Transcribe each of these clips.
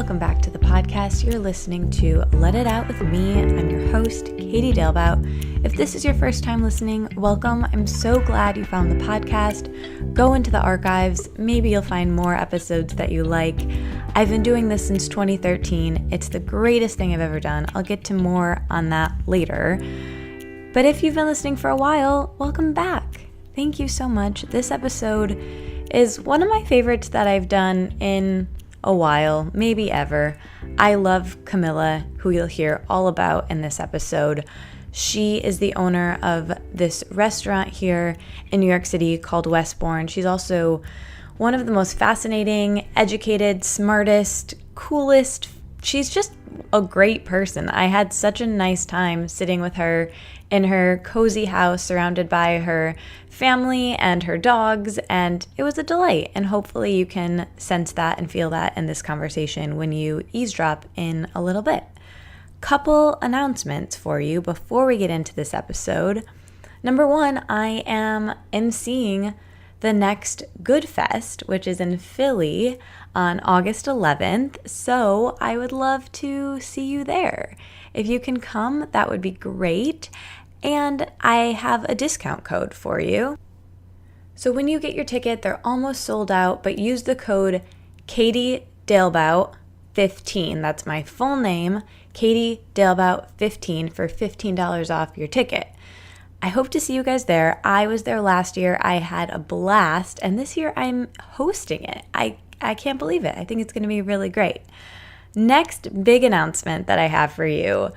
welcome back to the podcast. You're listening to Let It Out with me. I'm your host, Katie Dalebout. If this is your first time listening, welcome. I'm so glad you found the podcast. Go into the archives. Maybe you'll find more episodes that you like. I've been doing this since 2013. It's the greatest thing I've ever done. I'll get to more on that later. But if you've been listening for a while, welcome back. Thank you so much. This episode is one of my favorites that I've done in a while, maybe ever. I love Camilla, who you'll hear all about in this episode. She is the owner of this restaurant here in New York City called Westbourne. She's also one of the most fascinating, educated, smartest, coolest. She's just a great person. I had such a nice time sitting with her in her cozy house surrounded by her family and her dogs, and it was a delight. And hopefully you can sense that and feel that in this conversation when you eavesdrop in a little bit. Couple announcements for you before we get into this episode. Number one, I am emceeing the next Good Fest, which is in Philly on August 11th, so I would love to see you there. If you can come, that would be great. And I have a discount code for you. So when you get your ticket, they're almost sold out, but use the code Katie Dalebout 15. That's my full name, Katie Dalebout 15 for $15 off your ticket. I hope to see you guys there. I was there last year. I had a blast, and this year I'm hosting it. I can't believe it. I think it's going to be really great. Next big announcement that I have for you.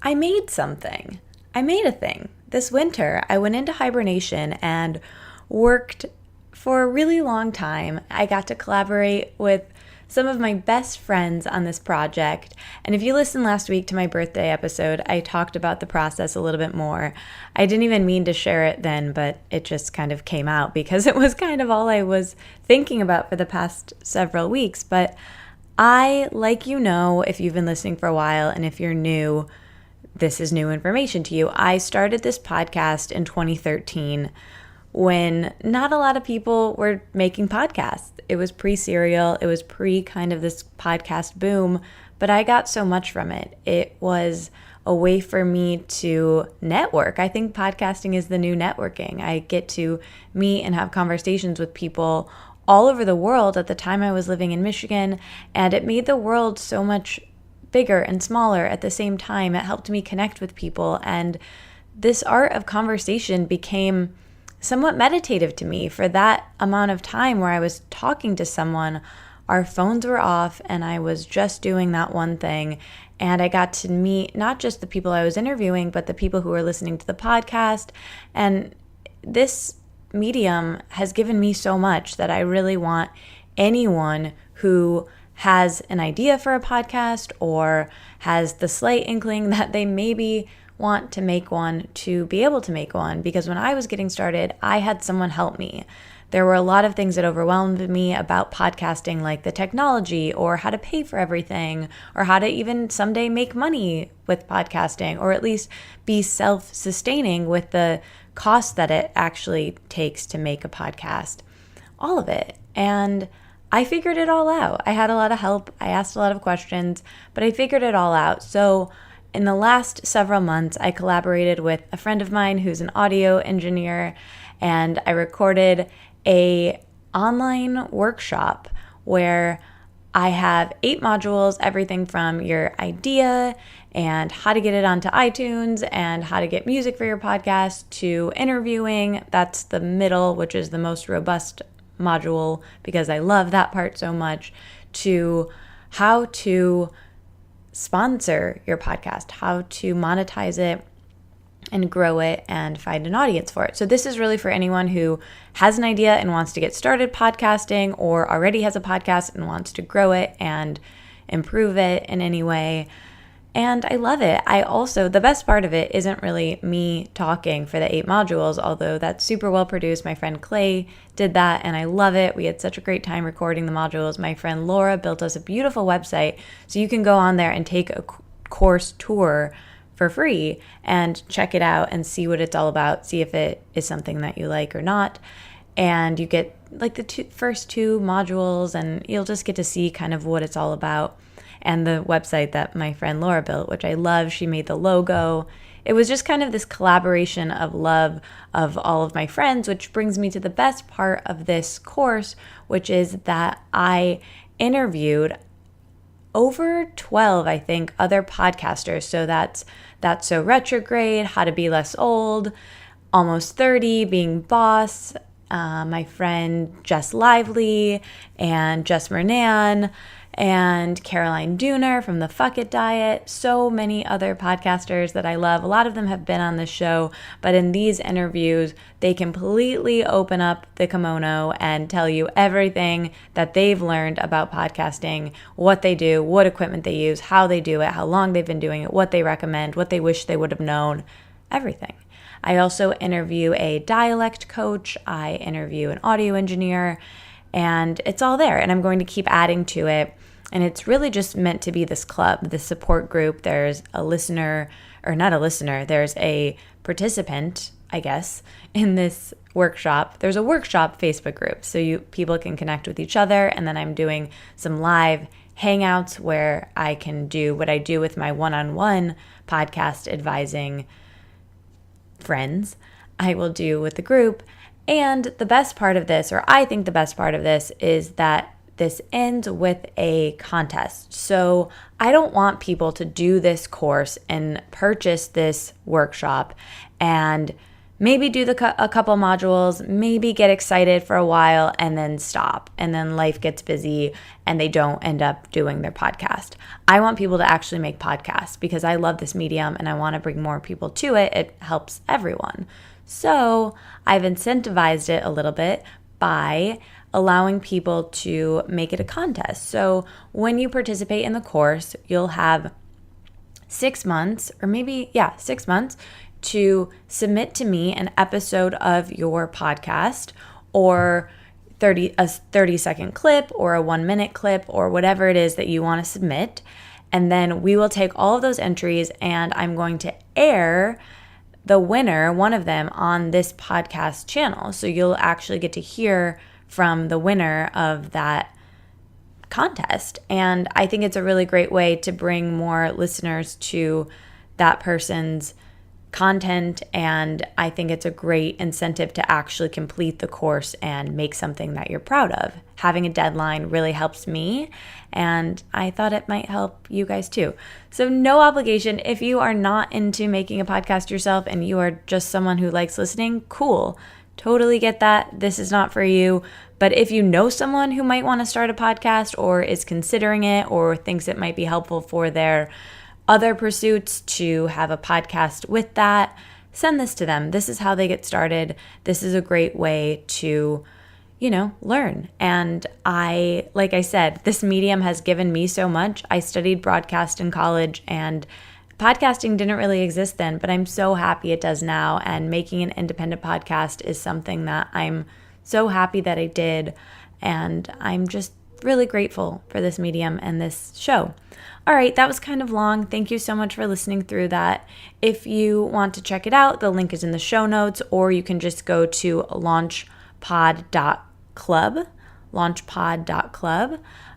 I made something. I made a thing. This winter, I went into hibernation and worked for a really long time. I got to collaborate with some of my best friends on this project. And if you listened last week to my birthday episode, I talked about the process a little bit more. I didn't even mean to share it then, but it just kind of came out because it was kind of all I was thinking about for the past several weeks. But I, like you know, if you've been listening for a while, and if you're new, this is new information to you. I started this podcast in 2013 when not a lot of people were making podcasts. It was pre-Serial. It was pre kind of this podcast boom, but I got so much from it. It was a way for me to network. I think podcasting is the new networking. I get to meet and have conversations with people all over the world. At the time I was living in Michigan, and it made the world so much bigger and smaller at the same time. It helped me connect with people, and this art of conversation became somewhat meditative to me. For that amount of time where I was talking to someone, our phones were off and I was just doing that one thing, and I got to meet not just the people I was interviewing, but the people who were listening to the podcast. And this medium has given me so much that I really want anyone who has an idea for a podcast or has the slight inkling that they maybe want to make one to be able to make one. Because when I was getting started, I had someone help me. There were a lot of things that overwhelmed me about podcasting, like the technology or how to pay for everything or how to even someday make money with podcasting, or at least be self-sustaining with the cost that it actually takes to make a podcast. All of it. And I figured it all out. I had a lot of help. I asked a lot of questions, but I figured it all out. So in the last several months, I collaborated with a friend of mine who's an audio engineer, and I recorded an online workshop where I have 8 modules, everything from your idea and how to get it onto iTunes and how to get music for your podcast to interviewing. That's the middle, which is the most robust module because I love that part so much, to how to sponsor your podcast, how to monetize it and grow it and find an audience for it. So this is really for anyone who has an idea and wants to get started podcasting, or already has a podcast and wants to grow it and improve it in any way. And I love it. The best part of it isn't really me talking for the 8 modules, although that's super well produced. My friend Clay did that, and I love it. We had such a great time recording the modules. My friend Laura built us a beautiful website, so you can go on there and take a course tour for free and check it out and see what it's all about, see if it is something that you like or not. and you get like the first 2 modules, and you'll just get to see kind of what it's all about. And the website that my friend Laura built, which I love, she made the logo. It was just kind of this collaboration of love of all of my friends, which brings me to the best part of this course, which is that I interviewed over 12, I think, other podcasters. So that's So Retrograde, How to Be Less Old, Almost 30, Being Boss, my friend Jess Lively, and Jess Mernan, and Caroline Dooner from the Fuck It Diet. So many other podcasters that I love. A lot of them have been on the show, but in these interviews, they completely open up the kimono and tell you everything that they've learned about podcasting, what they do, what equipment they use, how they do it, how long they've been doing it, what they recommend, what they wish they would have known, everything. I also interview a dialect coach. I interview an audio engineer, and it's all there. And I'm going to keep adding to it. And it's really just meant to be this club, this support group. There's a listener, or not a listener, there's a participant, I guess, in this workshop. There's a workshop Facebook group, so people can connect with each other. And then I'm doing some live hangouts where I can do what I do with my one-on-one podcast advising friends, I will do with the group. And the best part of this, or I think the best part of this, is that this ends with a contest. So I don't want people to do this course and purchase this workshop and maybe do a couple modules, maybe get excited for a while and then stop. And then life gets busy and they don't end up doing their podcast. I want people to actually make podcasts because I love this medium and I want to bring more people to it. It helps everyone. So I've incentivized it a little bit by allowing people to make it a contest. So when you participate in the course, you'll have 6 months, or maybe, 6 months to submit to me an episode of your podcast, or a 30-second clip, or a 1-minute clip, or whatever it is that you want to submit. And then we will take all of those entries and I'm going to air the winner, one of them, on this podcast channel. So you'll actually get to hear from the winner of that contest. And I think it's a really great way to bring more listeners to that person's content. And I think it's a great incentive to actually complete the course and make something that you're proud of. Having a deadline really helps me, and I thought it might help you guys too. So no obligation. If you are not into making a podcast yourself and you are just someone who likes listening, cool. Totally get that. This is not for you. But if you know someone who might want to start a podcast or is considering it or thinks it might be helpful for their other pursuits to have a podcast with that, send this to them. This is how they get started. This is a great way to, learn. And like I said, this medium has given me so much. I studied broadcast in college and podcasting didn't really exist then, but I'm so happy it does now. And making an independent podcast is something that I'm so happy that I did. And I'm just really grateful for this medium and this show. All right, that was kind of long. Thank you so much for listening through that. If you want to check it out, the link is in the show notes, or you can just go to launchpod.club.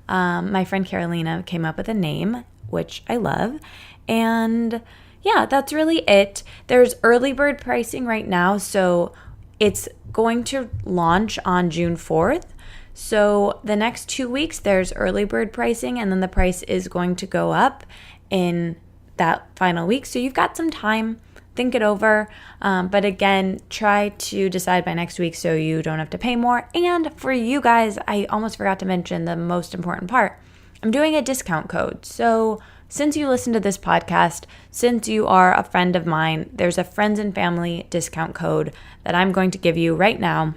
My friend Carolina came up with a name, which I love. And yeah, that's really it. There's early bird pricing right now, so it's going to launch on June 4th. So the next 2 weeks, there's early bird pricing, and then the price is going to go up in that final week. So you've got some time. Think it over. But again, try to decide by next week so you don't have to pay more. And for you guys, I almost forgot to mention the most important part. I'm doing a discount code. So since you listen to this podcast, since you are a friend of mine, there's a friends and family discount code that I'm going to give you right now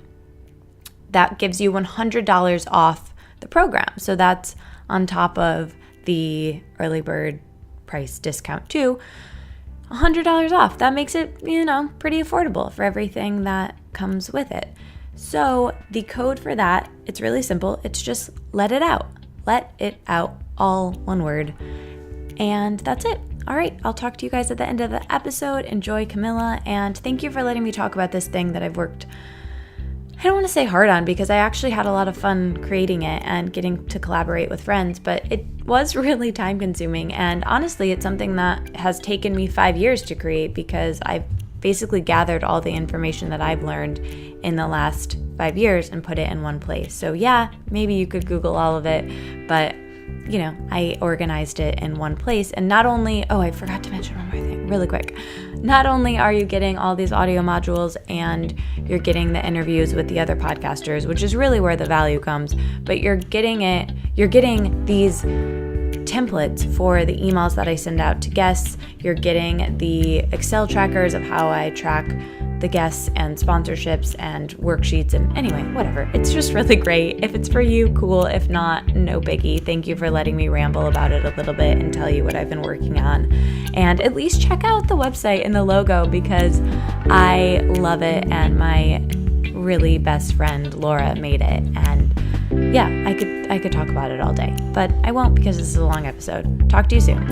that gives you $100 off the program. So that's on top of the early bird price discount too. $100 off. That makes it, pretty affordable for everything that comes with it. So the code for that, it's really simple. It's just let it out. Let it out. All one word. And that's it. All right, I'll talk to you guys at the end of the episode. Enjoy Camilla, and thank you for letting me talk about this thing that I've worked I don't want to say hard on, because I actually had a lot of fun creating it and getting to collaborate with friends, but it was really time consuming. And honestly, it's something that has taken me 5 years to create, because I've basically gathered all the information that I've learned in the last 5 years and put it in one place. So yeah, maybe you could Google all of it, but you know, I organized it in one place. And not only, I forgot to mention one more thing really quick. Not only are you getting all these audio modules and you're getting the interviews with the other podcasters, which is really where the value comes, but you're getting these templates for the emails that I send out to guests. You're getting the Excel trackers of how I track the guests and sponsorships and worksheets, and anyway, whatever. It's just really great. If it's for you, cool. If not, no biggie. Thank you for letting me ramble about it a little bit and tell you what I've been working on. And at least check out the website and the logo, because I love it, and my really best friend Laura made it. And yeah, I could talk about it all day, but I won't, because this is a long episode. Talk to you soon.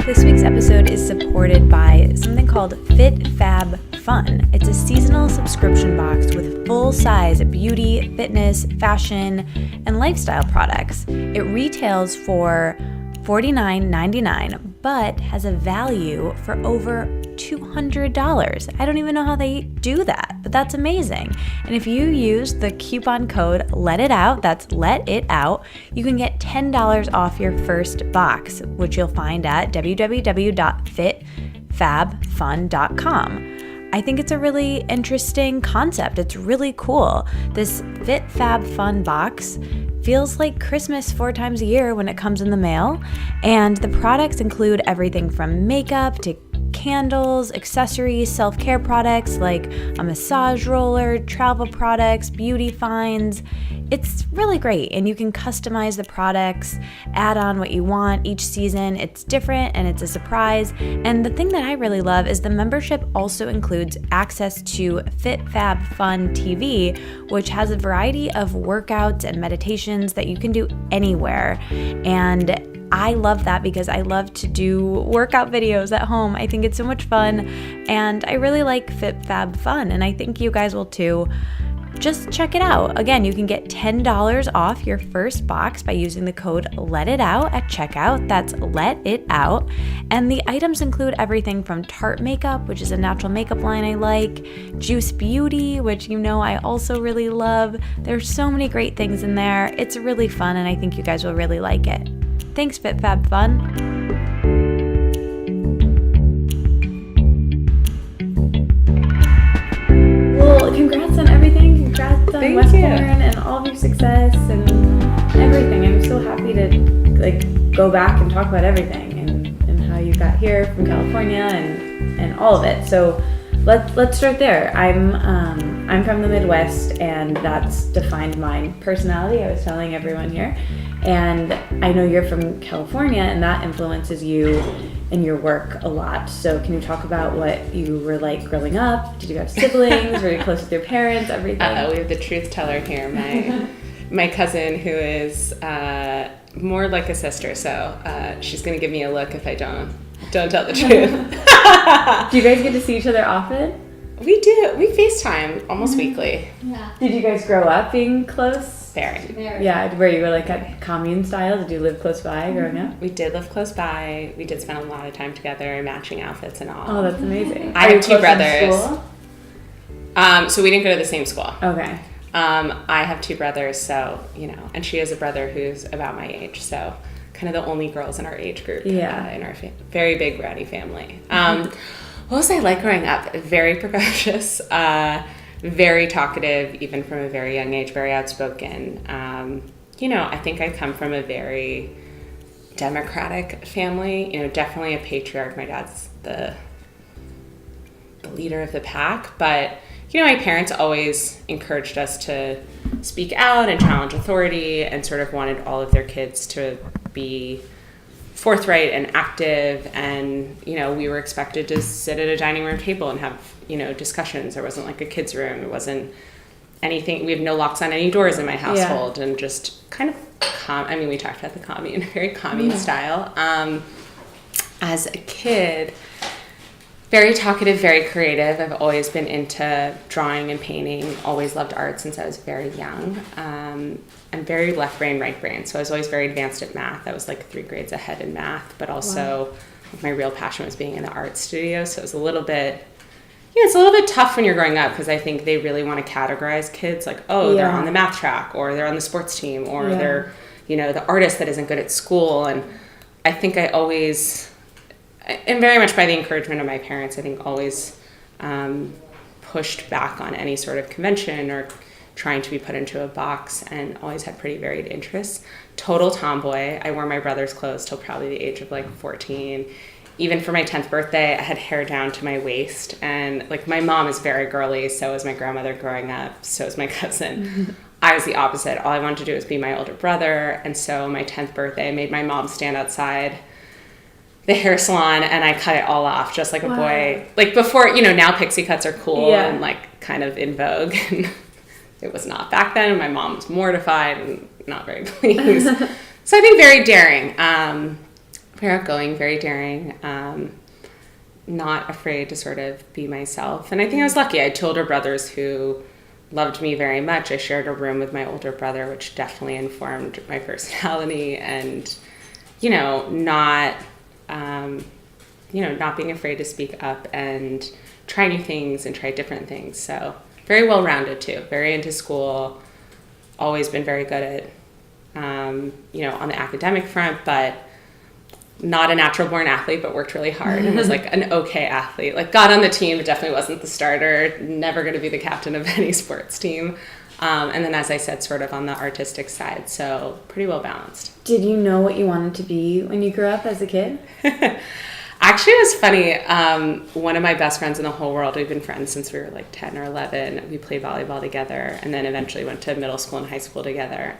This week's episode is supported by something called Fit Fab Fun. It's a seasonal subscription box with full-size beauty, fitness, fashion, and lifestyle products. It retails for $49.99, but has a value for over $200. I don't even know how they do that, but that's amazing. And if you use the coupon code LETITOUT, that's Let It Out, you can get $10 off your first box, which you'll find at www.fitfabfun.com. I think it's a really interesting concept. It's really cool. This Fit Fab Fun box feels like Christmas 4 times a year when it comes in the mail. And the products include everything from makeup to candles, accessories, self-care products like a massage roller, travel products, beauty finds. It's really great, and you can customize the products, add on what you want each season. It's different and it's a surprise. And the thing that I really love is the membership also includes access to Fit Fab Fun TV, which has a variety of workouts and meditations that you can do anywhere. And I love that, because I love to do workout videos at home. I think it's so much fun, and I really like Fit Fab Fun, and I think you guys will too. Just check it out. Again, you can get $10 off your first box by using the code LETITOUT at checkout. That's Let It Out. And the items include everything from Tarte Makeup, which is a natural makeup line I like, Juice Beauty, which you know I also really love. There's so many great things in there. It's really fun, and I think you guys will really like it. Thanks, Fit Fab Fun. Well, congrats on everything. Congrats on Westbourne and all of your success and everything. I'm so happy to go back and talk about everything and how you got here from California and all of it. So let's start there. I'm from the Midwest, and that's defined my personality. I was telling everyone here. And I know you're from California, and that influences you in your work a lot. So can you talk about what you were like growing up? Did you have siblings? Were you close with your parents? Everything? We have the truth teller here. My cousin, who is more like a sister, so she's going to give me a look if I don't tell the truth. Do you guys get to see each other often? We do. We FaceTime almost weekly. Yeah. Did you guys grow up being close? Very. Yeah, where you were like at commune style? Did you live close by growing up? We did live close by. We did spend a lot of time together, matching outfits and all. Oh, that's amazing. I have 2 brothers. School? So we didn't go to the same school. Okay. I have 2 brothers, so, and she has a brother who's about my age, so kind of the only girls in our age group. Yeah. In our very big, rowdy family. What was I like growing up? Very precocious, very talkative, even from a very young age, very outspoken. I think I come from a very democratic family, definitely a patriarch. My dad's the leader of the pack, but my parents always encouraged us to speak out and challenge authority, and sort of wanted all of their kids to be forthright and active, and we were expected to sit at a dining room table and have discussions. There wasn't like a kids room. It wasn't anything. We have no locks on any doors in my household. And just kind of we talked about the commune, very commune style. As a kid, Very talkative, very creative. I've always been into drawing and painting, always loved art since I was very young. I'm very left brain, right brain, so I was always very advanced at math. I was like 3 grades ahead in math, but also my real passion was being in the art studio, so it was a little bit, it's a little bit tough when you're growing up because I think they really want to categorize kids like, they're on the math track, or they're on the sports team, or they're, the artist that isn't good at school. And I think I always, and very much by the encouragement of my parents, I think always pushed back on any sort of convention or trying to be put into a box, and always had pretty varied interests. Total tomboy. I wore my brother's clothes till probably the age of like 14. Even for my 10th birthday, I had hair down to my waist. And like my mom is very girly, so was my grandmother growing up, so was my cousin. I was the opposite. All I wanted to do was be my older brother. And so my 10th birthday, I made my mom stand outside the hair salon and I cut it all off just like a boy. Like before, now pixie cuts are cool and like kind of in vogue. And it was not back then. And my mom was mortified and not very pleased. So I think very daring. Very outgoing, very daring. Not afraid to sort of be myself. And I think I was lucky. I had 2 older brothers who loved me very much. I shared a room with my older brother, which definitely informed my personality, and, not being afraid to speak up and try new things and try different things. So very well-rounded too, very into school, always been very good at, on the academic front, but not a natural born athlete, but worked really hard and was like an okay athlete. Like got on the team, but definitely wasn't the starter, never going to be the captain of any sports team. And then, as I said, sort of on the artistic side, so pretty well balanced. Did you know what you wanted to be when you grew up as a kid? Actually, it was funny. One of my best friends in the whole world, we've been friends since we were like 10 or 11. We played volleyball together and then eventually went to middle school and high school together.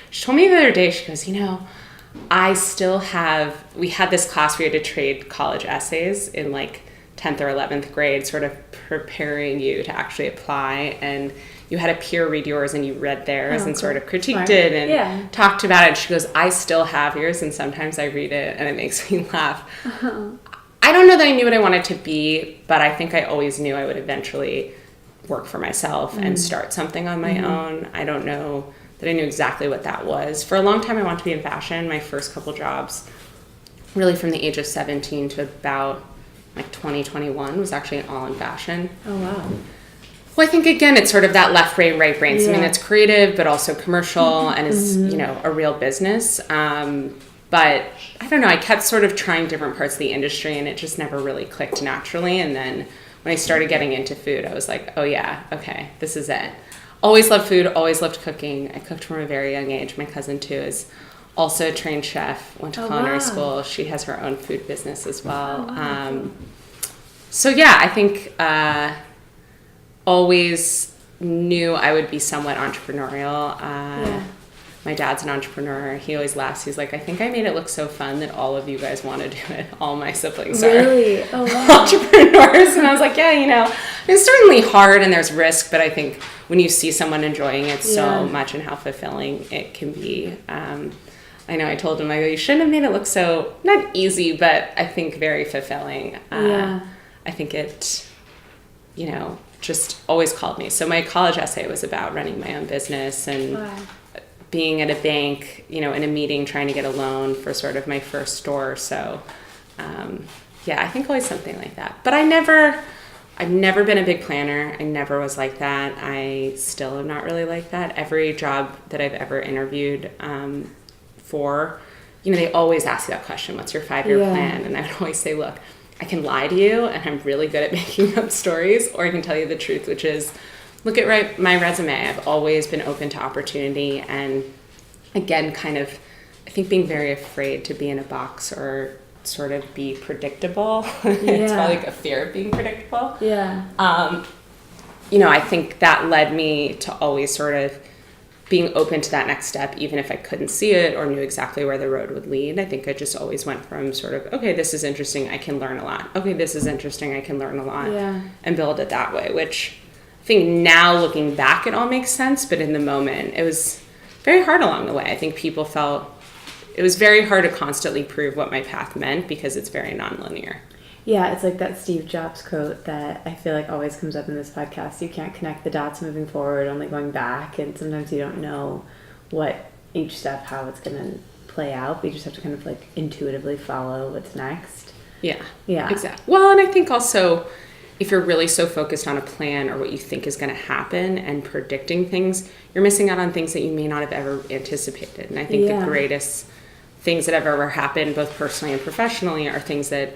She told me the other day, she goes, I still have, we had this class where we had to trade college essays in like 10th or 11th grade, sort of preparing you to actually apply. And you had a peer read yours and you read theirs and sort of critiqued it and talked about it. And she goes, I still have yours and sometimes I read it and it makes me laugh. I don't know that I knew what I wanted to be, but I think I always knew I would eventually work for myself and start something on my own. I don't know that I knew exactly what that was. For a long time, I wanted to be in fashion. My first couple jobs, really from the age of 17 to about like 2021, was actually all in fashion. Oh, wow. Well, I think, again, it's sort of that left brain, right brain, something that's creative, but also commercial and is, a real business. But I don't know, I kept sort of trying different parts of the industry and it just never really clicked naturally. And then when I started getting into food, I was like, oh yeah, okay, this is it. Always loved food, always loved cooking. I cooked from a very young age. My cousin, too, is also a trained chef, went to culinary school. She has her own food business as well. So, yeah, I think always knew I would be somewhat entrepreneurial. My dad's an entrepreneur. He always laughs. He's like, I think I made it look so fun that all of you guys want to do it. All my siblings are entrepreneurs. And I was like, it's certainly hard and there's risk, but I think when you see someone enjoying it so much and how fulfilling it can be, I know I told him, you shouldn't have made it look so, not easy, but I think very fulfilling. I think it, just always called me. So my college essay was about running my own business and being at a bank, in a meeting trying to get a loan for sort of my first store. So, I think always something like that. But I've never been a big planner. I never was like that. I still am not really like that. Every job that I've ever interviewed for, they always ask you that question, what's your 5-year plan? And I would always say, look, I can lie to you and I'm really good at making up stories, or I can tell you the truth, which is, look at my resume. I've always been open to opportunity and, again, kind of, I think being very afraid to be in a box or sort of be predictable. It's probably like a fear of being predictable. I think that led me to always sort of being open to that next step, even if I couldn't see it or knew exactly where the road would lead. I think I just always went from sort of, okay, this is interesting, I can learn a lot. Okay, this is interesting, I can learn a lot. And build it that way, which I think now looking back, it all makes sense. But in the moment, it was very hard along the way. I think people felt it was very hard to constantly prove what my path meant because it's very nonlinear. Yeah, it's like that Steve Jobs quote that I feel like always comes up in this podcast. You can't connect the dots moving forward, only going back. And sometimes you don't know what each step, how it's going to play out. But you just have to kind of like intuitively follow what's next. Yeah. Yeah. Exactly. Well, and I think also if you're really so focused on a plan or what you think is going to happen and predicting things, you're missing out on things that you may not have ever anticipated. And I think the greatest things that have ever happened, both personally and professionally, are things that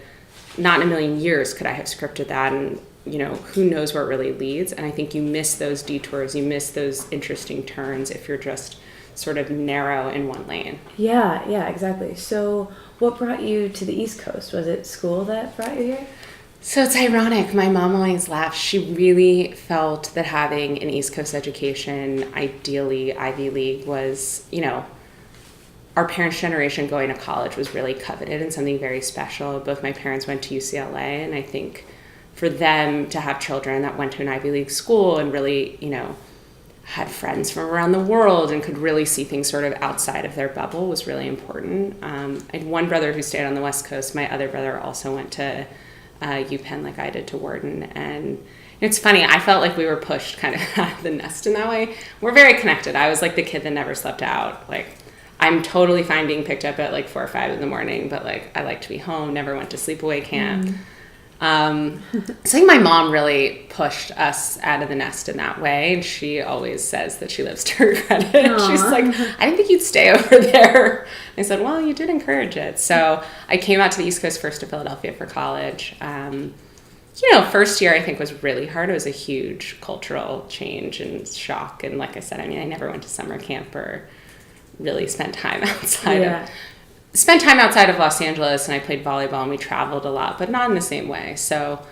not in a million years could I have scripted that, and who knows where it really leads. And I think you miss those detours, you miss those interesting turns if you're just sort of narrow in one lane. Yeah, exactly. So what brought you to the East Coast? Was it school that brought you here? So it's ironic. My mom always laughs. She really felt that having an East Coast education, ideally Ivy League, was, our parents' generation going to college was really coveted and something very special. Both my parents went to UCLA, and I think for them to have children that went to an Ivy League school and really, had friends from around the world and could really see things sort of outside of their bubble was really important. I had one brother who stayed on the West Coast. My other brother also went to UPenn like I did to Wharton. And it's funny, I felt like we were pushed kind of out of the nest in that way. We're very connected. I was like the kid that never slept out. Like, I'm totally fine being picked up at like 4 or 5 in the morning, but like I like to be home, never went to sleepaway camp. So I think my mom really pushed us out of the nest in that way. And she always says that she lives to her credit. She's like, I didn't think you'd stay over there. I said, well, you did encourage it. So I came out to the East Coast first to Philadelphia for college. First year I think was really hard. It was a huge cultural change and shock. And like I said, I never went to summer camp or really spent time outside of Los Angeles, and I played volleyball and we traveled a lot, but not in the same way. So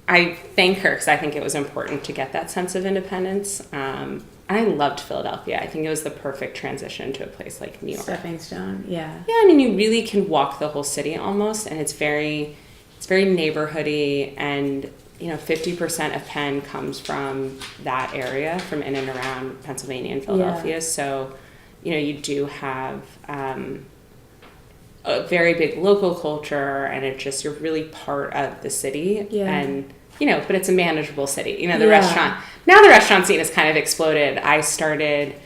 I thank her because I think it was important to get that sense of independence. I loved Philadelphia. I think it was the perfect transition to a place like New York. Stepping stone, yeah. Yeah, you really can walk the whole city almost, and it's very neighborhoody, and 50% of Penn comes from that area, from in and around Pennsylvania and Philadelphia. Yeah. So, you do have a very big local culture, and you're really part of the city. Yeah. And, but it's a manageable city. The restaurant scene has kind of exploded. I started,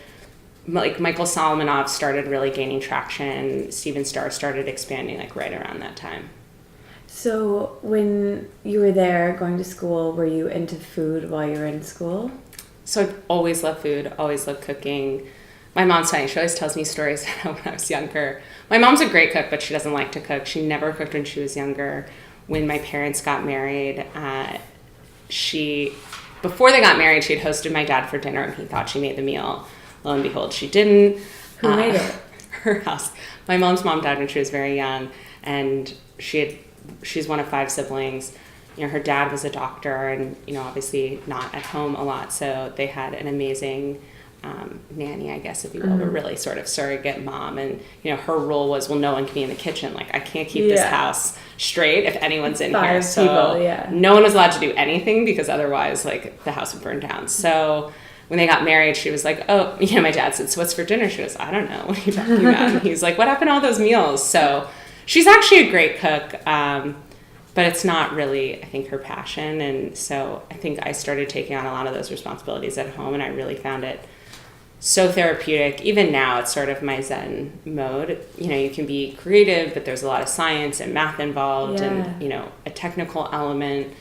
like, Michael Solomonov started really gaining traction. Steven Starr started expanding, like, right around that time. So when you were there going to school, were you into food while you were in school? So I've always loved food, always loved cooking. My mom's funny. She always tells me stories when I was younger. My mom's a great cook, but she doesn't like to cook. She never cooked when she was younger. When my parents got married, before they got married, she had hosted my dad for dinner, and he thought she made the meal. Lo and behold, she didn't. Who made it? Her house. My mom's mom died when she was very young, and she's one of 5 siblings. Her dad was a doctor, and obviously not at home a lot, so they had an amazing nanny, I guess, if you will, but really sort of surrogate mom. And, her role was, well, no one can be in the kitchen. Like, I can't keep this house straight if anyone's in here. So no one was allowed to do anything, because otherwise, like, the house would burn down. So when they got married, she was like, oh, my dad said, so what's for dinner? She goes, I don't know. What are you talking about? And he's like, what happened to all those meals? So she's actually a great cook, but it's not really, I think, her passion. And so I think I started taking on a lot of those responsibilities at home, and I really found it so therapeutic. Even now, it's sort of my Zen mode. You can be creative, but there's a lot of science and math involved, and, a technical element.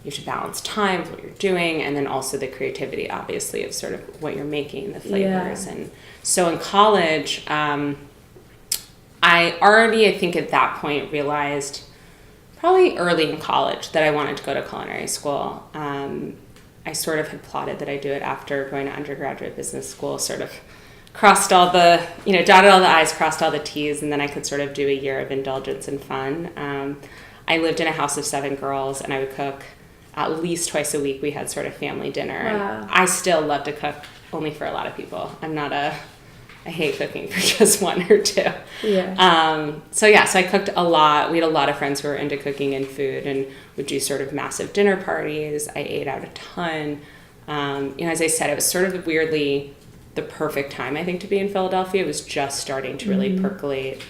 You should balance time with what you're doing, and then also the creativity, obviously, of sort of what you're making, the flavors. Yeah. And so in college, I already, I think at that point, realized probably early in college that I wanted to go to culinary school. I sort of had plotted that I'd do it after going to undergraduate business school, sort of crossed all the, dotted all the I's, crossed all the T's, and then I could sort of do a year of indulgence and fun. I lived in a house of 7 girls, and I would cook at least twice a week. We had sort of family dinner. Wow. And I still love to cook, only for a lot of people. I hate cooking for just 1 or 2. Yeah. So I cooked a lot. We had a lot of friends who were into cooking and food, and would do sort of massive dinner parties. I ate out a ton. As I said, it was sort of weirdly the perfect time, I think, to be in Philadelphia. It was just starting to really percolate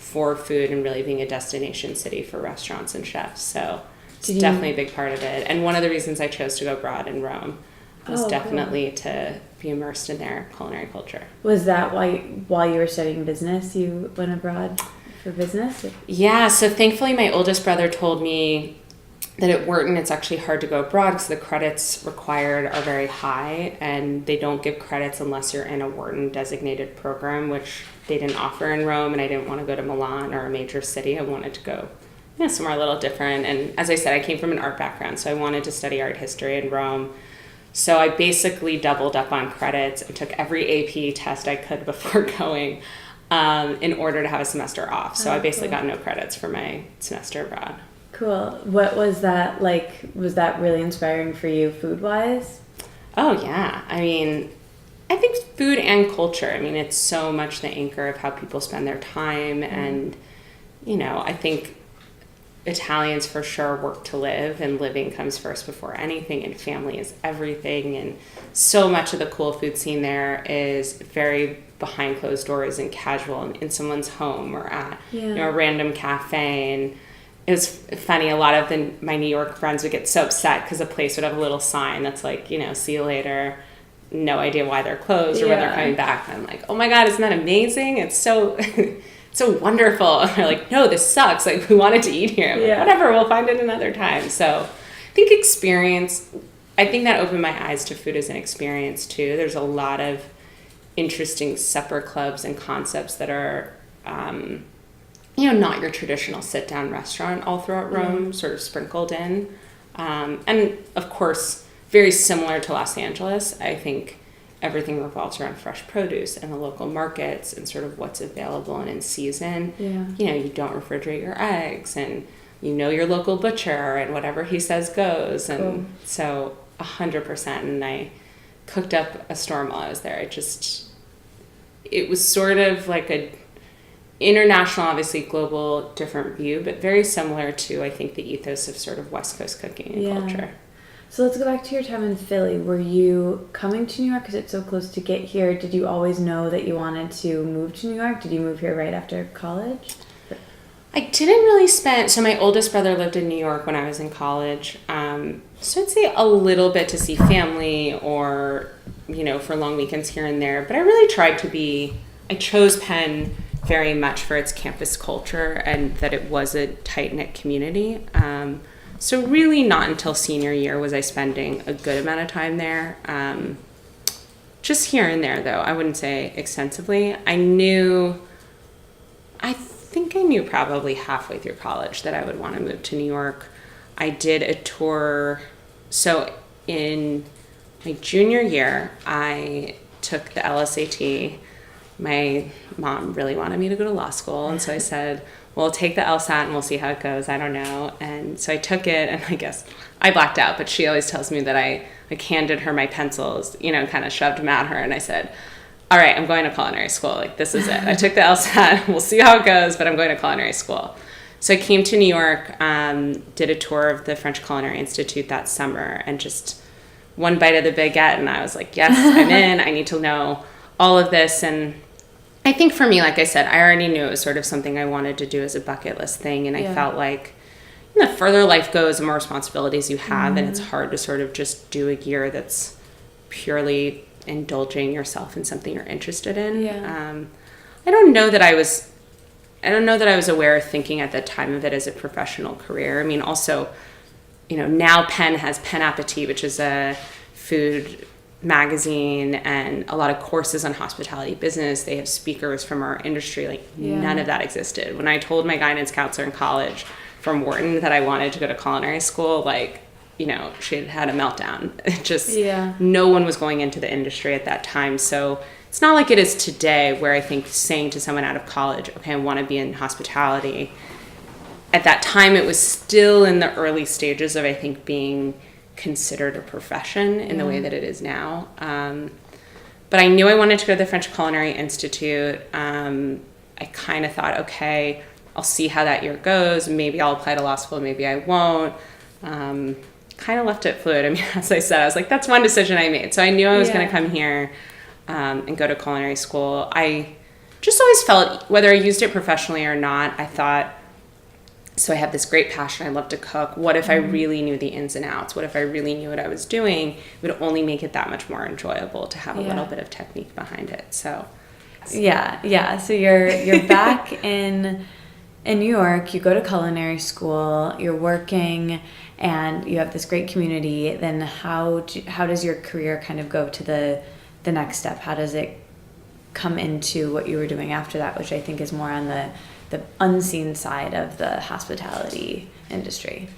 for food and really being a destination city for restaurants and chefs. So it's definitely a big part of it. And one of the reasons I chose to go abroad in Rome was definitely to be immersed in their culinary culture. Was that why, while you were studying business, you went abroad for business? Yeah, so thankfully my oldest brother told me that at Wharton it's actually hard to go abroad because the credits required are very high, and they don't give credits unless you're in a Wharton designated program, which they didn't offer in Rome, and I didn't want to go to Milan or a major city. I wanted to go somewhere a little different. And as I said, I came from an art background, so I wanted to study art history in Rome. So I basically doubled up on credits and took every AP test I could before going in order to have a semester off. So I basically got no credits for my semester abroad. Cool. What was that like? Was that really inspiring for you food-wise? Oh, yeah. I mean, I think food and culture. I mean, it's so much the anchor of how people spend their time. And, I think Italians for sure work to live, and living comes first before anything, and family is everything. And so much of the cool food scene there is very behind closed doors and casual and in someone's home or at a random cafe. And it was funny, a lot of my New York friends would get so upset because a place would have a little sign that's like, see you later, no idea why they're closed or when they're coming back. And I'm like, oh my God, isn't that amazing? It's so so wonderful. And they're like, no, this sucks. Like, we wanted to eat here. Like, whatever, we'll find it another time. So I think I think that opened my eyes to food as an experience too. There's a lot of interesting supper clubs and concepts that are, not your traditional sit-down restaurant all throughout Rome, sort of sprinkled in. And of course, very similar to Los Angeles, I think everything revolves around fresh produce and the local markets and sort of what's available and in season. You don't refrigerate your eggs, and your local butcher, and whatever he says goes. And so 100%. And I cooked up a storm while I was there. It was sort of like a international, obviously global, different view, but very similar to, I think, the ethos of sort of West Coast cooking and culture. So let's go back to your time in Philly. Were you coming to New York because it's so close to get here? Did you always know that you wanted to move to New York? Did you move here right after college? I didn't really so my oldest brother lived in New York when I was in college. So I'd say a little bit to see family or, for long weekends here and there. But I really tried I chose Penn very much for its campus culture and that it was a tight-knit community. So really not until senior year was I spending a good amount of time there. Just here and there, though. I wouldn't say extensively. I think I knew probably halfway through college that I would want to move to New York. I did a tour. So in my junior year, I took the LSAT. My mom really wanted me to go to law school, and so I said, well, take the LSAT and we'll see how it goes. I don't know. And so I took it, and I guess I blacked out, but she always tells me that I handed her my pencils, kind of shoved them at her, and I said, all right, I'm going to culinary school. Like, this is it. I took the LSAT. We'll see how it goes, but I'm going to culinary school. So I came to New York, did a tour of the French Culinary Institute that summer, and just one bite of the baguette, and I was like, yes, I'm in. I need to know all of this. And I think for me, like I said, I already knew it was sort of something I wanted to do as a bucket list thing, and I felt like the further life goes, the more responsibilities you have, and it's hard to sort of just do a year that's purely indulging yourself in something you're interested in. I don't know that I was aware of thinking at the time of it as a professional career. I mean, also, now Penn has Penn Appetit, which is a food magazine, and a lot of courses on hospitality business. They have speakers from our industry. None of that existed. When I told my guidance counselor in college from Wharton that I wanted to go to culinary school, she had a meltdown. It just, no one was going into the industry at that time. So it's not like it is today, where I think saying to someone out of college, okay, I want to be in hospitality. At that time, it was still in the early stages of, I think, being considered a profession in the way that it is now. But I knew I wanted to go to the French Culinary Institute. I kind of thought, okay, I'll see how that year goes. Maybe I'll apply to law school, maybe I won't. Kind of left it fluid. I mean, as I said, I was like, that's one decision I made. So I knew I was going to come here and go to culinary school. I just always felt, whether I used it professionally or not, I thought, so I have this great passion. I love to cook. What if I really knew the ins and outs? What if I really knew what I was doing? It would only make it that much more enjoyable to have a little bit of technique behind it. So, yeah. So you're back in New York. You go to culinary school. You're working, and you have this great community. Then how does your career kind of go to the next step? How does it come into what you were doing after that, which I think is more on the unseen side of the hospitality industry?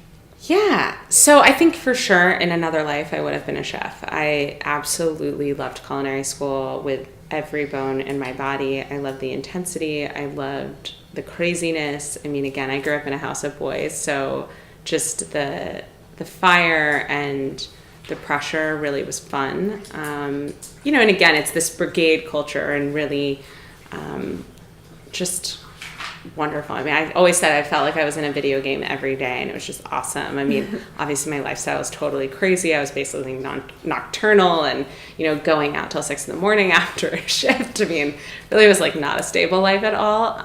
Yeah. So I think for sure in another life I would have been a chef. I absolutely loved culinary school with every bone in my body. I loved the intensity. I loved the craziness. I mean, again, I grew up in a house of boys, so just the fire and the pressure really was fun. And again, it's this brigade culture and really just wonderful. I mean, I always said I felt like I was in a video game every day, and it was just awesome. I mean, obviously my lifestyle was totally crazy. I was basically nocturnal and, going out till 6 a.m. after a shift. I mean, really was like not a stable life at all.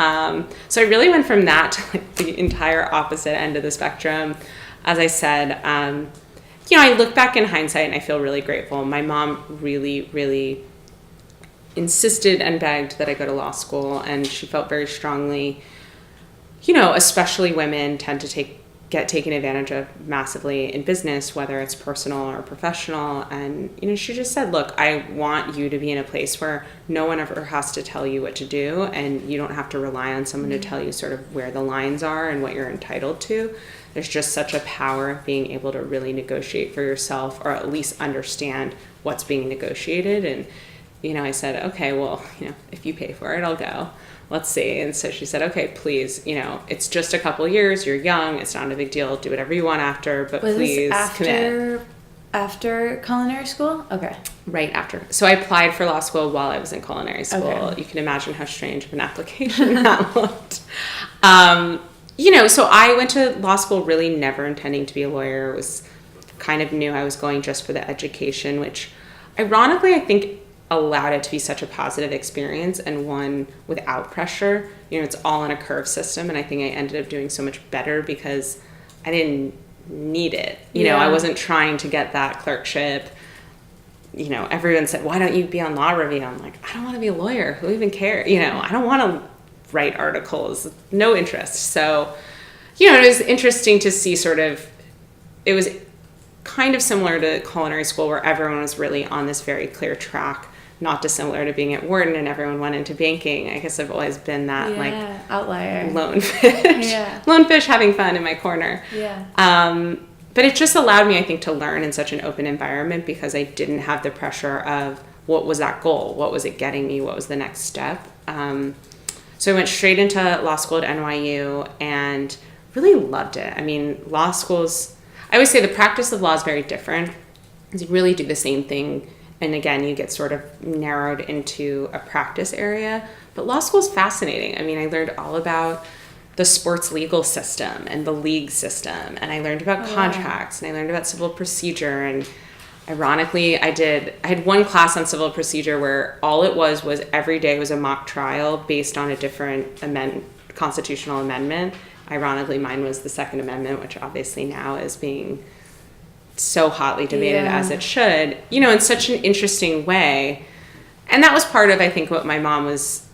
So I really went from that to like the entire opposite end of the spectrum. As I said, I look back in hindsight and I feel really grateful. My mom really, really insisted and begged that I go to law school, and she felt very strongly, especially women tend to get taken advantage of massively in business, whether it's personal or professional. And, she just said, look, I want you to be in a place where no one ever has to tell you what to do, and you don't have to rely on someone to tell you sort of where the lines are and what you're entitled to. There's just such a power of being able to really negotiate for yourself, or at least understand what's being negotiated. And I said, okay, well, if you pay for it, I'll go. Let's see. And so she said, okay, please, it's just a couple years. You're young. It's not a big deal. Do whatever you want after, but please commit. After culinary school? Okay. Right after. So I applied for law school while I was in culinary school. Okay. You can imagine how strange of an application that looked. So I went to law school really never intending to be a lawyer. It was kind of knew I was going just for the education, which ironically, I think allowed it to be such a positive experience and one without pressure. It's all in a curve system, and I think I ended up doing so much better because I didn't need it. I wasn't trying to get that clerkship. Everyone said, why don't you be on law review? I'm like, I don't want to be a lawyer. Who even cares? I don't want to write articles. No interest. So, it was interesting to see it was kind of similar to culinary school where everyone was really on this very clear track, not dissimilar to being at Wharton and everyone went into banking. I guess I've always been that outlier, lone fish, lone fish having fun in my corner. But it just allowed me, I think, to learn in such an open environment because I didn't have the pressure of what was that goal? What was it getting me? What was the next step? So I went straight into law school at NYU and really loved it. I mean, law schools, I always say the practice of law is very different because you really do the same thing. And again, you get sort of narrowed into a practice area. But law school is fascinating. I mean, I learned all about the sports legal system and the league system. And I learned about contracts and I learned about civil procedure. And ironically, I had one class on civil procedure where all it was every day was a mock trial based on a different constitutional amendment. Ironically, mine was the Second Amendment, which obviously now is being so hotly debated as it should, in such an interesting way. And that was part of, I think, what my mom was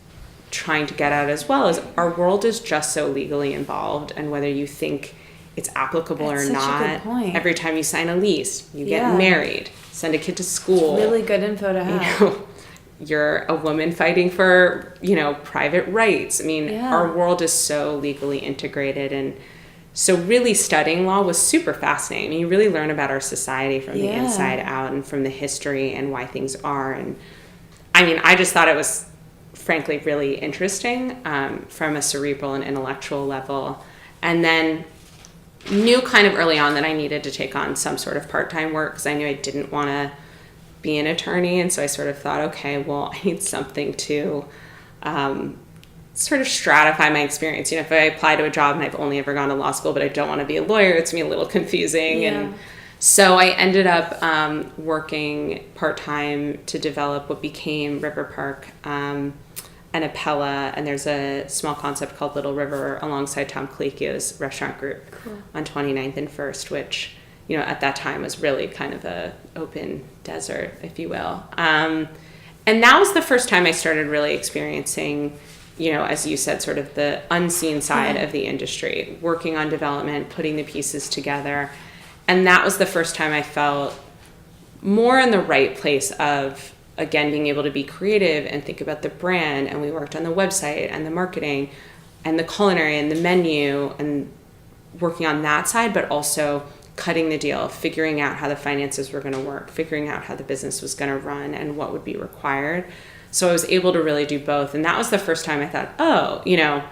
trying to get at as well, is our world is just so legally involved, and whether you think it's applicable or not, a good point. Every time you sign a lease, you get married, send a kid to school. It's really good info to have. You're a woman fighting for, private rights. I mean, our world is so legally integrated, and so really studying law was super fascinating. I mean, you really learn about our society from the inside out and from the history and why things are. And I mean, I just thought it was frankly really interesting from a cerebral and intellectual level. And then knew kind of early on that I needed to take on some sort of part-time work because I knew I didn't want to be an attorney. And so I sort of thought, okay, well, I need something to sort of stratify my experience. If I apply to a job and I've only ever gone to law school, but I don't want to be a lawyer, it's going to be a little confusing. And so I ended up working part-time to develop what became River Park and Apella, and there's a small concept called Little River alongside Tom Colicchio's restaurant group on 29th and 1st, which, you know, at that time was really kind of a open desert, if you will. And that was the first time I started really experiencing, you know, as you said, sort of the unseen side of the industry, working on development, putting the pieces together. And that was the first time I felt more in the right place of, again, being able to be creative and think about the brand. And we worked on the website and the marketing and the culinary and the menu and working on that side, but also cutting the deal, figuring out how the finances were going to work, figuring out how the business was going to run and what would be required. So I was able to really do both. And that was the first time I thought, oh, you know,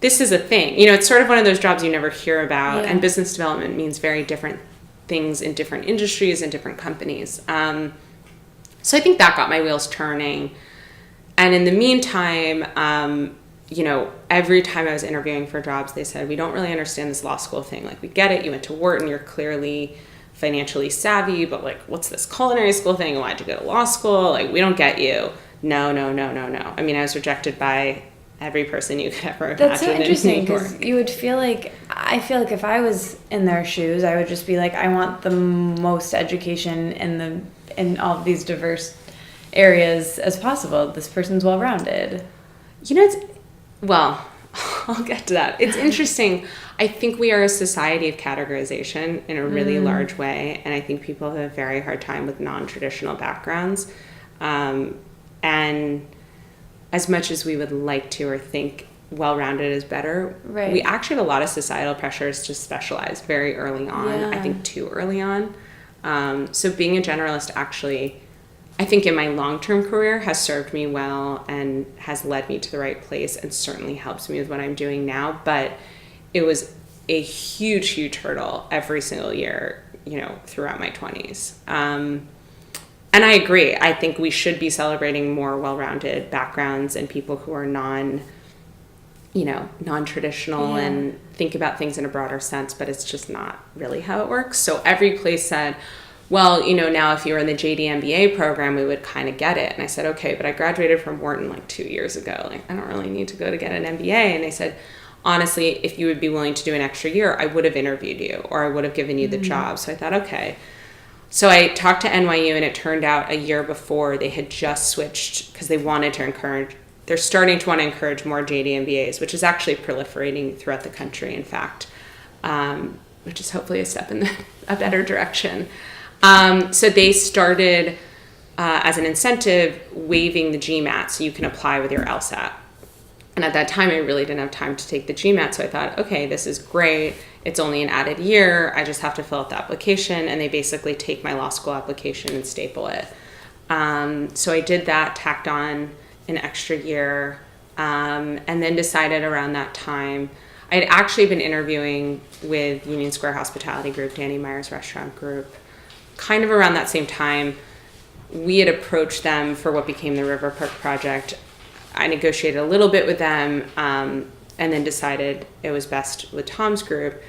this is a thing. You know, it's sort of one of those jobs you never hear about. And business development means very different things in different industries and different companies. So I think that got my wheels turning. And in the meantime, you know, every time I was interviewing for jobs, they said, we don't really understand this law school thing. Like, we get it. You went to Wharton. You're clearly financially savvy. But, like, what's this culinary school thing? Why'd you go to law school? Like, we don't get you. No. I mean, I was rejected by every person you could ever imagine. That's so interesting, because you would feel like, I feel like if I was in their shoes, I would just be like, I want the most education in all of these diverse areas as possible. This person's well-rounded. You know, well, I'll get to that. It's interesting. I think we are a society of categorization in a really large way, and I think people have a very hard time with non-traditional backgrounds. And as much as we would like to or think well-rounded is better, we actually have a lot of societal pressures to specialize very early on, I think too early on. So being a generalist actually, I think in my long-term career has served me well and has led me to the right place and certainly helps me with what I'm doing now. But it was a huge, huge hurdle every single year, you know, throughout my 20s. And I agree. I think we should be celebrating more well-rounded backgrounds and people who are non-traditional and think about things in a broader sense, but it's just not really how it works. So every place said, well, you know, now if you were in the JD MBA program, we would kind of get it. And I said, okay, but I graduated from Wharton like 2 years ago. Like, I don't really need to go to get an MBA. And they said, honestly, if you would be willing to do an extra year, I would have interviewed you or I would have given you the job. So I thought, okay. So I talked to NYU, and it turned out a year before they had just switched because they wanted to encourage, they're starting to want to encourage more JD MBAs, which is actually proliferating throughout the country, in fact, which is hopefully a step in a better direction. So they started, as an incentive, waiving the GMAT so you can apply with your LSAT. And at that time, I really didn't have time to take the GMAT. So I thought, okay, this is great. It's only an added year. I just have to fill out the application. And they basically take my law school application and staple it. So I did that, tacked on an extra year, and then decided around that time, I had actually been interviewing with Union Square Hospitality Group, Danny Meyer's restaurant group, kind of around that same time. We had approached them for what became the River Park project. I negotiated a little bit with them, and then decided it was best with Tom's group.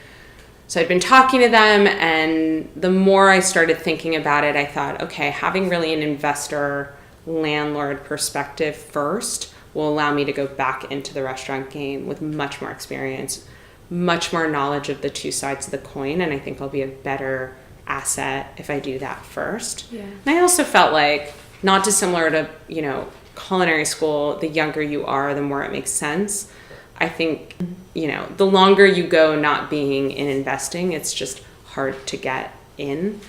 So I'd been talking to them, and the more I started thinking about it, I thought, okay, having really an investor landlord perspective first will allow me to go back into the restaurant game with much more experience, much more knowledge of the two sides of the coin, and I think I'll be a better asset if I do that first. Yeah. And I also felt like, not dissimilar to, you know, culinary school, the younger you are, the more it makes sense. I think, you know, the longer you go not being in investing, it's just hard to get in.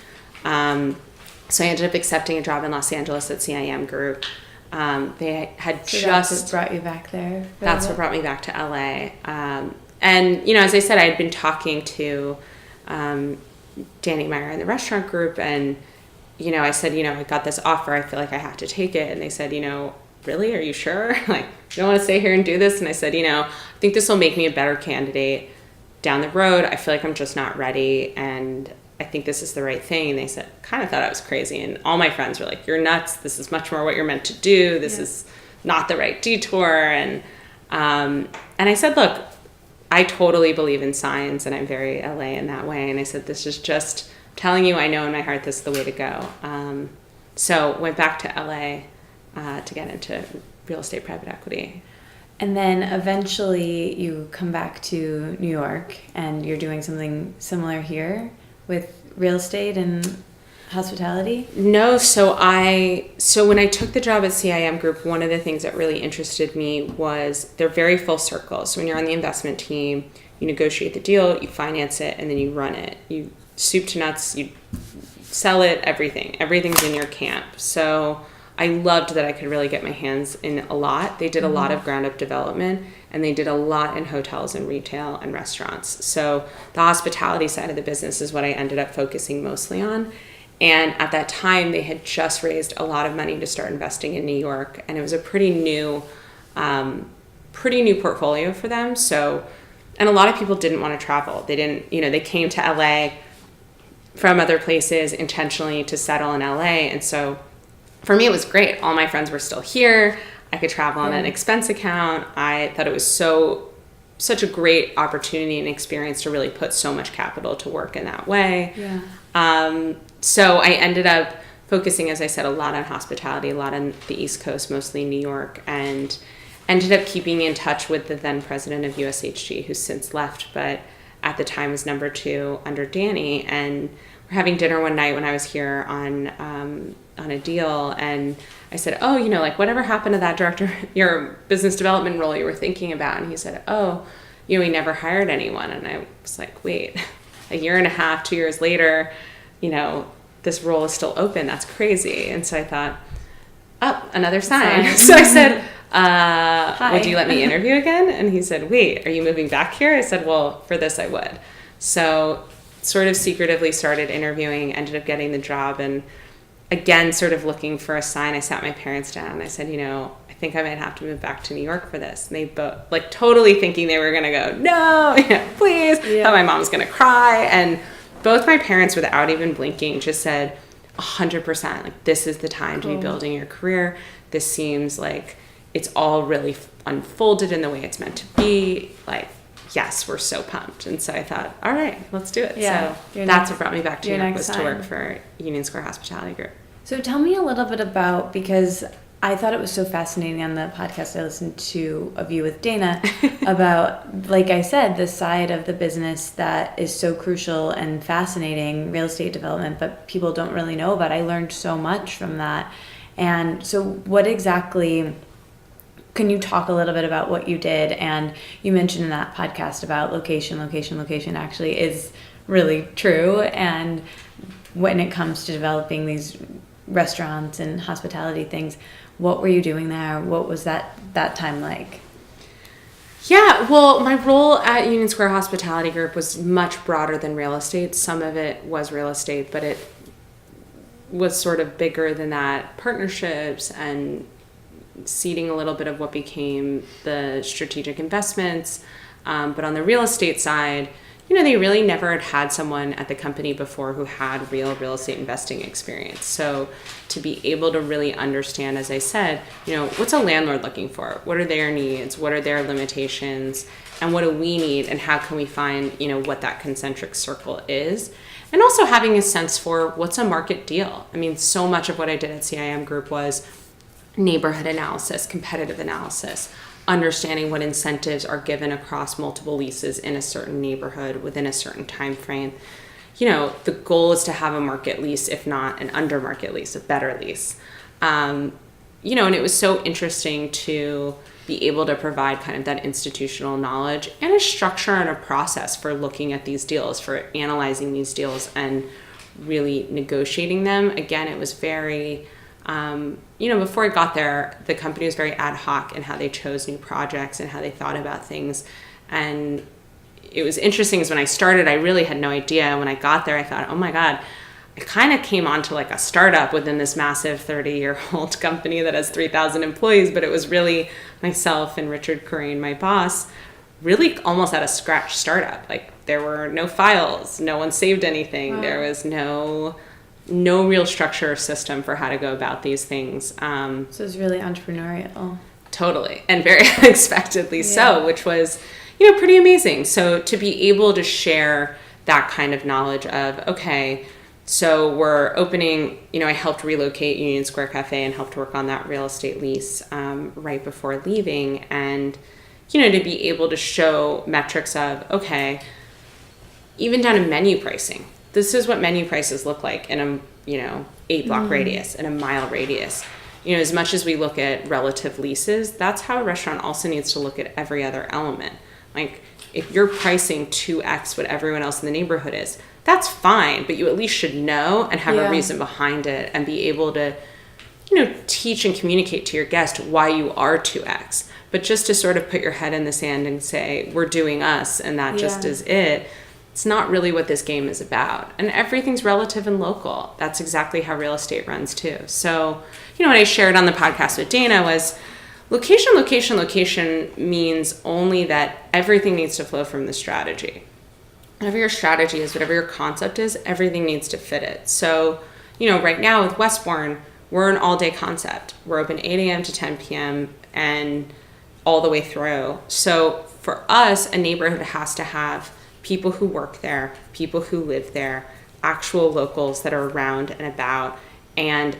So I ended up accepting a job in Los Angeles at CIM Group. They had That's what brought you back there. That's what brought me back to LA. And, you know, as I said, I had been talking to Danny Meyer in the restaurant group, and, you know, I said, you know, I got this offer. I feel like I have to take it. And they said, you know, really? Are you sure? Like, you don't want to stay here and do this? And I said, you know, I think this will make me a better candidate down the road. I feel like I'm just not ready, and I think this is the right thing. And they said, kind of thought I was crazy. And all my friends were like, you're nuts. This is much more what you're meant to do. This is not the right detour. And I said, look, I totally believe in signs, and I'm very LA in that way. And I said, this is just telling you, I know in my heart this is the way to go. So went back to LA to get into real estate private equity. And then eventually you come back to New York and you're doing something similar here with real estate and hospitality? No, so when I took the job at CIM Group, one of the things that really interested me was they're very full circle. So when you're on the investment team, you negotiate the deal, you finance it, and then you run it. You soup to nuts, you sell it, everything. Everything's in your camp. So I loved that I could really get my hands in a lot. They did a lot of ground up development, and they did a lot in hotels and retail and restaurants. So the hospitality side of the business is what I ended up focusing mostly on. And at that time, they had just raised a lot of money to start investing in New York, and it was a pretty new portfolio for them. So, and a lot of people didn't want to travel. They didn't, they came to LA from other places intentionally to settle in LA. And so for me, it was great. All my friends were still here. I could travel on an expense account. I thought it was such a great opportunity and experience to really put so much capital to work in that way. Yeah. So I ended up focusing, as I said, a lot on hospitality, a lot on the East Coast, mostly New York, and ended up keeping in touch with the then president of USHG, who's since left, but at the time was number 2 under Danny. And we're having dinner one night when I was here on a deal, and I said, oh, whatever happened to that director, your business development role you were thinking about? And he said, oh, we never hired anyone. And I was like, wait, a year and a half, 2 years later, this role is still open. That's crazy. And so I thought, oh, another sign. So I said, would you let me interview again? And he said, wait, are you moving back here? I said, well, for this I would. So sort of secretively started interviewing, ended up getting the job, and again, sort of looking for a sign. I sat my parents down and I said, I think I might have to move back to New York for this. And they both, totally thinking they were going to go, no, please. Thought my mom was going to cry. And both my parents, without even blinking, just said 100%, this is the time to be building your career. This seems like it's all really unfolded in the way it's meant to be. Yes, we're so pumped. And so I thought, all right, let's do it. Yeah, so that's what brought me back to New York, was to work for Union Square Hospitality Group. So tell me a little bit about, because I thought it was so fascinating on the podcast I listened to of you with Dana about, like I said, the side of the business that is so crucial and fascinating, real estate development, but people don't really know about. I learned so much from that. And so what exactly, can you talk a little bit about what you did? And you mentioned in that podcast about location actually is really true. And when it comes to developing these restaurants and hospitality things, what were you doing there? What was that time like? Yeah, well, my role at Union Square Hospitality Group was much broader than real estate. Some of it was real estate, but it was sort of bigger than that. Partnerships and seeding a little bit of what became the strategic investments. But on the real estate side, they really never had someone at the company before who had real estate investing experience. So to be able to really understand, as I said, what's a landlord looking for? What are their needs? What are their limitations? And what do we need? And how can we find, what that concentric circle is? And also having a sense for what's a market deal. I mean, so much of what I did at CIM Group was neighborhood analysis, competitive analysis, understanding what incentives are given across multiple leases in a certain neighborhood within a certain time frame. The goal is to have a market lease, if not an under market lease, a better lease. And it was so interesting to be able to provide kind of that institutional knowledge and a structure and a process for looking at these deals, for analyzing these deals and really negotiating them. Again, it was very, before I got there, the company was very ad hoc in how they chose new projects and how they thought about things. And it was interesting is when I started, I really had no idea. When I got there, I thought, oh my God, I kind of came onto like a startup within this massive 30-year-old company that has 3,000 employees, but it was really myself and Richard Corain, my boss, really almost at a scratch startup. Like there were no files, no one saved anything. Wow. There was no real structure or system for how to go about these things. So it's really entrepreneurial. Totally. And very unexpectedly so, which was, pretty amazing. So to be able to share that kind of knowledge of, okay, So we're opening, I helped relocate Union Square Cafe and helped work on that real estate lease right before leaving. And, to be able to show metrics of, okay, even down to menu pricing. This is what menu prices look like in a, 8-block radius, in a mile radius. As much as we look at relative leases, that's how a restaurant also needs to look at every other element. Like, if you're pricing 2x what everyone else in the neighborhood is, that's fine, but you at least should know and have a reason behind it and be able to, teach and communicate to your guest why you are 2x. But just to sort of put your head in the sand and say, we're doing us and that just is it, it's not really what this game is about. And everything's relative and local. That's exactly how real estate runs too. So, what I shared on the podcast with Dana was location, location, location means only that everything needs to flow from the strategy. Whatever your strategy is, whatever your concept is, everything needs to fit it. So, right now with Westbourne, we're an all-day concept. We're open 8 a.m. to 10 p.m. and all the way through. So for us, a neighborhood has to have people who work there, people who live there, actual locals that are around and about, and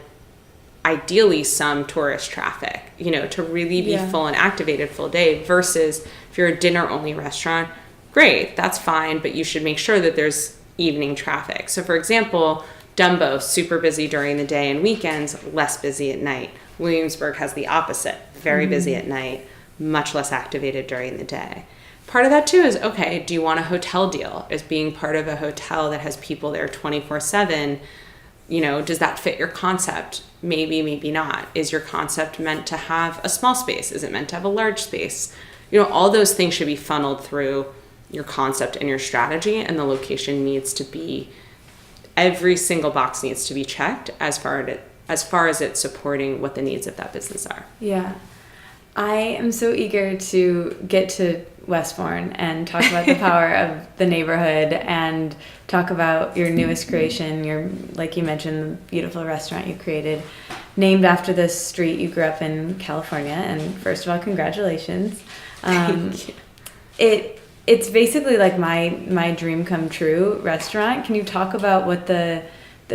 ideally some tourist traffic, to really be full and activated full day versus if you're a dinner-only restaurant, great, that's fine, but you should make sure that there's evening traffic. So for example, Dumbo, super busy during the day and weekends, less busy at night. Williamsburg has the opposite, very busy at night, much less activated during the day. Part of that too is, okay, do you want a hotel deal? Is being part of a hotel that has people there 24/7, does that fit your concept? Maybe, maybe not. Is your concept meant to have a small space? Is it meant to have a large space? All those things should be funneled through your concept and your strategy, and the location needs to be, every single box needs to be checked as far as it's supporting what the needs of that business are. Yeah. I am so eager to get to Westbourne and talk about the power of the neighborhood and talk about your newest creation, your, like you mentioned, the beautiful restaurant you created, named after the street you grew up in, California. And first of all, congratulations. Thank you. It's basically like my dream come true restaurant. Can you talk about what the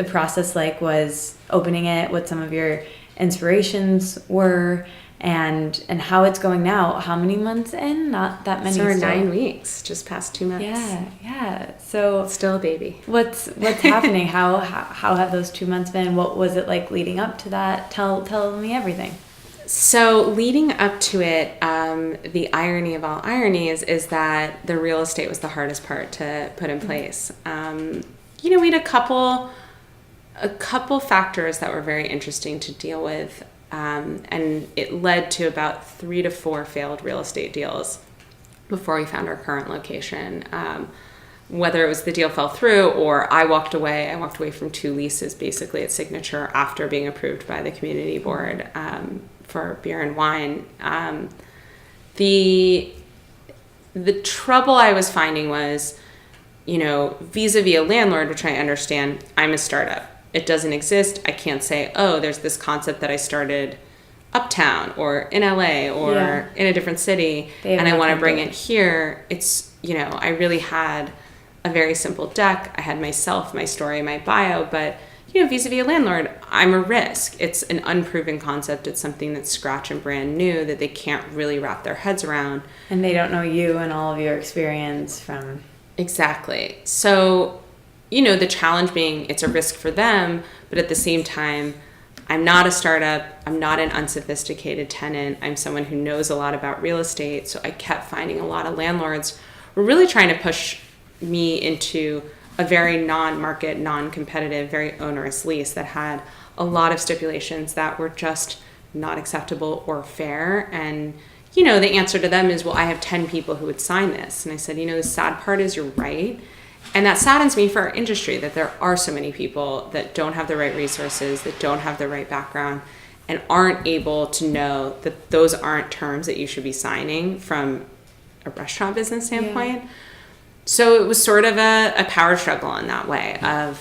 process was opening it, what some of your inspirations were, and how it's going now? How many months in? Not that many. So we're 9 weeks, just past 2 months. Yeah. So still a baby. What's happening? How have those 2 months been? What was it like leading up to that? Tell me everything. So leading up to it, the irony of all ironies is that the real estate was the hardest part to put in place. We had a couple factors that were very interesting to deal with. And it led to about 3 to 4 failed real estate deals before we found our current location. Whether it was the deal fell through or I walked away from 2 leases basically at Signature after being approved by the community board for beer and wine. The trouble I was finding was, vis-a-vis a landlord, which I understand, I'm a startup. It doesn't exist. I can't say, oh, there's this concept that I started uptown or in LA or in a different city and I want to bring it here. It's, I really had a very simple deck. I had myself, my story, my bio, but, vis-a-vis a landlord, I'm a risk. It's an unproven concept. It's something that's scratch and brand new that they can't really wrap their heads around. And they don't know you and all of your experience from... Exactly. So, the challenge being it's a risk for them, but at the same time, I'm not a startup. I'm not an unsophisticated tenant. I'm someone who knows a lot about real estate. So I kept finding a lot of landlords were really trying to push me into a very non-market, non-competitive, very onerous lease that had a lot of stipulations that were just not acceptable or fair. And, the answer to them is, well, I have 10 people who would sign this. And I said, the sad part is you're right. And that saddens me for our industry, that there are so many people that don't have the right resources, that don't have the right background, and aren't able to know that those aren't terms that you should be signing from a restaurant business standpoint. Yeah. So it was sort of a power struggle in that way of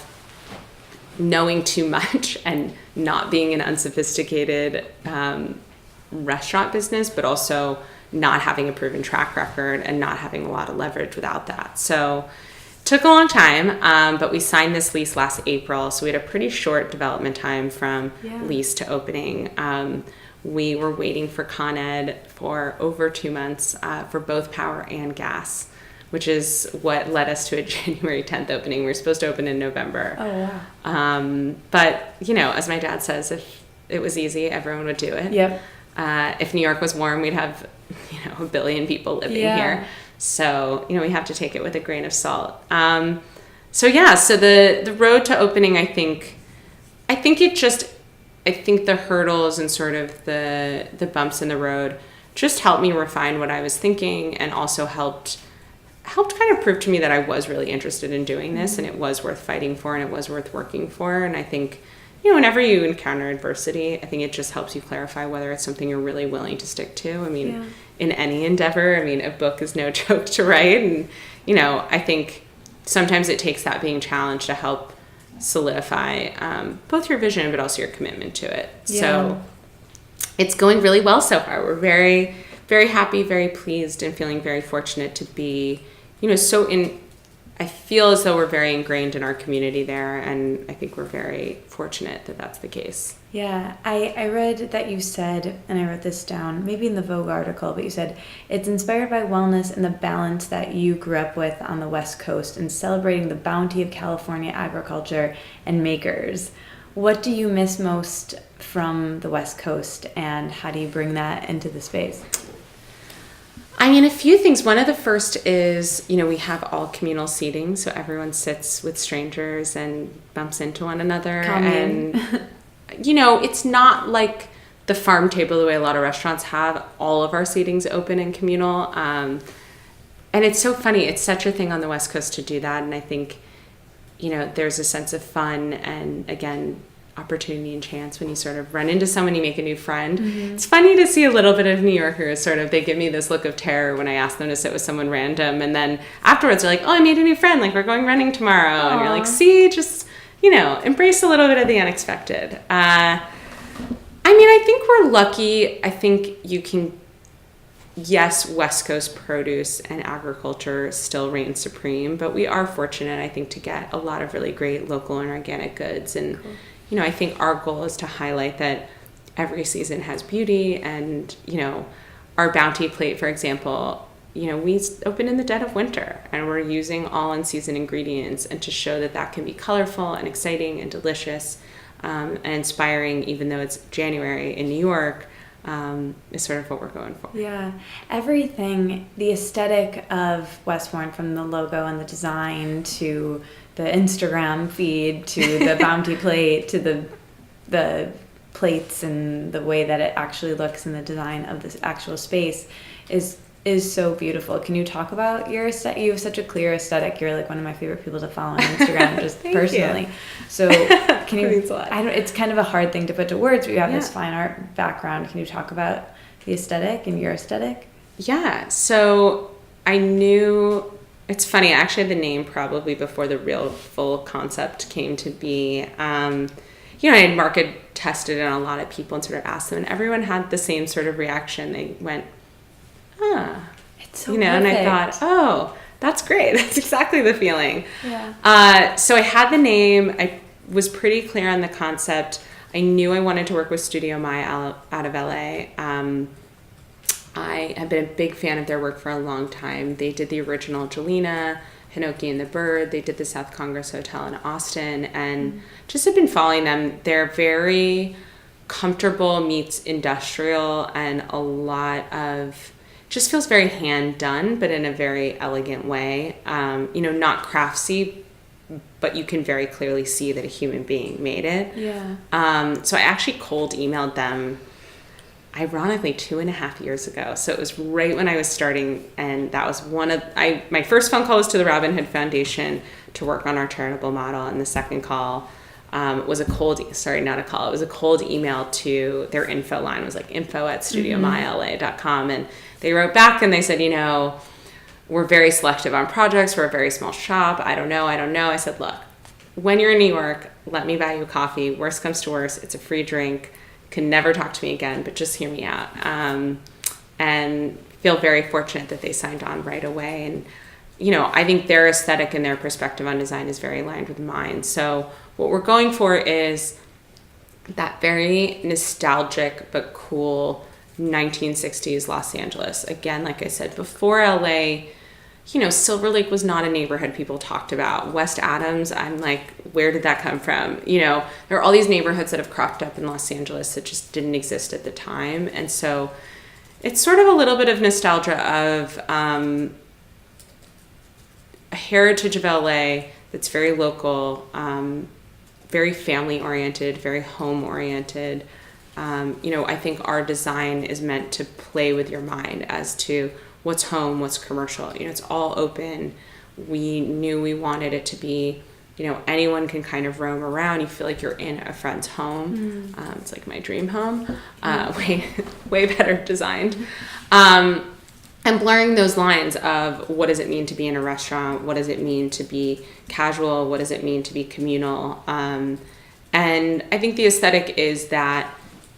knowing too much and not being an unsophisticated restaurant business, but also not having a proven track record and not having a lot of leverage without that. So took a long time, but we signed this lease last April, so we had a pretty short development time from lease to opening. We were waiting for Con Ed for over 2 months for both power and gas, which is what led us to a January 10th opening. We were supposed to open in November. Oh, wow. But, as my dad says, if it was easy, everyone would do it. Yep. If New York was warm, we'd have, 1 billion people living here. So, we have to take it with a grain of salt. So the road to opening, I think the hurdles and sort of the bumps in the road just helped me refine what I was thinking, and also helped kind of prove to me that I was really interested in doing this, and it was worth fighting for, and it was worth working for. And I think, whenever you encounter adversity, I think it just helps you clarify whether it's something you're really willing to stick to. I mean, in any endeavor, a book is no joke to write. And, I think sometimes it takes that being challenged to help solidify both your vision, but also your commitment to it. Yeah. So it's going really well so far. We're very, very happy, very pleased, and feeling very fortunate to be, I feel as though we're very ingrained in our community there, and I think we're very fortunate that that's the case. Yeah, I read that you said, and I wrote this down, maybe in the Vogue article, but you said, it's inspired by wellness and the balance that you grew up with on the West Coast and celebrating the bounty of California agriculture and makers. What do you miss most from the West Coast, and how do you bring that into the space? A few things. One of the first is, we have all communal seating, so everyone sits with strangers and bumps into one another. And, it's not like the farm table the way a lot of restaurants have all of our seatings open and communal. And it's so funny. It's such a thing on the West Coast to do that. And I think, there's a sense of fun and, again, opportunity and chance when you sort of run into someone, you make a new friend. Mm-hmm. It's funny to see a little bit of New Yorkers they give me this look of terror when I ask them to sit with someone random, and then afterwards they're like, oh, I made a new friend, we're going running tomorrow. Aww. And you're like, see, just embrace a little bit of the unexpected. I think we're lucky. I think you can, yes, West Coast produce and agriculture still reigns supreme, but we are fortunate, I think, to get a lot of really great local and organic goods. And cool. I think our goal is to highlight that every season has beauty, and, our bounty plate, for example, we open in the dead of winter, and we're using all in-season ingredients, and to show that can be colorful and exciting and delicious and inspiring, even though it's January in New York, is sort of what we're going for. Yeah. Everything, the aesthetic of Westbourne, from the logo and the design to the Instagram feed to the bounty plate to the plates and the way that it actually looks and the design of this actual space is so beautiful. Can you talk about your aesthetic? You have such a clear aesthetic. You're one of my favorite people to follow on Instagram, just personally. You. So can you, it's kind of a hard thing to put to words, but you have this fine art background. Can you talk about the aesthetic and your aesthetic? Yeah. So I knew, it's funny, I actually had the name probably before the real full concept came to be. I had market tested it on a lot of people and sort of asked them, and everyone had the same sort of reaction. They went, it's so perfect. And I thought, oh, that's great. That's exactly the feeling. Yeah. So I had the name. I was pretty clear on the concept. I knew I wanted to work with Studio Maya out of LA. I have been a big fan of their work for a long time. They did the original Jelena, Hinoki and the Bird. They did the South Congress Hotel in Austin, and just have been following them. They're very comfortable meets industrial, and a lot of, just feels very hand done, but in a very elegant way. Not craftsy, but you can very clearly see that a human being made it. Yeah. So I actually cold emailed them, ironically, 2.5 years ago. So it was right when I was starting, and that was my first phone call was to the Robin Hood Foundation to work on our charitable model, and the second call was a cold email to their info line. It was info@studiomyla.com, and they wrote back and they said, we're very selective on projects. We're a very small shop. I don't know. I said, look, when you're in New York, let me buy you a coffee. Worst comes to worst, it's a free drink. Can never talk to me again, but just hear me out. And feel very fortunate that they signed on right away. And, I think their aesthetic and their perspective on design is very aligned with mine. So what we're going for is that very nostalgic but cool 1960s Los Angeles. Again, like I said, before LA, Silver Lake was not a neighborhood people talked about. West Adams, I'm like, where did that come from? There are all these neighborhoods that have cropped up in Los Angeles that just didn't exist at the time. And so it's sort of a little bit of nostalgia of a heritage of LA that's very local, very family-oriented, very home-oriented. I think our design is meant to play with your mind as to what's home, what's commercial. It's all open. We knew we wanted it to be, anyone can kind of roam around. You feel like you're in a friend's home. It's like my dream home, way better designed. And blurring those lines of what does it mean to be in a restaurant? What does it mean to be casual? What does it mean to be communal? And I think the aesthetic is that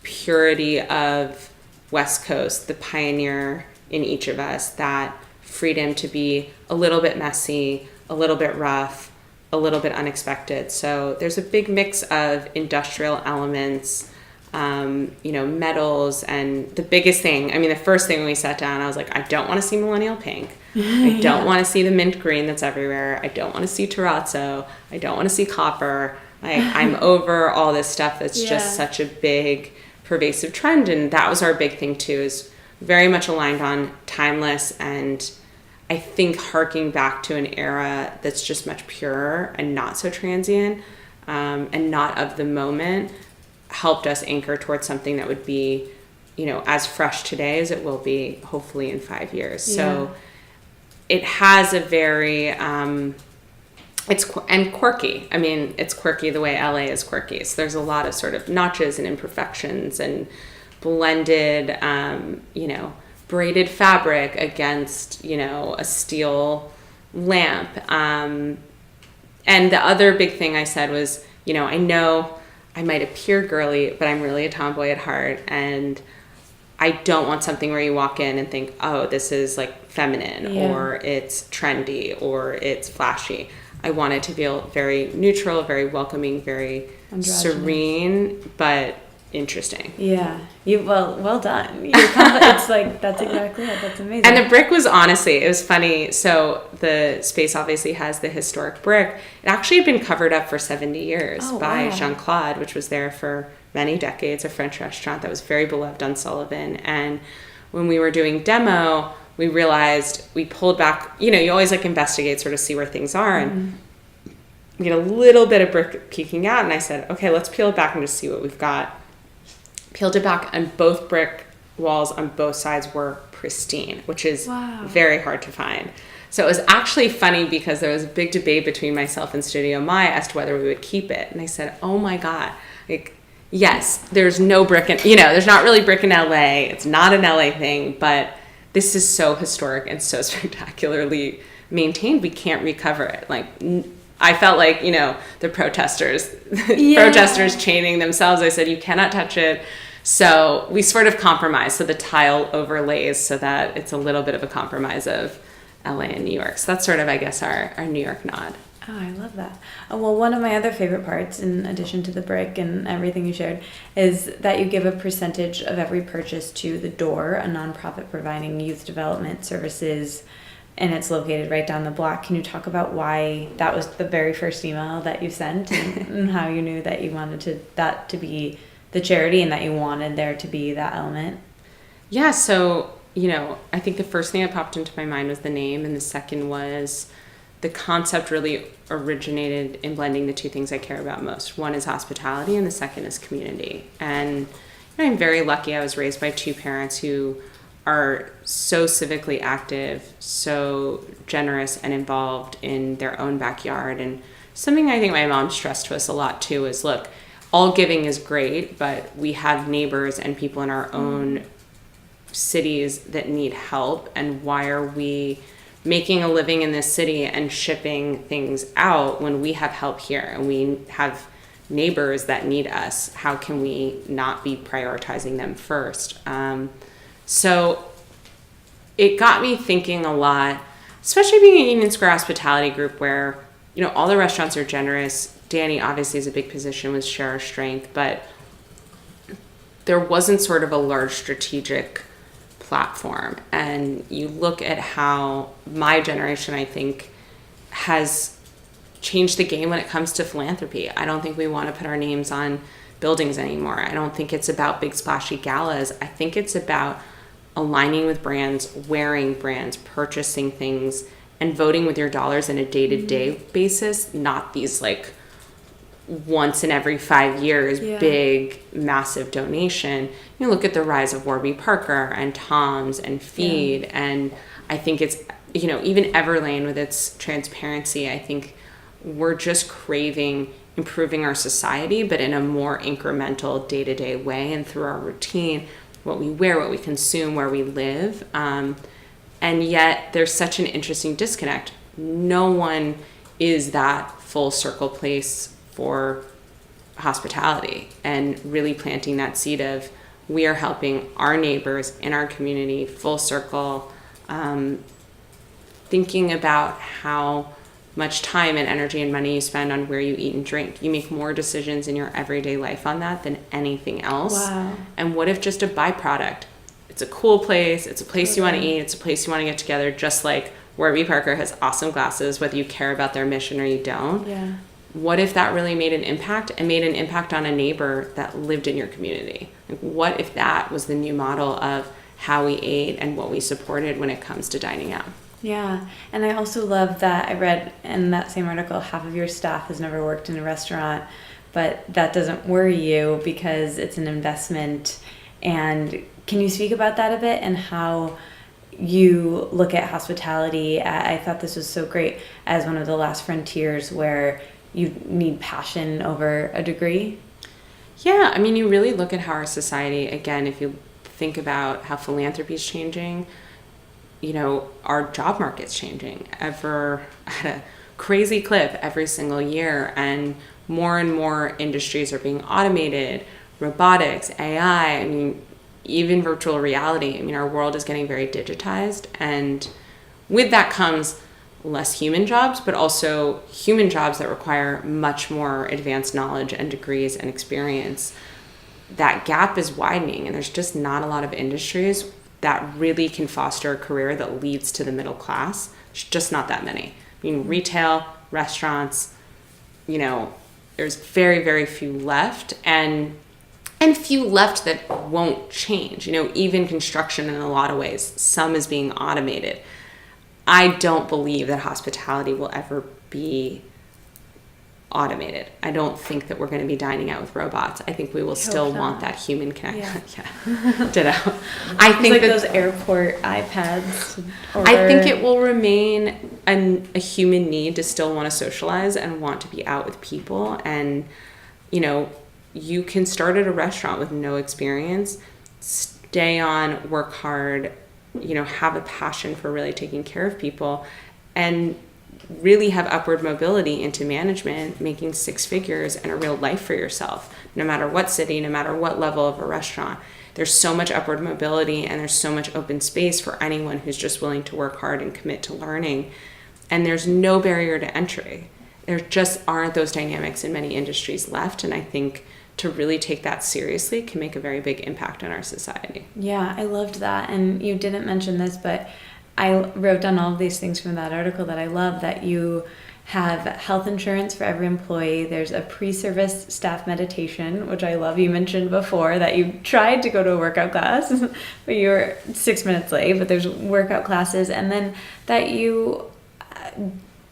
purity of West Coast, the pioneer in each of us, that freedom to be a little bit messy, a little bit rough, a little bit unexpected. So there's a big mix of industrial elements, metals, and the biggest thing, the first thing when we sat down, I was like, I don't want to see millennial pink. I don't want to see the mint green that's everywhere. I don't want to see terrazzo. I don't want to see copper. I'm over all this stuff that's just such a big, pervasive trend. And that was our big thing too, is very much aligned on timeless, and I think harking back to an era that's just much purer and not so transient, and not of the moment, helped us anchor towards something that would be, as fresh today as it will be hopefully in 5 years. Yeah. So it has a very, it's quirky. It's quirky the way LA is quirky. So there's a lot of sort of notches and imperfections and blended, braided fabric against, a steel lamp. And the other big thing I said was, I know I might appear girly, but I'm really a tomboy at heart. And I don't want something where you walk in and think, oh, this is like feminine, or it's trendy, or it's flashy. I want it to feel very neutral, very welcoming, very serene, but interesting. Yeah. Well done. It's like, that's exactly it. That's amazing. And the brick was it was funny. So the space obviously has the historic brick. It actually had been covered up for 70 years by Jean-Claude, which was there for many decades, a French restaurant that was very beloved on Sullivan. And when we were doing demo, we realized we pulled back, you always investigate, sort of see where things are. And we get a little bit of brick peeking out. And I said, okay, let's peel it back and just see what we've got. Peeled it back, and both brick walls on both sides were pristine, which is very hard to find. So it was actually funny because there was a big debate between myself and Studio Maya as to whether we would keep it. And I said, oh my God, yes, there's no brick there's not really brick in LA. It's not an LA thing, but this is so historic and so spectacularly maintained. We can't recover it. I felt like, the protesters chaining themselves. I said, you cannot touch it. So we sort of compromised. So the tile overlays so that it's a little bit of a compromise of LA and New York. So that's sort of, I guess, our New York nod. Oh, I love that. Well, one of my other favorite parts, in addition to the brick and everything you shared, is that you give a percentage of every purchase to The Door, a nonprofit providing youth development services, and it's located right down the block. Can you talk about why that was the very first email that you sent, and how you knew that you wanted that to be the charity and that you wanted there to be that element? Yeah, so, I think the first thing that popped into my mind was the name, and the second was the concept really originated in blending the two things I care about most. One is hospitality, and the second is community. And I'm very lucky. I was raised by two parents who are so civically active, so generous and involved in their own backyard. And something I think my mom stressed to us a lot too is, look, all giving is great, but we have neighbors and people in our own cities that need help. And why are we making a living in this city and shipping things out when we have help here and we have neighbors that need us? How can we not be prioritizing them first? So it got me thinking a lot especially being a Union Square hospitality group where, all the restaurants are generous. Danny obviously is a big position with Share Our Strength, but there wasn't sort of a large strategic platform. And you look at how my generation, I think, has changed the game when it comes to philanthropy. I don't think we want to put our names on buildings anymore. I don't think it's about big splashy galas. I think it's about aligning with brands, wearing brands, purchasing things, and voting with your dollars on a day-to-day basis, not these like once in every 5 years, big, massive donation. You look at the rise of Warby Parker and Tom's and Feed, and I think it's, even Everlane with its transparency, I think we're just craving improving our society, but in a more incremental day-to-day way and through our routine, what we wear, what we consume, where we live. And yet there's such an interesting disconnect. No one is that full circle place for hospitality, and really planting that seed of we are helping our neighbors in our community full circle, thinking about how much time and energy and money you spend on where you eat and drink. You make more decisions in your everyday life on that than anything else. Wow. And what if just a byproduct? It's a cool place. It's a place you want to eat. It's a place you want to get together, just like Warby Parker has awesome glasses, whether you care about their mission or you don't. Yeah. What if that really made an impact, and made an impact on a neighbor that lived in your community? Like, what if that was the new model of how we ate and what we supported when it comes to dining out? Yeah, and I also love that I read in that same article, half of your staff has never worked in a restaurant, but that doesn't worry you because it's an investment. And can you speak about that a bit and how you look at hospitality? I thought this was so great as one of the last frontiers where you need passion over a degree. Yeah, I mean, you really look at how our society, again, if you think about how philanthropy is changing, our job market's changing at a crazy clip every single year, and more industries are being automated, robotics, AI, I mean, even virtual reality. I mean, our world is getting very digitized, and with that comes less human jobs, but also human jobs that require much more advanced knowledge and degrees and experience. That gap is widening, and there's just not a lot of industries that really can foster a career that leads to the middle class. There's just not that many. I mean, retail, restaurants, there's very, very few left, and few left that won't change. Even construction in a lot of ways, some is being automated. I don't believe that hospitality will ever be automated. I don't think that we're going to be dining out with robots. I think we will still want that human connection. Yeah. Ditto. I think like those airport iPads. I think it will remain a human need to still want to socialize and want to be out with people. And, you can start at a restaurant with no experience, stay on, work hard, have a passion for really taking care of people, and really have upward mobility into management, making 6 figures and a real life for yourself, no matter what city, no matter what level of a restaurant. There's so much upward mobility, and there's so much open space for anyone who's just willing to work hard and commit to learning. And there's no barrier to entry. There just aren't those dynamics in many industries left. And I think to really take that seriously can make a very big impact on our society. Yeah, I loved that. And you didn't mention this, but I wrote down all of these things from that article that I love, that you have health insurance for every employee. There's a pre-service staff meditation, which I love. You mentioned before that you tried to go to a workout class, but you were 6 minutes late, but there's workout classes. And then that you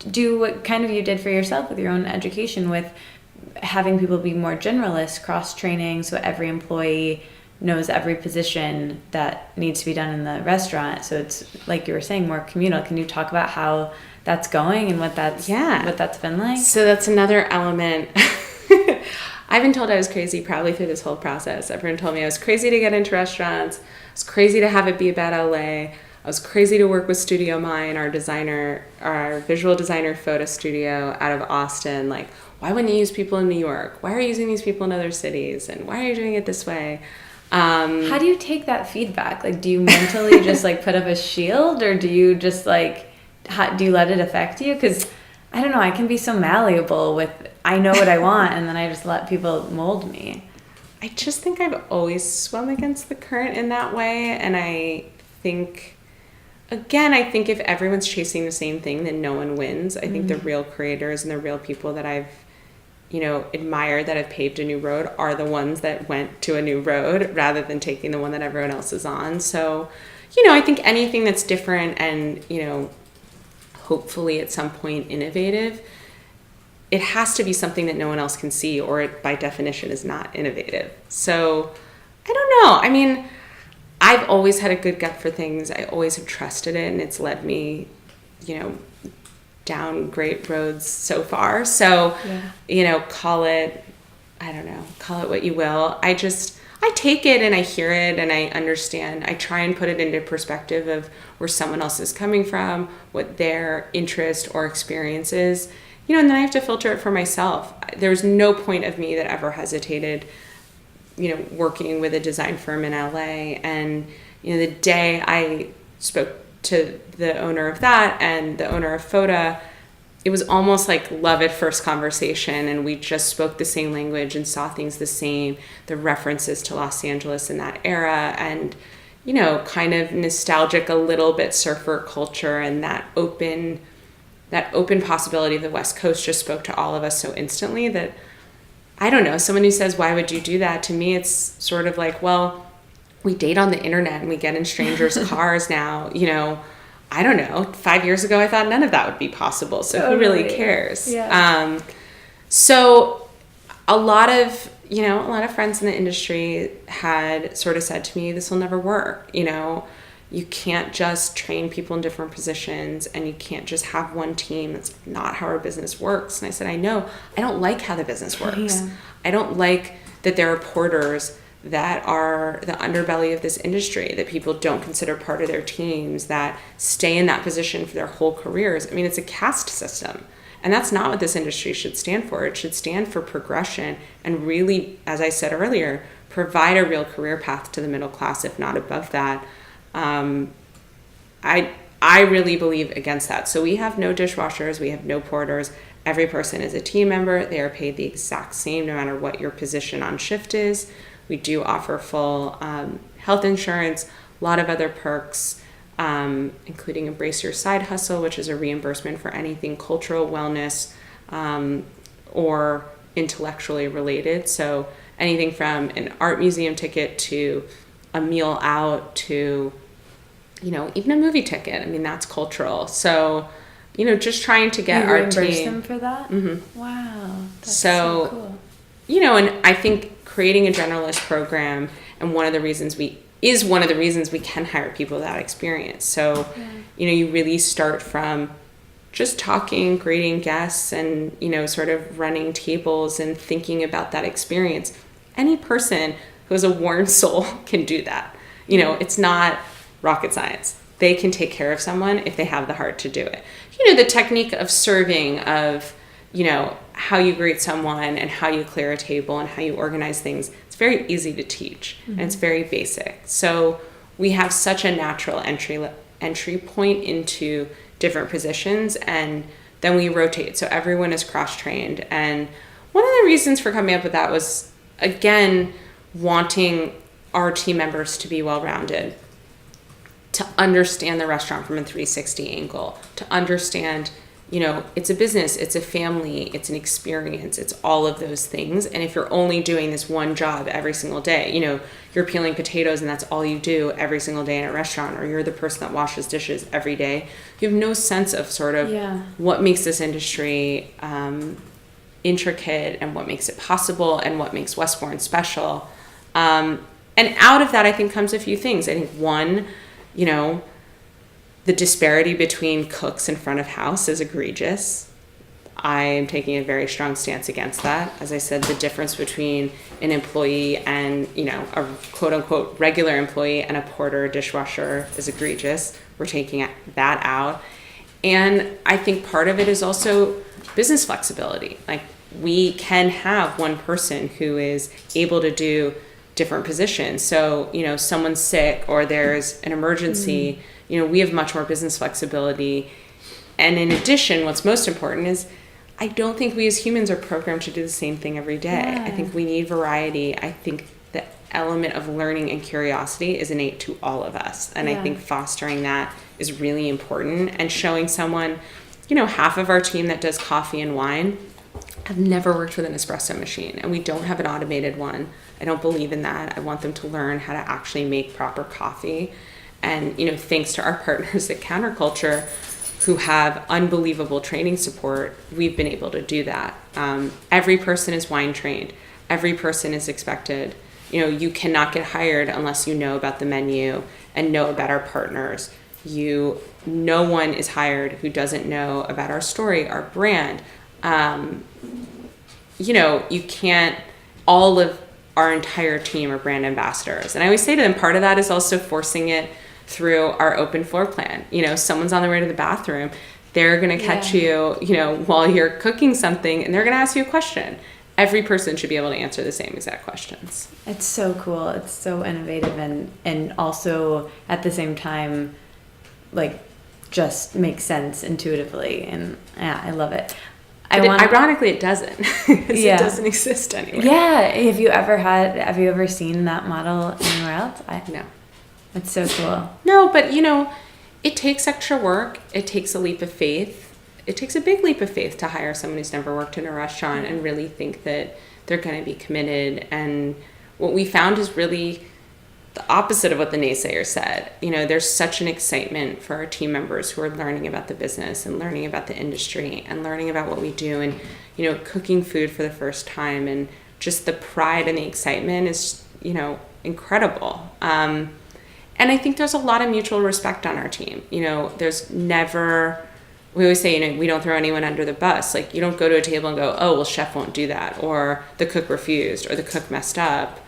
do what kind of you did for yourself with your own education, with having people be more generalists, cross-training, so every employee knows every position that needs to be done in the restaurant. So it's, like you were saying, more communal. Can you talk about how that's going and what that's been like? So that's another element. I've been told I was crazy probably through this whole process. Everyone told me I was crazy to get into restaurants. I was crazy to have it be about LA. I was crazy to work with Studio Mine, our visual designer photo studio out of Austin. Like, why wouldn't you use people in New York? Why are you using these people in other cities? And why are you doing it this way? How do you take that feedback? Like, do you mentally just like put up a shield, or do you just like do you let it affect you? Because I don't know, I can be so malleable with, I know what I want, and then I just let people mold me. I just think I've always swum against the current in that way. And I think if everyone's chasing the same thing, then no one wins. I think the real creators and the real people that I've, admired that have paved a new road are the ones that went to a new road rather than taking the one that everyone else is on. So, I think anything that's different and, hopefully at some point innovative, it has to be something that no one else can see, or it by definition is not innovative. So I don't know. I mean, I've always had a good gut for things. I always have trusted it, and it's led me, down great roads so far. So, call it what you will. I take it and I hear it and I understand. I try and put it into perspective of where someone else is coming from, what their interest or experience is, and then I have to filter it for myself. There's no point of me that ever hesitated, working with a design firm in LA. And, the day I spoke to the owner of that and the owner of Foda, it was almost like love at first conversation, and we just spoke the same language and saw things the same, the references to Los Angeles in that era, and, kind of nostalgic, a little bit surfer culture, and that open possibility of the West Coast just spoke to all of us so instantly that, I don't know, someone who says, why would you do that? To me, it's sort of like, well, we date on the internet and we get in strangers' cars now, I don't know. 5 years ago, I thought none of that would be possible. So who really cares? Yeah. So a lot of friends in the industry had sort of said to me, this will never work. You can't just train people in different positions, and you can't just have one team. That's not how our business works. And I said, I know. I don't like how the business works. Yeah. I don't like that there are porters that are the underbelly of this industry, that people don't consider part of their teams, that stay in that position for their whole careers. I mean, it's a caste system. And that's not what this industry should stand for. It should stand for progression and really, as I said earlier, provide a real career path to the middle class, if not above that. I really believe against that. So we have no dishwashers, we have no porters. Every person is a team member. They are paid the exact same no matter what your position on shift is. We do offer full health insurance, a lot of other perks, including Embrace Your Side Hustle, which is a reimbursement for anything cultural wellness or intellectually related. So anything from an art museum ticket to a meal out to, even a movie ticket. I mean, that's cultural. So, just trying to get our team. Reimburse them for that? Mm-hmm. Wow. That's so cool. And I think creating a generalist program, and one of the reasons we can hire people without experience. So, you really start from just talking, greeting guests, and, sort of running tables and thinking about that experience. Any person who has a warm soul can do that. It's not rocket science. They can take care of someone if they have the heart to do it. The technique of serving, of, how you greet someone and how you clear a table and how you organize things, it's very easy to teach, and it's very basic. So we have such a natural entry point into different positions, and then we rotate. So everyone is cross-trained. And one of the reasons for coming up with that was, again, wanting our team members to be well-rounded, to understand the restaurant from a 360 angle, to understand, it's a business, it's a family, it's an experience, it's all of those things. And if you're only doing this one job every single day, you're peeling potatoes and that's all you do every single day in a restaurant, or you're the person that washes dishes every day, you have no sense of sort of what makes this industry intricate and what makes it possible and what makes Westbourne special. And out of that, I think, comes a few things. I think one, the disparity between cooks and front of house is egregious. I am taking a very strong stance against that. As I said, the difference between an employee and, a quote unquote regular employee and a porter or dishwasher is egregious. We're taking that out. And I think part of it is also business flexibility. Like, we can have one person who is able to do different positions. So, someone's sick or there's an emergency, we have much more business flexibility And in addition, what's most important is I don't think we as humans are programmed to do the same thing every day. Yeah. I think we need variety. I think the element of learning and curiosity is innate to all of us. And I think fostering that is really important. And showing someone, half of our team that does coffee and wine have never worked with an espresso machine. And we don't have an automated one. I don't believe in that. I want them to learn how to actually make proper coffee. And, thanks to our partners at Counterculture, who have unbelievable training support, we've been able to do that. Every person is wine trained. Every person is expected. You cannot get hired unless you know about the menu and know about our partners. No one is hired who doesn't know about our story, our brand. You can't, all of our entire team are brand ambassadors. And I always say to them, part of that is also forcing it through our open floor plan. Someone's on their way to the bathroom, they're going to catch you, while you're cooking something, and they're going to ask you a question. Every person should be able to answer the same exact questions. It's so cool. It's so innovative and also at the same time, just makes sense intuitively. And I love it. Ironically, it doesn't. It doesn't exist anywhere. Yeah. Have you ever seen that model anywhere else? No. It's so cool. No, but it takes extra work. It takes a leap of faith. It takes a big leap of faith to hire someone who's never worked in a restaurant and really think that they're going to be committed. And what we found is really the opposite of what the naysayers said. There's such an excitement for our team members who are learning about the business and learning about the industry and learning about what we do and, cooking food for the first time. And just the pride and the excitement is, incredible. And I think there's a lot of mutual respect on our team. There's never, we always say, we don't throw anyone under the bus. You don't go to a table and go, oh, well, chef won't do that, or the cook refused, or the cook messed up.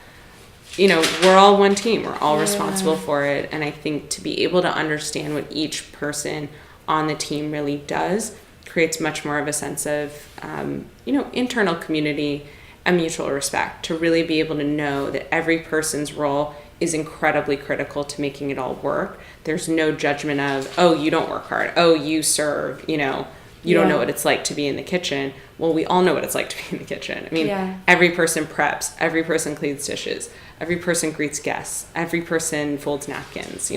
We're all one team. We're all responsible for it. And I think to be able to understand what each person on the team really does creates much more of a sense of, internal community and mutual respect, to really be able to know that every person's role is incredibly critical to making it all work. There's no judgment of, oh, you don't work hard. Oh, you serve, you don't know what it's like to be in the kitchen. Well, we all know what it's like to be in the kitchen. I mean, every person preps, every person cleans dishes, every person greets guests, every person folds napkins.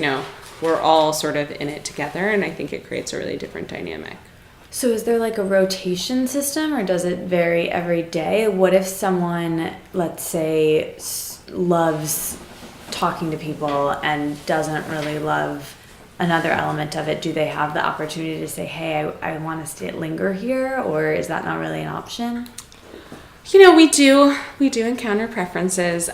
We're all sort of in it together, and I think it creates a really different dynamic. So is there a rotation system, or does it vary every day? What if someone, let's say, loves talking to people and doesn't really love another element of it? Do they have the opportunity to say, hey, I want to linger here, or is that not really an option? We do encounter preferences.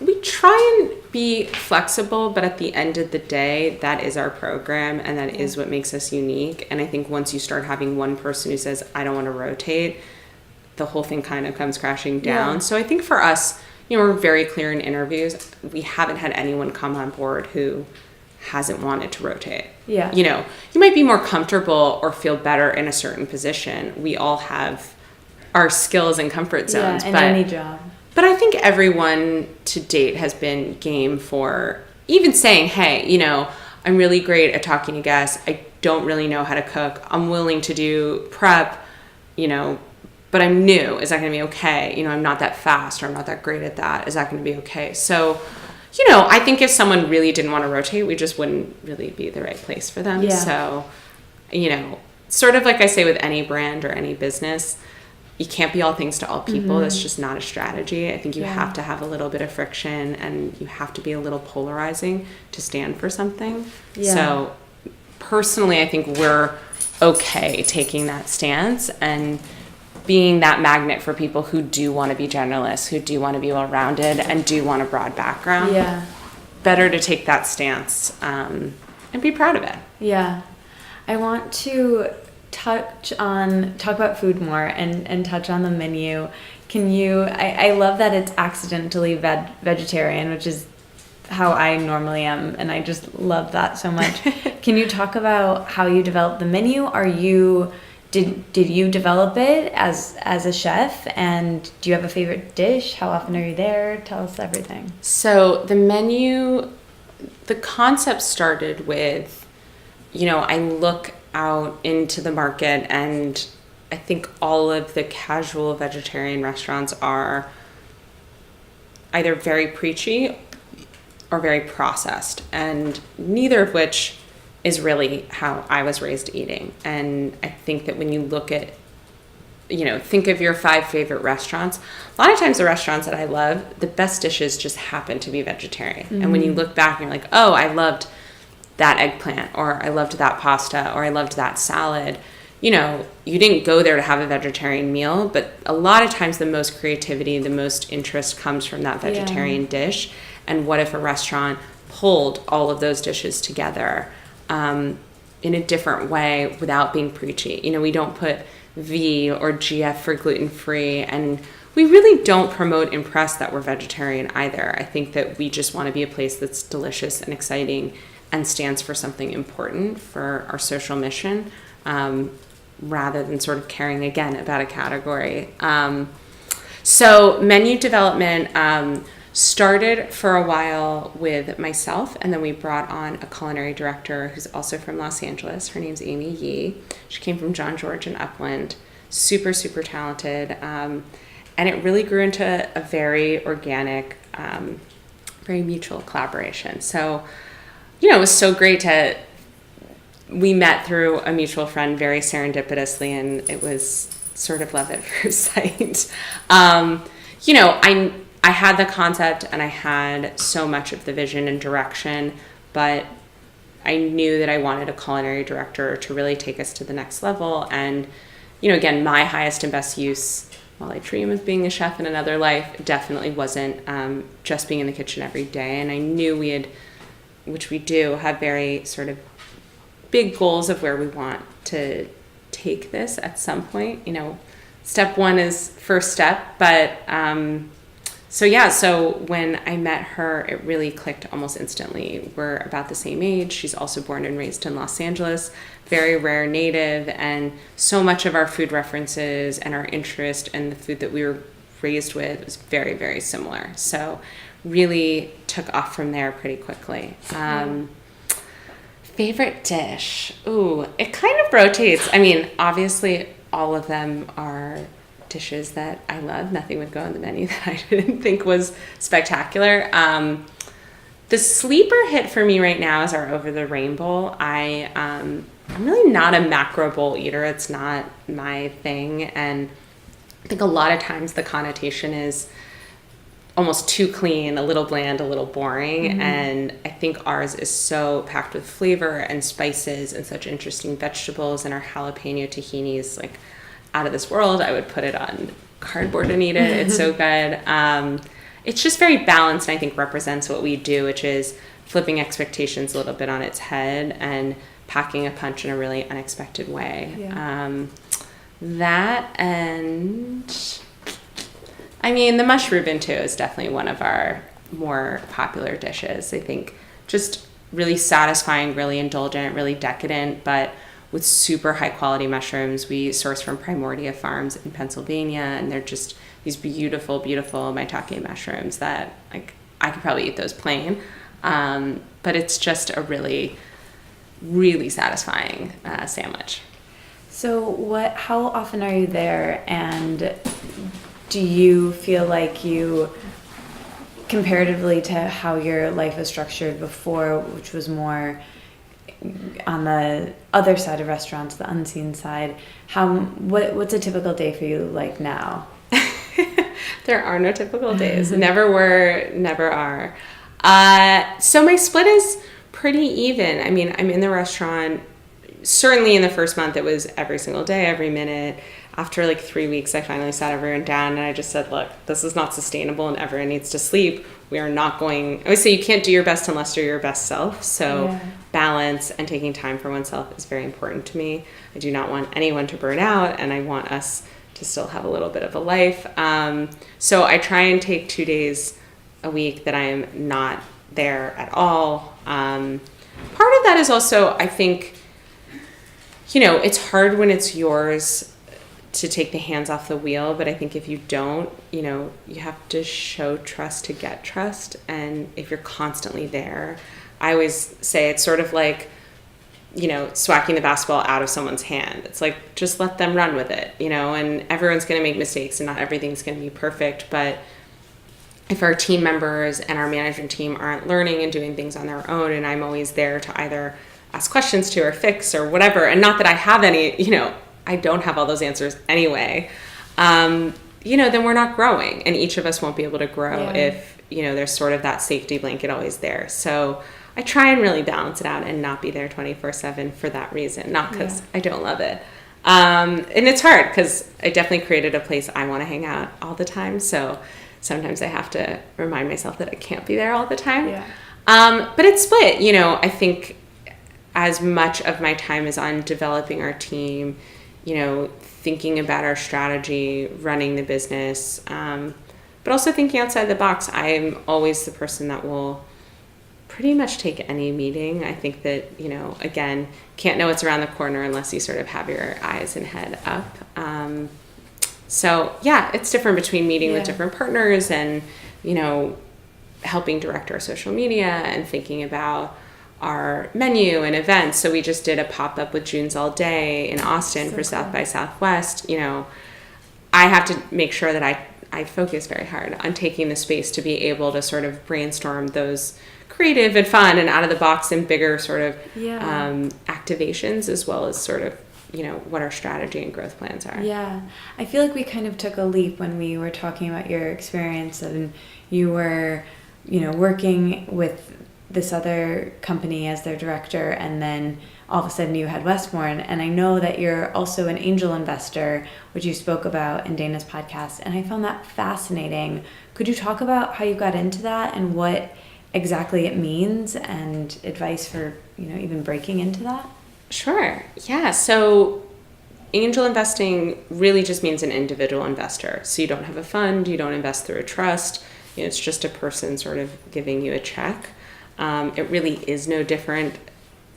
We try and be flexible, but at the end of the day, that is our program, and that is what makes us unique. And I think once you start having one person who says, I don't want to rotate, the whole thing kind of comes crashing down. So I think for us, we're very clear in interviews. We haven't had anyone come on board who hasn't wanted to rotate. Yeah. You might be more comfortable or feel better in a certain position. We all have our skills and comfort zones. In any job. But I think everyone to date has been game for even saying, hey, I'm really great at talking to guests. I don't really know how to cook. I'm willing to do prep, but I'm new. Is that going to be okay? I'm not that fast, or I'm not that great at that. Is that going to be okay? So, I think if someone really didn't want to rotate, we just wouldn't really be the right place for them. Yeah. So, sort of like I say with any brand or any business, you can't be all things to all people. That's just not a strategy. I think you have to have a little bit of friction, and you have to be a little polarizing to stand for something. Yeah. So personally, I think we're okay taking that stance and being that magnet for people who do want to be generalists, who do want to be well-rounded, and do want a broad background. Yeah. Better to take that stance and be proud of it. Yeah. I want to talk about food more and touch on the menu. I love that it's accidentally vegetarian, which is how I normally am, and I just love that so much. Can you talk about how you developed the menu? Did you develop it as a chef, and do you have a favorite dish? How often are you there? Tell us everything. So the menu, the concept started with, I look out into the market, and I think all of the casual vegetarian restaurants are either very preachy or very processed, and neither of which is really how I was raised eating. And I think that when you look at, think of your 5 favorite restaurants, a lot of times the restaurants that I love, the best dishes just happen to be vegetarian. Mm-hmm. And when you look back and you're like, oh, I loved that eggplant, or I loved that pasta, or I loved that salad, you didn't go there to have a vegetarian meal, but a lot of times the most creativity, the most interest comes from that vegetarian dish. And what if a restaurant pulled all of those dishes together in a different way without being preachy? We don't put V or GF for gluten-free, and we really don't promote impress that we're vegetarian either. I think that we just want to be a place that's delicious and exciting and stands for something important for our social mission, rather than sort of caring, again, about a category. So menu development started for a while with myself, and then we brought on a culinary director who's also from Los Angeles. Her name's Amy Yee. She came from John George in Upland. Super, super talented. And it really grew into a very organic, very mutual collaboration. So, it was so great we met through a mutual friend very serendipitously, and it was sort of love at first sight. I had the concept and I had so much of the vision and direction, but I knew that I wanted a culinary director to really take us to the next level. And, again, my highest and best use, while I dream of being a chef in another life, definitely wasn't just being in the kitchen every day. And I knew which we do, have very sort of big goals of where we want to take this at some point. Step 1 is first step, but so when I met her, it really clicked almost instantly. We're about the same age. She's also born and raised in Los Angeles, very rare native, and so much of our food references and our interest in the food that we were raised with was very, very similar. So really took off from there pretty quickly. Favorite dish? Ooh, it kind of rotates. Obviously all of them are dishes that I love. Nothing would go on the menu that I didn't think was spectacular. The sleeper hit for me right now is our Over the Rainbow. I'm really not a macro bowl eater. It's not my thing. And I think a lot of times the connotation is almost too clean, a little bland, a little boring. Mm-hmm. And I think ours is so packed with flavor and spices and such interesting vegetables, and our jalapeno tahini is like out of this world. I would put it on cardboard and eat it. It's so good. It's just very balanced, and I think represents what we do, which is flipping expectations a little bit on its head and packing a punch in a really unexpected way. Yeah. That, and the mush Reuben too is definitely one of our more popular dishes. I think just really satisfying, really indulgent, really decadent, but with super high quality mushrooms. We source from Primordia Farms in Pennsylvania, and they're just these beautiful, beautiful maitake mushrooms that I could probably eat those plain. But it's just a really, really satisfying sandwich. So how often are you there, and do you feel like you, comparatively to how your life was structured before, which was more on the other side of restaurants, the unseen side, what's a typical day for you like now? There are no typical days. Never were, never are. So my split is pretty even. I'm in the restaurant, certainly in the first month it was every single day, every minute. After 3 weeks, I finally sat everyone down and I just said, look, this is not sustainable and everyone needs to sleep. We are not going, I always say you can't do your best unless you're your best self. So balance and taking time for oneself is very important to me. I do not want anyone to burn out, and I want us to still have a little bit of a life. So I try and take 2 days a week that I am not there at all. Part of that is also, I think, it's hard when it's yours to take the hands off the wheel, but I think if you don't, you have to show trust to get trust. And if you're constantly there, I always say it's sort of like swacking the basketball out of someone's hand. It's like, just let them run with it, and everyone's going to make mistakes and not everything's going to be perfect. But if our team members and our management team aren't learning and doing things on their own, and I'm always there to either ask questions to or fix or whatever, and not that I have any, I don't have all those answers anyway, then we're not growing, and each of us won't be able to grow if, there's sort of that safety blanket always there. So I try and really balance it out and not be there 24/7 for that reason, not because I don't love it. And it's hard because I definitely created a place I want to hang out all the time. So sometimes I have to remind myself that I can't be there all the time. Yeah. But it's split. I think as much of my time is on developing our team, thinking about our strategy, running the business, but also thinking outside the box. I'm always the person that will pretty much take any meeting. I think that, again, can't know what's around the corner unless you sort of have your eyes and head up. So yeah, it's different between meeting with different partners and, helping direct our social media and thinking about our menu and events. So we just did a pop-up with June's All Day in Austin for South by Southwest. I have to make sure that I focus very hard on taking the space to be able to sort of brainstorm those creative and fun and out of the box and bigger sort of activations, as well as sort of, what our strategy and growth plans are. Yeah. I feel like we kind of took a leap when we were talking about your experience, and you were, working with this other company as their director, and then all of a sudden you had Westbourne. And I know that you're also an angel investor, which you spoke about in Dana's podcast, and I found that fascinating. Could you talk about how you got into that and what exactly it means, and advice for, even breaking into that? Sure. Yeah. So angel investing really just means an individual investor. So you don't have a fund, you don't invest through a trust. It's just a person sort of giving you a check. It really is no different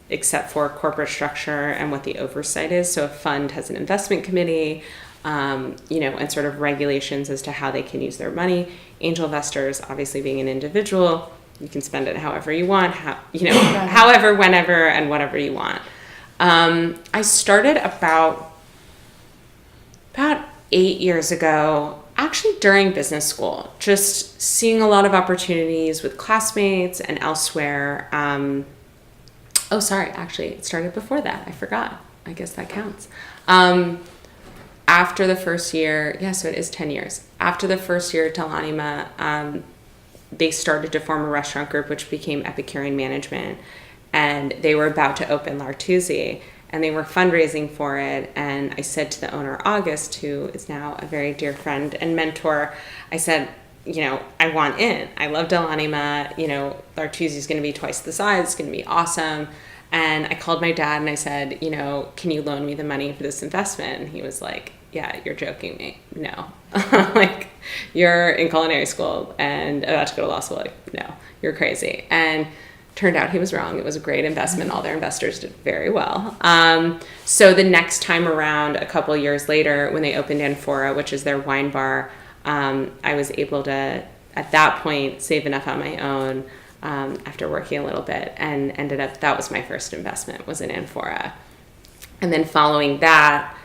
except for corporate structure and what the oversight is. So a fund has an investment committee, and sort of regulations as to how they can use their money. Angel investors, obviously being an individual, you can spend it however you want, however, whenever, and whatever you want. I started about 8 years ago, actually during business school, just seeing a lot of opportunities with classmates and elsewhere. Actually, it started before that. I forgot. I guess that counts. After the first year, so it is 10 years. After the first year at Del Anima, they started to form a restaurant group, which became Epicurean Management. And they were about to open L'Artusi, and they were fundraising for it. And I said to the owner, August, who is now a very dear friend and mentor, I said, I want in. I love Del Anima. L'Artusi is going to be twice the size. It's going to be awesome. And I called my dad and I said, can you loan me the money for this investment? And he was like, yeah, you're joking me. No. Like, you're in culinary school and about to go to law school. Like, no, you're crazy. And turned out he was wrong. It was a great investment. All their investors did very well. So the next time around, a couple of years later, when they opened Amphora, which is their wine bar, I was able to, at that point, save enough on my own after working a little bit, and ended up, that was my first investment, was in Amphora. And then following that,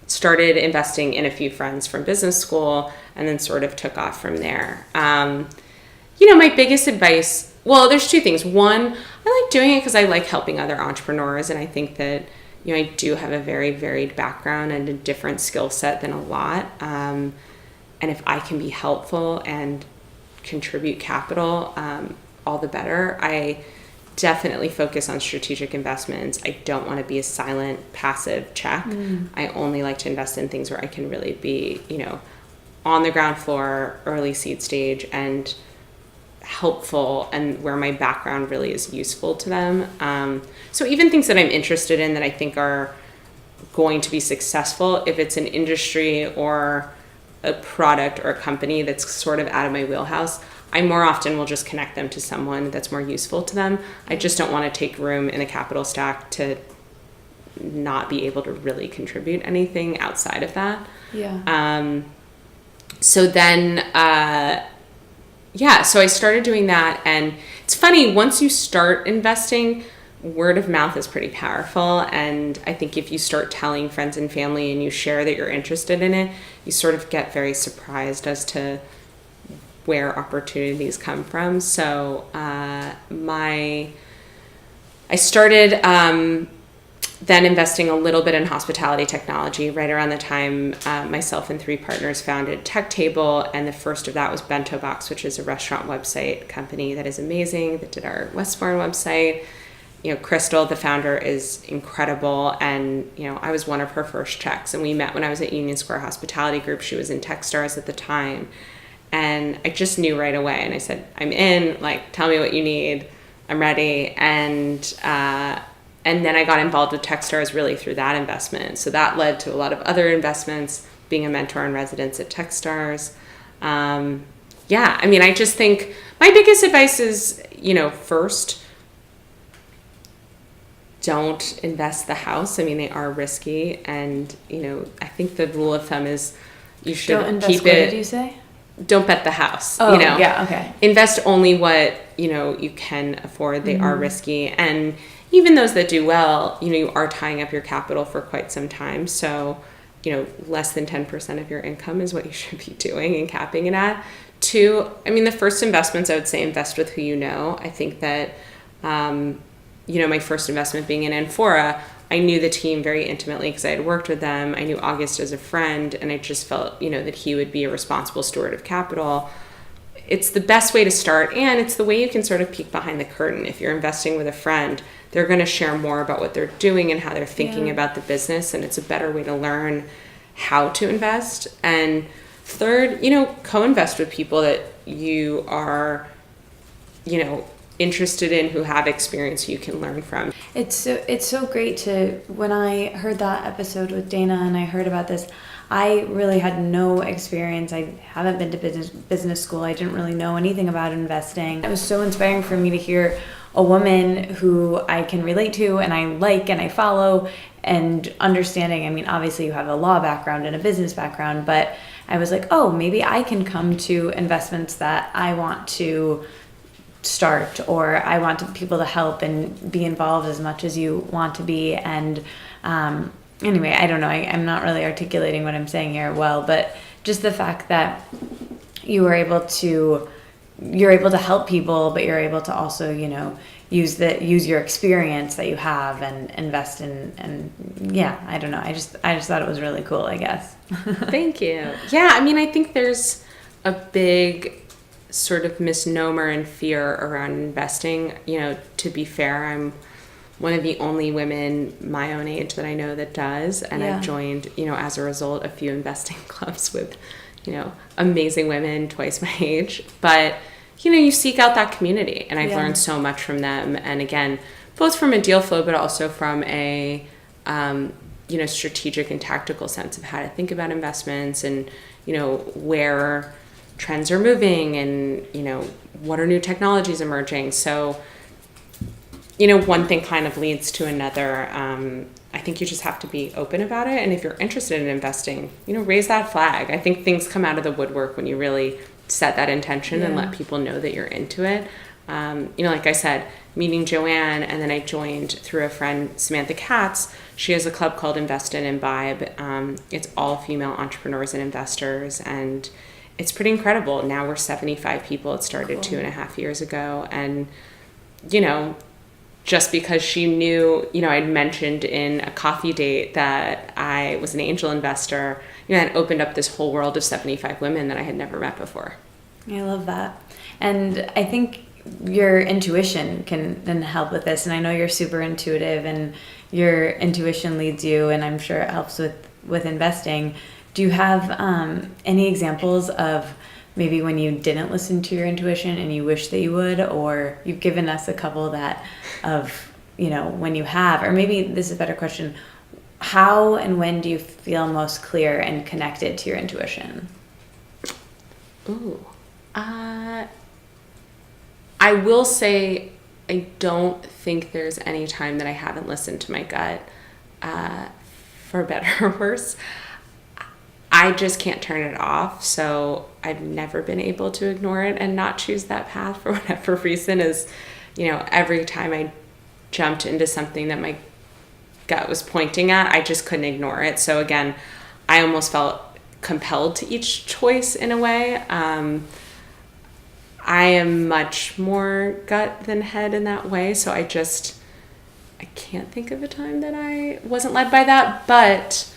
started investing in a few friends from business school, and then sort of took off from there. My biggest advice, well, there's two things. One, I like doing it because I like helping other entrepreneurs, and I think that, I do have a very varied background and a different skill set than a lot. And if I can be helpful and contribute capital, all the better. I definitely focus on strategic investments. I don't want to be a silent, passive check. I only like to invest in things where I can really be, on the ground floor, early seed stage, and helpful, and where my background really is useful to them. So even things that I'm interested in that I think are going to be successful, if it's an industry or a product or a company that's sort of out of my wheelhouse, I more often will just connect them to someone that's more useful to them. I just don't want to take room in a capital stack to not be able to really contribute anything outside of that. So then, so I started doing that. And it's funny, once you start investing, word of mouth is pretty powerful. And I think if you start telling friends and family and you share that you're interested in it, you sort of get very surprised as to where opportunities come from. So I started then investing a little bit in hospitality technology right around the time myself and 3 partners founded Tech Table, and the first of that was Bento Box, which is a restaurant website company that is amazing, that did our Westbourne website. Crystal, the founder, is incredible, and I was one of her first checks, and we met when I was at Union Square Hospitality Group. She was in Techstars at the time, and I just knew right away, and I said, I'm in, tell me what you need, I'm ready. And then I got involved with Techstars really through that investment. So that led to a lot of other investments, being a mentor in residence at Techstars. I just think my biggest advice is, first, don't invest the house. They are risky. And, I think the rule of thumb is you should don't invest, keep what it. Did you say? Don't bet the house. Oh, yeah, okay. Invest only what, you can afford. They are risky. And even those that do well, you are tying up your capital for quite some time. So, less than 10% of your income is what you should be doing and capping it at. 2, the first investments, I would say invest with who you know. I think that, my first investment being in Amphora, I knew the team very intimately because I had worked with them. I knew August as a friend, and I just felt, that he would be a responsible steward of capital. It's the best way to start, and it's the way you can sort of peek behind the curtain. If you're investing with a friend, they're going to share more about what they're doing and how they're thinking about the business, and it's a better way to learn how to invest. And third, co-invest with people that you are, interested in, who have experience you can learn from. It's so great to, when I heard that episode with Dana and I heard about this, I really had no experience. I haven't been to business school. I didn't really know anything about investing. It was so inspiring for me to hear a woman who I can relate to and I like and I follow, and understanding, obviously you have a law background and a business background, but I was like, oh, maybe I can come to investments that I want to start, or I want people to help and be involved as much as you want to be. And anyway, I don't know, I'm not really articulating what I'm saying here well, but just the fact that you're able to help people, but you're able to also, use your experience that you have and invest in, and I don't know, I just thought it was really cool, I guess. Thank you. Yeah, I think there's a big sort of misnomer and fear around investing. To be fair, I'm one of the only women my own age that I know that does, and I've joined, as a result, a few investing clubs with, amazing women twice my age. But, you seek out that community, and I've learned so much from them. And again, both from a deal flow, but also from a, strategic and tactical sense of how to think about investments and, where trends are moving and, what are new technologies emerging. So, one thing kind of leads to another. I think you just have to be open about it. And if you're interested in investing, raise that flag. I think things come out of the woodwork when you really set that intention and let people know that you're into it. Like I said, meeting Joanne, and then I joined through a friend, Samantha Katz. She has a club called Invest and Imbibe. It's all female entrepreneurs and investors, and it's pretty incredible. Now we're 75 people. It started 2.5 years ago. And, just because she knew, I'd mentioned in a coffee date that I was an angel investor, and opened up this whole world of 75 women that I had never met before. I love that. And I think your intuition can help with this. And I know you're super intuitive, and your intuition leads you, and I'm sure it helps with investing. Do you have any examples of maybe when you didn't listen to your intuition and you wish that you would, or you've given us a couple when you have, or maybe this is a better question, how and when do you feel most clear and connected to your intuition? Ooh. I will say I don't think there's any time that I haven't listened to my gut, for better or worse. I just can't turn it off, so I've never been able to ignore it and not choose that path for whatever reason. Is, every time I jumped into something that my gut was pointing at, I just couldn't ignore it. So again, I almost felt compelled to each choice in a way. I am much more gut than head in that way. So I can't think of a time that I wasn't led by that. But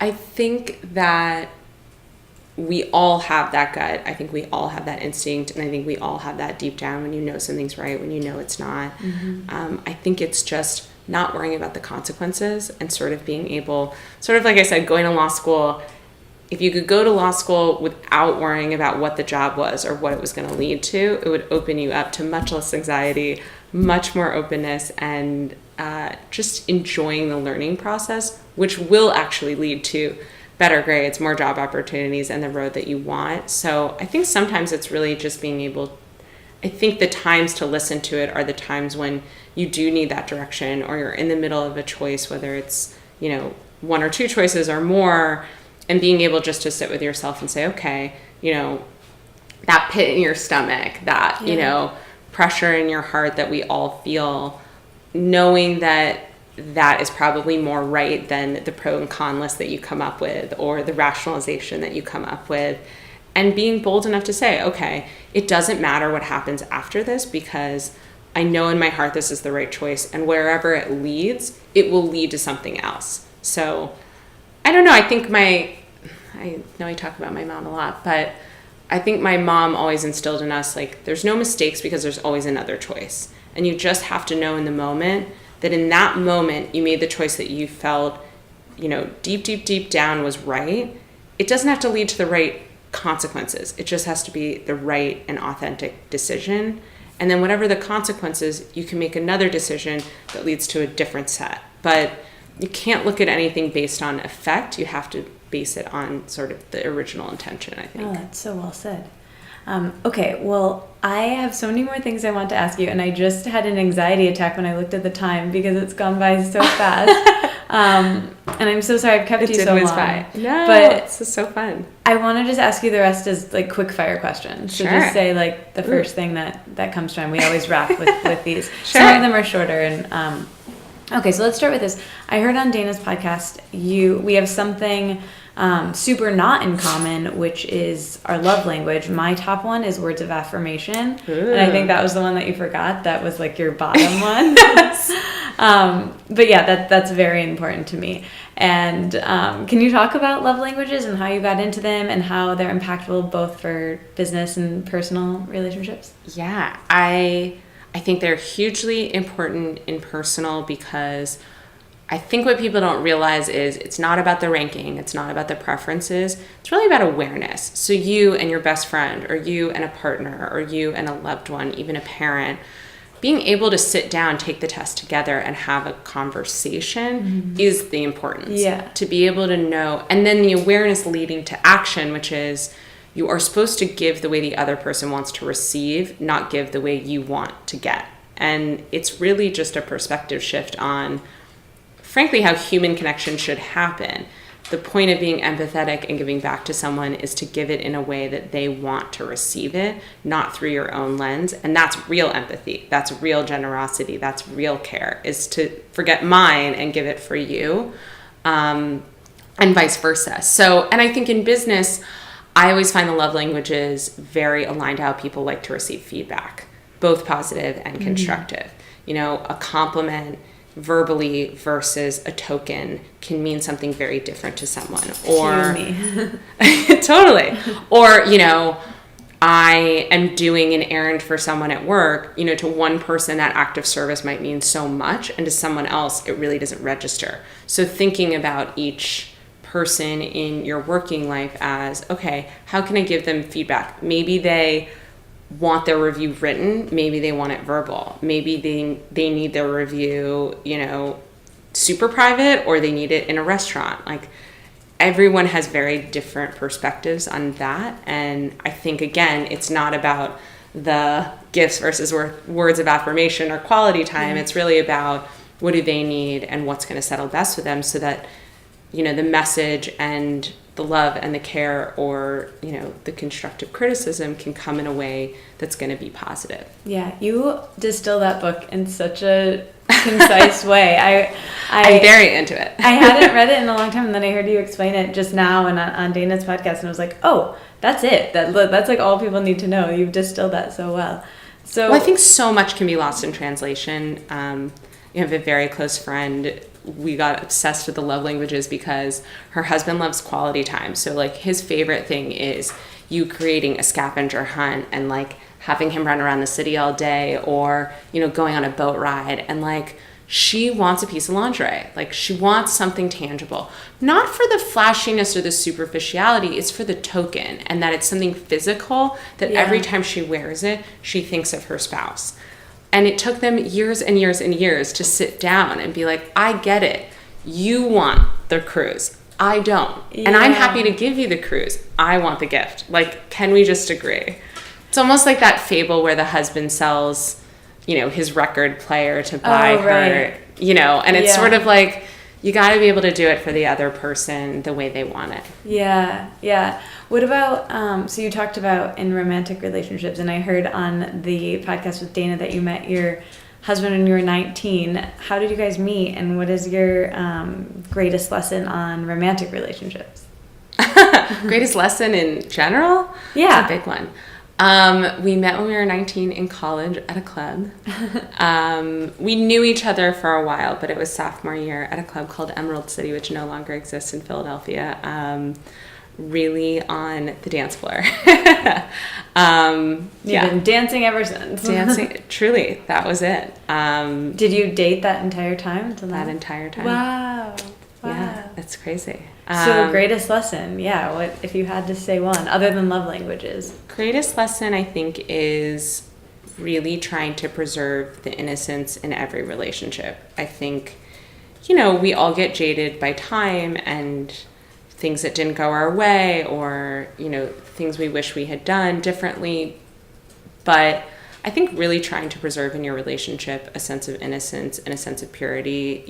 I think that we all have that gut. I think we all have that instinct. And I think we all have that deep down when you know something's right, when you know it's not. Mm-hmm. I think it's just not worrying about the consequences and sort of being able, sort of like I said, going to law school. If you could go to law school without worrying about what the job was or what it was going to lead to, it would open you up to much less anxiety, much more openness, and just enjoying the learning process, which will actually lead to better grades, more job opportunities, and the road that you want. So I think sometimes it's really just being able, I think the times to listen to it are the times when you do need that direction, or you're in the middle of a choice, whether it's, one or two choices or more, and being able just to sit with yourself and say, okay, that pit in your stomach, that, pressure in your heart that we all feel, knowing that that is probably more right than the pro and con list that you come up with or the rationalization that you come up with, and being bold enough to say, okay, it doesn't matter what happens after this, because I know in my heart this is the right choice, and wherever it leads, it will lead to something else. So I don't know, I think I know I talk about my mom a lot, but I think my mom always instilled in us, like, there's no mistakes because there's always another choice. And you just have to know in the moment that in that moment you made the choice that you felt, deep, deep, deep down was right. It doesn't have to lead to the right consequences. It just has to be the right and authentic decision. And then whatever the consequences, you can make another decision that leads to a different set. But you can't look at anything based on effect. You have to base it on sort of the original intention, I think. Oh, that's so well said. Okay, well, I have so many more things I want to ask you, and I just had an anxiety attack when I looked at the time because it's gone by so fast. And I'm so sorry I've kept you so long. By. No, but this is so fun. I want to just ask you the rest as like quick fire questions. So just say like the first thing that comes to mind. We always wrap with these. Sure. Some of them are shorter. And okay, so let's start with this. I heard on Dana's podcast we have something super not in common, which is our love language. My top one is words of affirmation. Ooh. And I think that was the one that you forgot. That was like your bottom one. But yeah, that's very important to me. And can you talk about love languages and how you got into them and how they're impactful both for business and personal relationships? Yeah, I think they're hugely important in personal, because I think what people don't realize is it's not about the ranking. It's not about the preferences. It's really about awareness. So you and your best friend, or you and a partner, or you and a loved one, even a parent, being able to sit down, take the test together, and have a conversation is the importance. Yeah. To be able to know, and then the awareness leading to action, which is you are supposed to give the way the other person wants to receive, not give the way you want to get. And it's really just a perspective shift on, frankly, how human connection should happen. The point of being empathetic and giving back to someone is to give it in a way that they want to receive it, not through your own lens. And that's real empathy. That's real generosity. That's real care, is to forget mine and give it for you, and vice versa. So, and I think in business, I always find the love languages very aligned to how people like to receive feedback, both positive and constructive. A compliment verbally versus a token can mean something very different to someone. Or totally. Or, I am doing an errand for someone at work, to one person that act of service might mean so much, and to someone else it really doesn't register. So thinking about each person in your working life as, okay, how can I give them feedback? Maybe they want their review written, maybe they want it verbal, maybe they need their review, super private, or they need it in a restaurant. Like, everyone has very different perspectives on that. And I think, again, it's not about the gifts versus words of affirmation or quality time. It's really about what do they need and what's going to settle best with them, so that the message and the love and the care, or, the constructive criticism can come in a way that's going to be positive. Yeah, you distill that book in such a concise way. I'm very into it. I hadn't read it in a long time, and then I heard you explain it just now and on Dana's podcast, and I was like, oh, that's it. That's like all people need to know. You've distilled that so well. Well, I think so much can be lost in translation. I have a very close friend. We got obsessed with the love languages because her husband loves quality time. So like his favorite thing is you creating a scavenger hunt and like having him run around the city all day, or, going on a boat ride. And like, she wants a piece of lingerie. Like, she wants something tangible, not for the flashiness or the superficiality. It's for the token, and that it's something physical that every time she wears it, she thinks of her spouse. And it took them years and years and years to sit down and be like, I get it. You want the cruise. I don't. Yeah. And I'm happy to give you the cruise. I want the gift. Like, can we just agree? It's almost like that fable where the husband sells, his record player to buy her, and it's sort of like, you got to be able to do it for the other person the way they want it. Yeah, yeah. What about, so you talked about in romantic relationships, and I heard on the podcast with Dana that you met your husband when you were 19. How did you guys meet, and what is your greatest lesson on romantic relationships? Greatest lesson in general? Yeah. It's a big one. We met when we were 19 in college at a club. We knew each other for a while, but it was sophomore year at a club called Emerald City, which no longer exists in Philadelphia. Really on the dance floor. You've been dancing ever since. Dancing, truly, that was it. Did you date that entire time? Until that entire time. Wow. Yeah, that's crazy. So greatest lesson, what if you had to say one, other than love languages? Greatest lesson, I think, is really trying to preserve the innocence in every relationship. I think, we all get jaded by time and things that didn't go our way, or, things we wish we had done differently. But I think really trying to preserve in your relationship a sense of innocence and a sense of purity.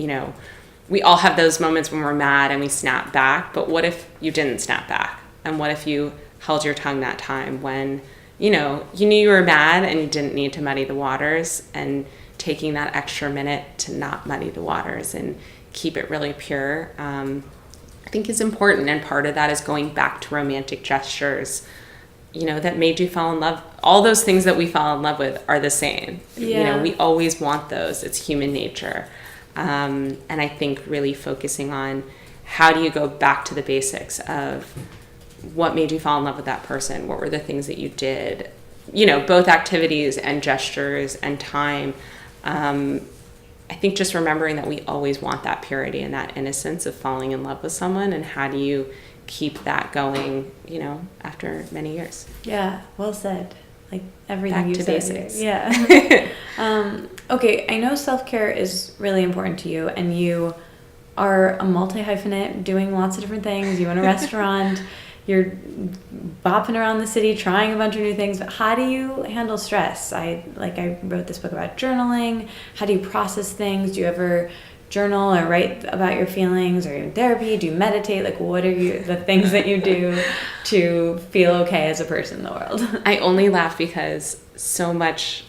We all have those moments when we're mad and we snap back, but what if you didn't snap back? And what if you held your tongue that time when, you knew you were mad and you didn't need to muddy the waters, and taking that extra minute to not muddy the waters and keep it really pure, I think is important. And part of that is going back to romantic gestures, that made you fall in love. All those things that we fall in love with are the same. Yeah. We always want those. It's human nature. And I think really focusing on how do you go back to the basics of what made you fall in love with that person? What were the things that you did? Both activities and gestures and time. I think just remembering that we always want that purity and that innocence of falling in love with someone, and how do you keep that going, after many years? Yeah, well said. Like everything back you to said. Basics. Yeah. Okay, I know self-care is really important to you, and you are a multi-hyphenate doing lots of different things. You own a restaurant, you're bopping around the city trying a bunch of new things, but how do you handle stress? I wrote this book about journaling. How do you process things? Do you ever journal or write about your feelings? Or in therapy? Do you meditate? Like, what are the things that you do to feel okay as a person in the world? I only laugh because so much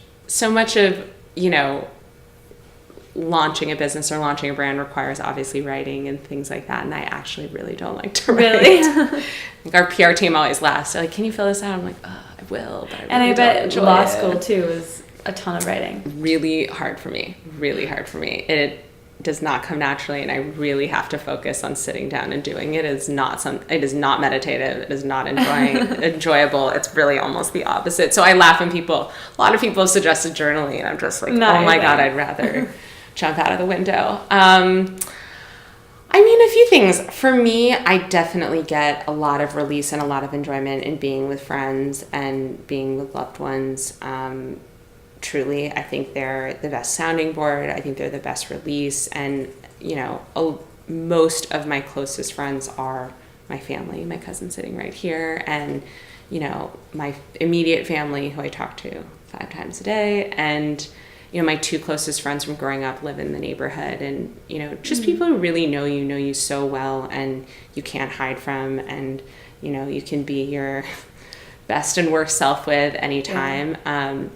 of, launching a business or launching a brand requires obviously writing and things like that, and I actually really don't like to write. Really? Like, our PR team always laughs. They're like, can you fill this out? I'm like, oh, I will, but I really and I bet don't law enjoy school it. too is a ton of writing. Really hard for me. It does not come naturally, and I really have to focus on sitting down and doing it. It is not meditative. It is not enjoyable. It's really almost the opposite. So I laugh when a lot of people have suggested journaling, and I'm just like, oh my God, I'd rather jump out of the window. A few things. For me, I definitely get a lot of release and a lot of enjoyment in being with friends and being with loved ones. Truly, I think they're the best sounding board. I think they're the best release. And, most of my closest friends are my family, my cousin sitting right here, and, my immediate family who I talk to 5 times a day. And, my two closest friends from growing up live in the neighborhood, and, just people who really know you so well and you can't hide from, and, you can be your best and worst self with anytime.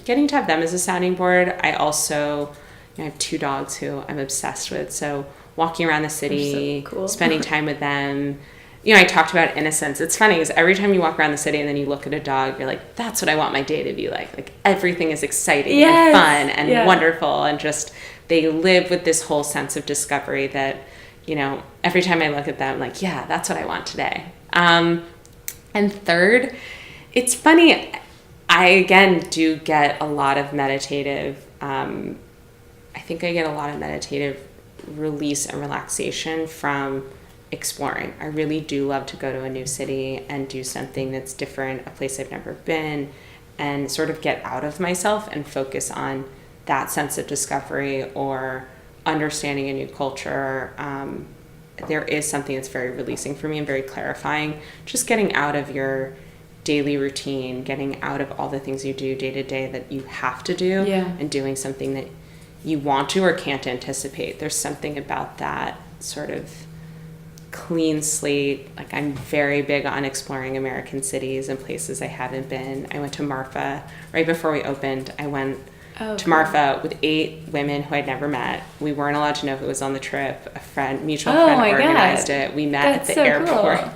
Getting to have them as a sounding board. I also, I have two dogs who I'm obsessed with. So walking around the city, so cool. spending time with them. I talked about Innocence. It's funny because every time you walk around the city and then you look at a dog, you're like, that's what I want my day to be like. Like everything is exciting and fun and wonderful, and just they live with this whole sense of discovery that, every time I look at them, like, yeah, that's what I want today. And third, it's funny, I again do get a lot of meditative, I think I get a lot of meditative release and relaxation from exploring. I really do love to go to a new city and do something that's different, a place I've never been, and sort of get out of myself and focus on that sense of discovery or understanding a new culture. There is something that's very releasing for me and very clarifying. Just getting out of your daily routine, getting out of all the things you do day to day that you have to do, and doing something that you want to or can't anticipate. There's something about that sort of clean slate. Like, I'm very big on exploring American cities and places I haven't been. I went to Marfa right before we opened. I went to Marfa with 8 women who I'd never met. We weren't allowed to know who was on the trip. Mutual friend organized it. We met at the airport. Cool.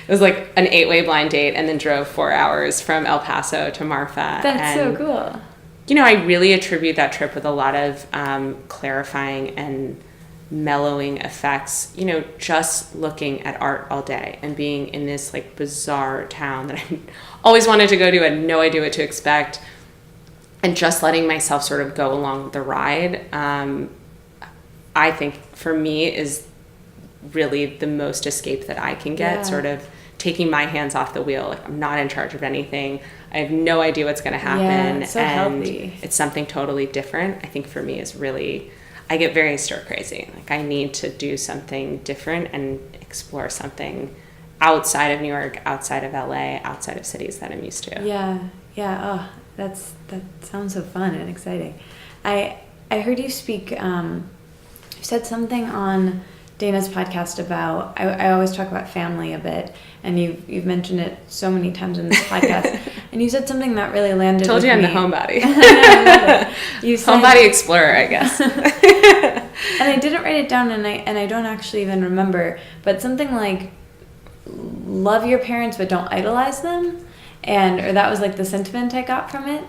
It was like an 8-way blind date, and then drove 4 hours from El Paso to Marfa. That's so cool. I really attribute that trip with a lot of clarifying and mellowing effects, just looking at art all day and being in this like bizarre town that I always wanted to go to, had no idea what to expect, and just letting myself sort of go along the ride, I think for me is really the most escape that I can get, sort of taking my hands off the wheel. Like, I'm not in charge of anything. I have no idea what's going to happen. So and healthy. It's something totally different. I think for me is really, I get very stir crazy. Like, I need to do something different and explore something outside of New York, outside of LA, outside of cities that I'm used to. Yeah. Oh, that sounds so fun and exciting. I heard you speak, you said something on Dana's podcast about, I always talk about family a bit, and you've mentioned it so many times in this podcast, and you said something that really landed Told with you I'm me. the homebody. You said, homebody explorer, I guess. And I didn't write it down, and I don't actually even remember, but something like, love your parents but don't idolize them, or that was like the sentiment I got from it.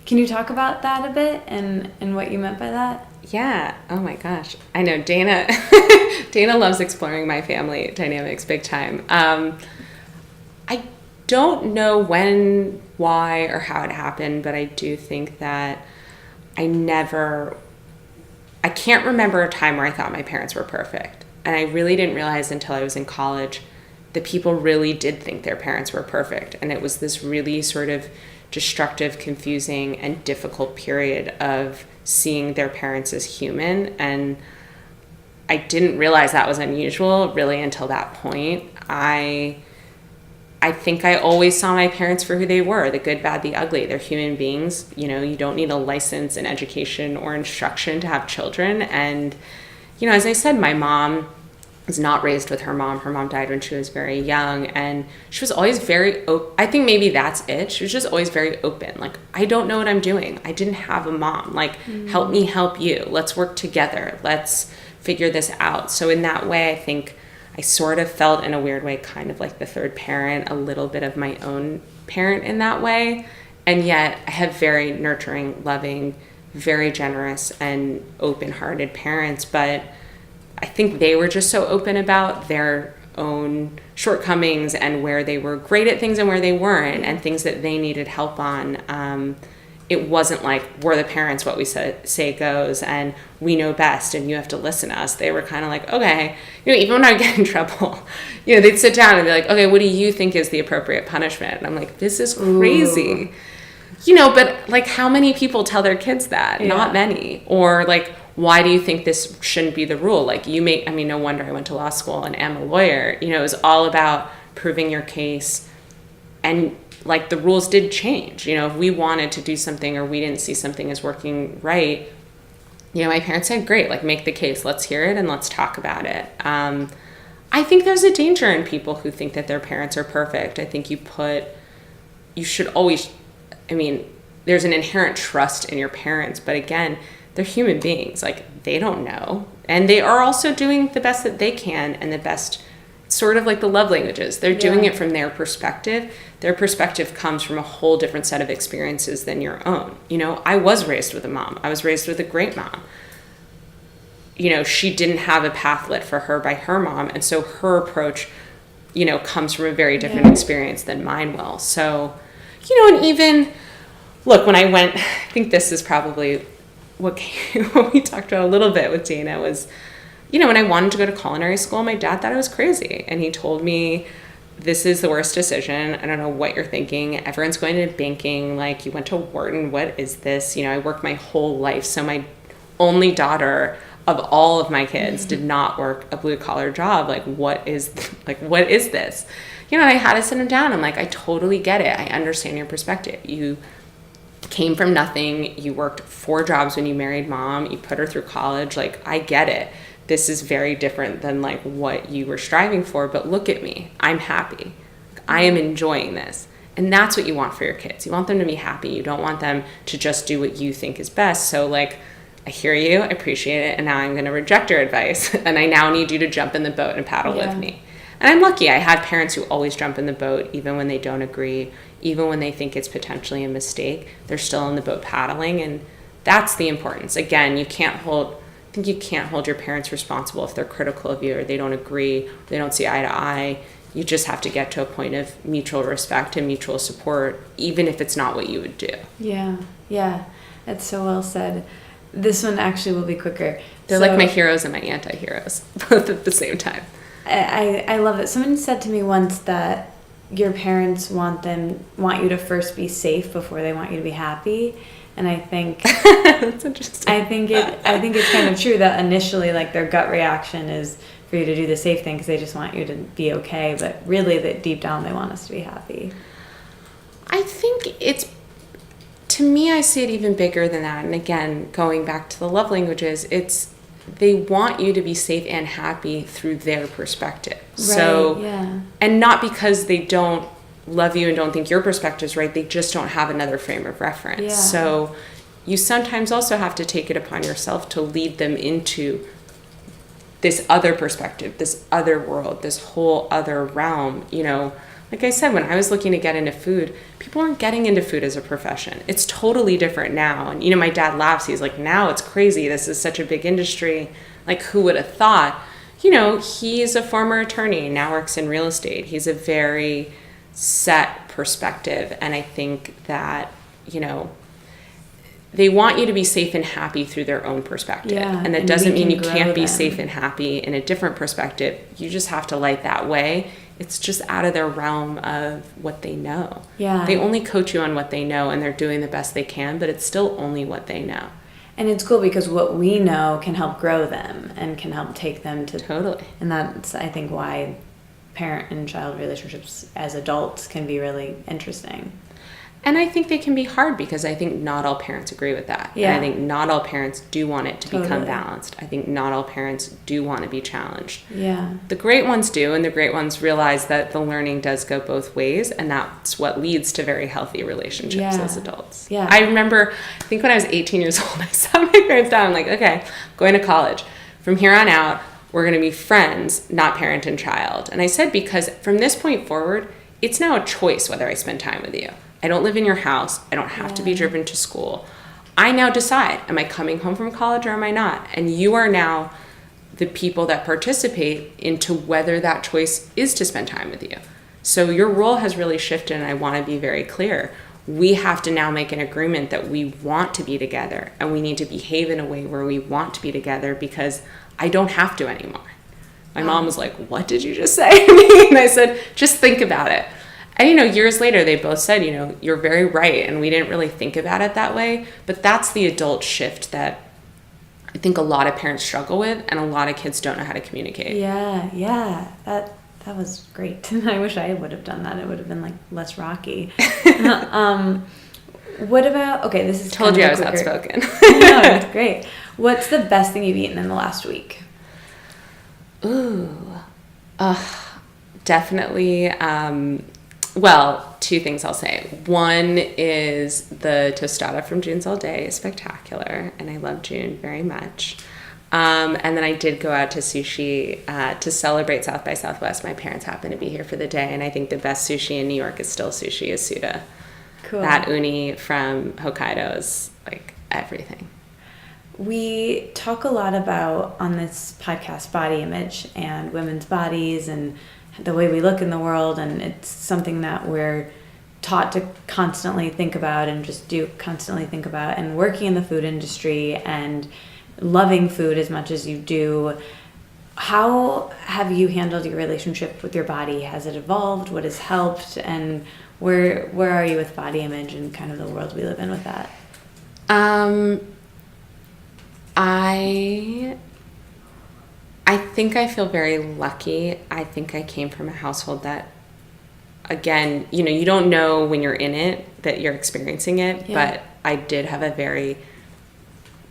Can you talk about that a bit and what you meant by that? Yeah. Oh my gosh. I know Dana loves exploring my family dynamics big time. I don't know when, why, or how it happened, but I do think that I can't remember a time where I thought my parents were perfect. And I really didn't realize until I was in college that people really did think their parents were perfect. And it was this really sort of destructive, confusing, and difficult period of seeing their parents as human. And I didn't realize that was unusual really until that point. I think I always saw my parents for who they were, the good, bad, the ugly. They're human beings. You don't need a license in education or instruction to have children. And, as I said, my mom was not raised with her mom. Her mom died when she was very young, and she was always very I think maybe that's it. She was just always very open. Like, I don't know what I'm doing. I didn't have a mom. Like, help me help you. Let's work together. Let's figure this out. So in that way, I think I sort of felt in a weird way kind of like the third parent, a little bit of my own parent in that way. And yet I have very nurturing, loving, very generous and open-hearted parents, but I think they were just so open about their own shortcomings and where they were great at things and where they weren't, and things that they needed help on. It wasn't like, we're the parents, what we say goes, and we know best and you have to listen to us. They were kind of like, okay, even when I would get in trouble, they'd sit down and be like, okay, what do you think is the appropriate punishment? And I'm like, this is crazy. But like, how many people tell their kids that? Yeah. Not many. Or like, why do you think this shouldn't be the rule? Like, no wonder I went to law school and am a lawyer. It was all about proving your case. And like the rules did change. You know, if we wanted to do something or we didn't see something as working right, you know, my parents said, great, like make the case, let's hear it and let's talk about it. I think there's a danger in people who think that their parents are perfect. I think you should always, I mean, there's an inherent trust in your parents, but again, they're human beings. Like, they don't know. And they are also doing the best that they can, and the best, sort of like the love languages. They're doing it from their perspective. Their perspective comes from a whole different set of experiences than your own. You know, I was raised with a mom. I was raised with a great mom. You know, she didn't have a path lit for her by her mom. And so her approach, you know, comes from a very different experience than mine will. So, you know, and even, look, when I went, I think this is probably what we talked about a little bit with Dana was, you know, when I wanted to go to culinary school, my dad thought I was crazy. And he told me, this is the worst decision. I don't know what you're thinking. Everyone's going to banking. Like, you went to Wharton. What is this? You know, I worked my whole life. So my only daughter of all of my kids did not work a blue collar job. Like, what is this? You know, and I had to sit him down. I'm like, I totally get it. I understand your perspective. You came from nothing. You worked 4 jobs when you married mom. You put her through college. Like, I get it. This is very different than like what you were striving for, but look at me. I'm happy. I am enjoying this. And that's what you want for your kids. You want them to be happy. You don't want them to just do what you think is best. So like, I hear you, I appreciate it, and now I'm going to reject your advice. And I now need you to jump in the boat and paddle with me. And I'm lucky. I had parents who always jump in the boat, even when they don't agree, even when they think it's potentially a mistake. They're still in the boat paddling. And that's the importance. Again, you can't hold your parents responsible if they're critical of you or they don't agree, they don't see eye to eye. You just have to get to a point of mutual respect and mutual support, even if it's not what you would do. Yeah. That's so well said. This one actually will be quicker. They're like my heroes and my anti-heroes, both at the same time. I love it. Someone said to me once that your parents want you to first be safe before they want you to be happy. And I think that's interesting. I think it's kind of true that initially, like, their gut reaction is for you to do the safe thing because they just want you to be okay, but really that deep down they want us to be happy. I think to me, I see it even bigger than that. And again, going back to the love languages, they want you to be safe and happy through their perspective. Right, so, and not because they don't love you and don't think your perspective is right, they just don't have another frame of reference. So you sometimes also have to take it upon yourself to lead them into this other perspective, this other world, this whole other realm. You know, like I said, when I was looking to get into food, people weren't getting into food as a profession. It's totally different now. And, you know, my dad laughs. He's like, now it's crazy. This is such a big industry. Like, who would have thought? You know, he's a former attorney, now works in real estate. He's a very set perspective. And I think that, you know, they want you to be safe and happy through their own perspective. And that doesn't mean you can't be safe and happy in a different perspective. You just have to light that way. It's just out of their realm of what they know. They only coach you on what they know, and they're doing the best they can, but it's still only what they know. And it's cool because what we know can help grow them and can help take them to... Totally. And that's, I think, why parent and child relationships as adults can be really interesting. And I think they can be hard because I think not all parents agree with that. And I think not all parents do want it to become balanced. I think not all parents do want to be challenged. The great ones do, and the great ones realize that the learning does go both ways, and that's what leads to very healthy relationships as adults. I remember, I think when I was 18 years old, I sat my parents down. I'm like, okay, I'm going to college. From here on out, we're going to be friends, not parent and child. And I said, because from this point forward, it's now a choice whether I spend time with you. I don't live in your house. I don't have to be driven to school. I now decide, am I coming home from college or am I not? And you are now the people that participate into whether that choice is to spend time with you. So your role has really shifted, and I want to be very clear. We have to now make an agreement that we want to be together, and we need to behave in a way where we want to be together because I don't have to anymore. My mom was like, what did you just say to me? And I said, just think about it. And, you know, years later, they both said, you know, you're very right. And we didn't really think about it that way. But that's the adult shift that I think a lot of parents struggle with, and a lot of kids don't know how to communicate. That That was great. I wish I would have done that. It would have been like less rocky. What about, okay, this is told you I was outspoken. No, it's great. What's the best thing you've eaten in the last week? Ooh, definitely. Well, two things I'll say. One is the tostada from June's All Day is spectacular, and I love June very much. And then I did go out to sushi to celebrate South by Southwest. My parents happened to be here for the day, and I think the best sushi in New York is still Sushi Asuda. Cool. That uni from Hokkaido is like everything. We talk a lot about, on this podcast, body image and women's bodies and the way we look in the world, and it's something that we're taught to constantly think about and just do constantly think about. And working in the food industry and loving food as much as you do, how have you handled your relationship with your body? Has it evolved? What has helped? And where are you with body image and kind of the world we live in with that? I think I feel very lucky. I think I came from a household that, again, you don't know when you're in it that you're experiencing it, but I did have a very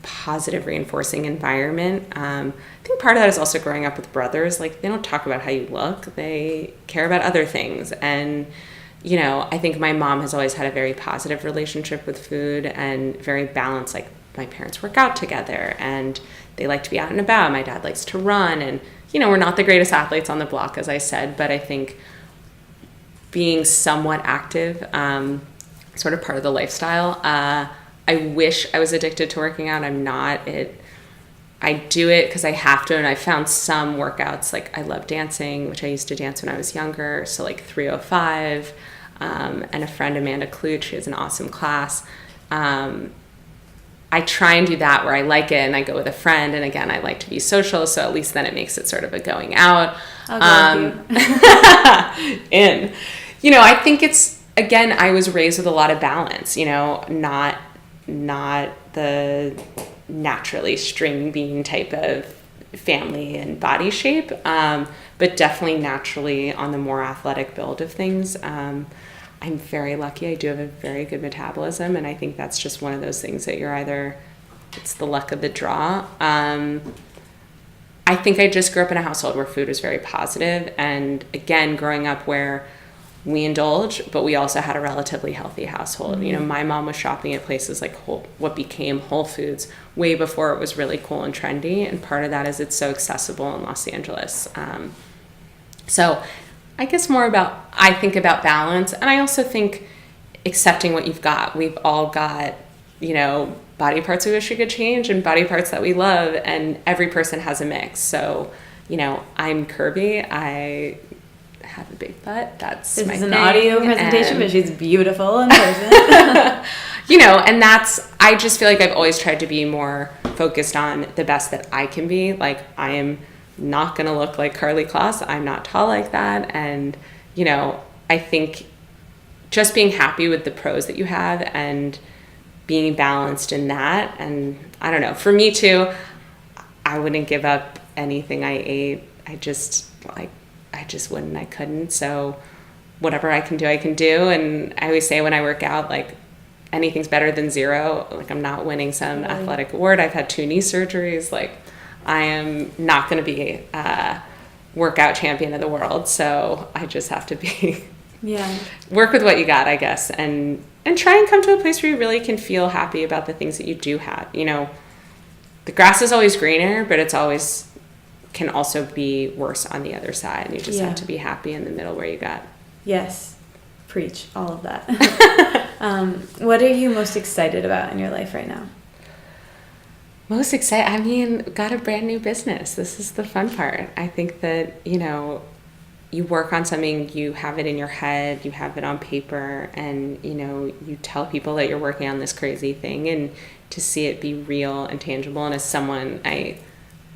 positive, reinforcing environment. I think part of that is also growing up with brothers. Like, they don't talk about how you look. They care about other things. And, I think my mom has always had a very positive relationship with food and very balanced. Like, my parents work out together and they like to be out and about. My dad likes to run, and, we're not the greatest athletes on the block, as I said, but I think being somewhat active, sort of part of the lifestyle. I wish I was addicted to working out. I'm not. I do it because I have to, and I found some workouts. Like, I love dancing, which I used to dance when I was younger, so like 305, and a friend, Amanda Clute, she has an awesome class. I try and do that where I like it, and I go with a friend, and again, I like to be social, so at least then it makes it sort of a going out. I'll go with you. I think it's, again, I was raised with a lot of balance, not the naturally string bean type of family and body shape, but definitely naturally on the more athletic build of things. I'm very lucky. I do have a very good metabolism, and I think that's just one of those things that it's the luck of the draw. I think I just grew up in a household where food was very positive, and again, growing up where we indulge, but we also had a relatively healthy household. Mm-hmm. My mom was shopping at places like what became Whole Foods way before it was really cool and trendy, and part of that is it's so accessible in Los Angeles. So I guess I think about balance, and I also think accepting what you've got. We've all got, body parts we wish we could change and body parts that we love, and every person has a mix. So, I'm curvy. I have a big butt. This is an audio presentation, but she's beautiful in person. And I just feel like I've always tried to be more focused on the best that I can be. Like, I am not going to look like Carly Kloss. I'm not tall like that. And, I think just being happy with the pros that you have and being balanced in that. And I don't know, for me too, I wouldn't give up anything I ate. I just wouldn't, I couldn't. So whatever I can do. And I always say when I work out, like, anything's better than zero. Like, I'm not winning some athletic award. I've had 2 knee surgeries. Like, I am not going to be a workout champion of the world. So I just have to work with what you got, I guess. And try and come to a place where you really can feel happy about the things that you do have. The grass is always greener, but can also be worse on the other side. And you just have to be happy in the middle where you got. Yes. Preach all of that. What are you most excited about in your life right now? Most excited? Got a brand new business. This is the fun part. I think that, you work on something, you have it in your head, you have it on paper, and, you tell people that you're working on this crazy thing, and to see it be real and tangible. And as someone, I